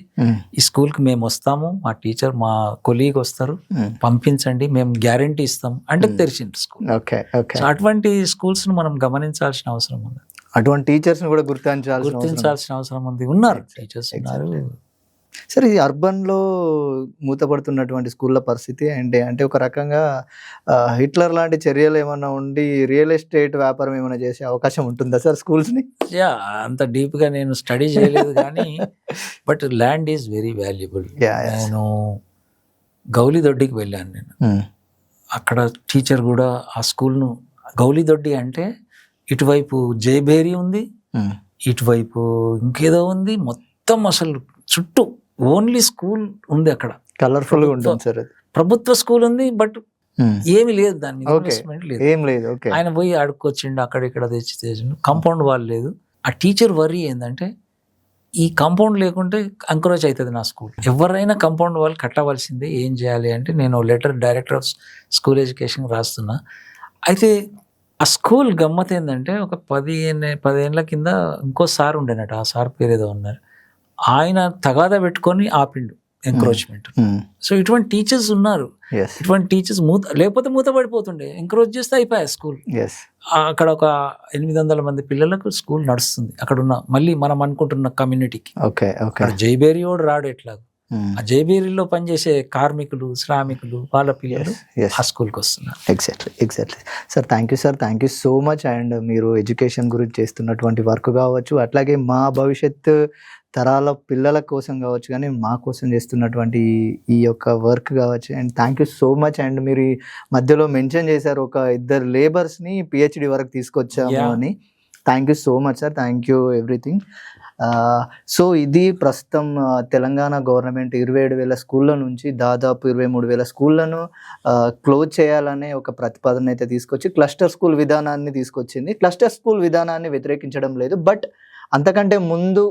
ఈ స్కూల్ కి మేము వస్తాము, మా టీచర్ మా కొలీగ్ వస్తారు, పంపించండి, మేము గ్యారంటీ ఇస్తాం అంటే తెరిచింది స్కూల్. అటువంటి స్కూల్స్ ను మనం గమనించాల్సిన అవసరం ఉంది. అటువంటి టీచర్స్ కూడా గుర్తించాల్సిన అవసరం ఉంది. ఉన్నారు టీచర్స్ ఉన్నారు. సరే, ఈ అర్బన్లో మూతపడుతున్నటువంటి స్కూళ్ళ పరిస్థితి అంటే ఒక రకంగా హిట్లర్ లాంటి చర్యలు ఏమన్నా ఉండి రియల్ ఎస్టేట్ వ్యాపారం ఏమైనా చేసే అవకాశం ఉంటుందా సార్ స్కూల్స్ని? అంత డీప్గా నేను స్టడీ చేయలేదు కానీ but land is very valuable. నేను గౌలిదొడ్డికి వెళ్ళాను. నేను అక్కడ టీచర్ కూడా ఆ స్కూల్ను, గౌలిదొడ్డి అంటే ఇటువైపు జయబేరి ఉంది, ఇటువైపు ఇంకేదో ఉంది, మొత్తం అసలు చుట్టూ ఓన్లీ స్కూల్ ఉంది. అక్కడ కలర్ఫుల్ గా ఉంటుంది సార్. ప్రభుత్వ స్కూల్ ఉంది, బట్ ఏమి లేదు, దాని మీద ఇన్వెస్ట్మెంట్ లేదు. ఆయన పోయి అడుక్కొచ్చిండు, అక్కడ ఇక్కడ తెచ్చిండు. కాంపౌండ్ వాల్ లేదు. ఆ టీచర్ వరీ ఏంటంటే ఈ కాంపౌండ్ లేకుంటే ఎంకరేజ్ అవుతుంది నా స్కూల్. ఎవరైనా కాంపౌండ్ వాల్ కట్టవలసిందే, ఏం చేయాలి అంటే నేను letter director of school education రాస్తున్నా. అయితే ఆ స్కూల్ గమ్మత్ ఏంటంటే ఒక 10 ఏళ్ళ కింద ఇంకో సార్ ఉండేనట, ఆ సార్ పేరు ఏదో ఉన్నారు, ఆయన తగాదా పెట్టుకొని ఆపిండు ఎంకరేజ్మెంట్. సో ఇటువంటి టీచర్స్ ఉన్నారు. ఇటువంటి టీచర్స్ లేకపోతే మూతపడిపోతుండే, ఎంకరేజ్ చేస్తే అయిపోయాయి స్కూల్. అక్కడ ఒక 800 మంది పిల్లలకు స్కూల్ నడుస్తుంది అక్కడ ఉన్న, మళ్ళీ మనం అనుకుంటున్న కమ్యూనిటీకి. జైబేరి వాడు రాడు ఎట్లాగో, ఆ జైబేరిలో పనిచేసే కార్మికులు, శ్రామికులు, వాళ్ళ పిల్లలు ఆ స్కూల్కి వస్తున్నారు. Exactly sir. Thank you so much. And మీరు ఎడ్యుకేషన్ గురించి చేస్తున్నటువంటి వర్క్ కావచ్చు, అట్లాగే మా భవిష్యత్ తరాల పిల్లల కోసం కావచ్చు, కానీ మా కోసం చేస్తున్నటువంటి ఈ యొక్క వర్క్ కావచ్చు. And thank you so much. And మీరు ఈ మధ్యలో మెన్షన్ చేశారు ఒక 2 లేబర్స్ని PhD వరకు తీసుకొచ్చాము అని. Thank you so much sir. Thank you everything. So ఇది ప్రస్తుతం తెలంగాణ గవర్నమెంట్ 27,000 స్కూళ్ళ నుంచి దాదాపు 23,000 స్కూళ్ళను క్లోజ్ చేయాలనే ఒక ప్రతిపాదన అయితే తీసుకొచ్చి క్లస్టర్ స్కూల్ విధానాన్ని తీసుకొచ్చింది. క్లస్టర్ స్కూల్ విధానాన్ని వ్యతిరేకించడం లేదు, బట్ అంతకంటే ముందు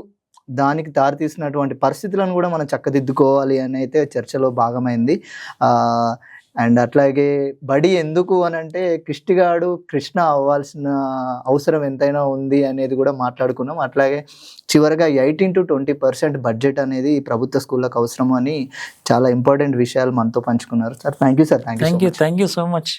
దానికి దారితీసినటువంటి పరిస్థితులను కూడా మనం చక్కదిద్దుకోవాలి అని అయితే చర్చలో భాగమైంది. అండ్ అట్లాగే బడి ఎందుకు అని అంటే కృష్ణ అవ్వాల్సిన అవసరం ఎంతైనా ఉంది అనేది కూడా మాట్లాడుకున్నాం. అట్లాగే చివరిగా 18 to 20% బడ్జెట్ అనేది ప్రభుత్వ స్కూళ్ళకు అవసరం అని చాలా ఇంపార్టెంట్ విషయాలు మనతో పంచుకున్నారు sir. Thank you sir. Thank you so much.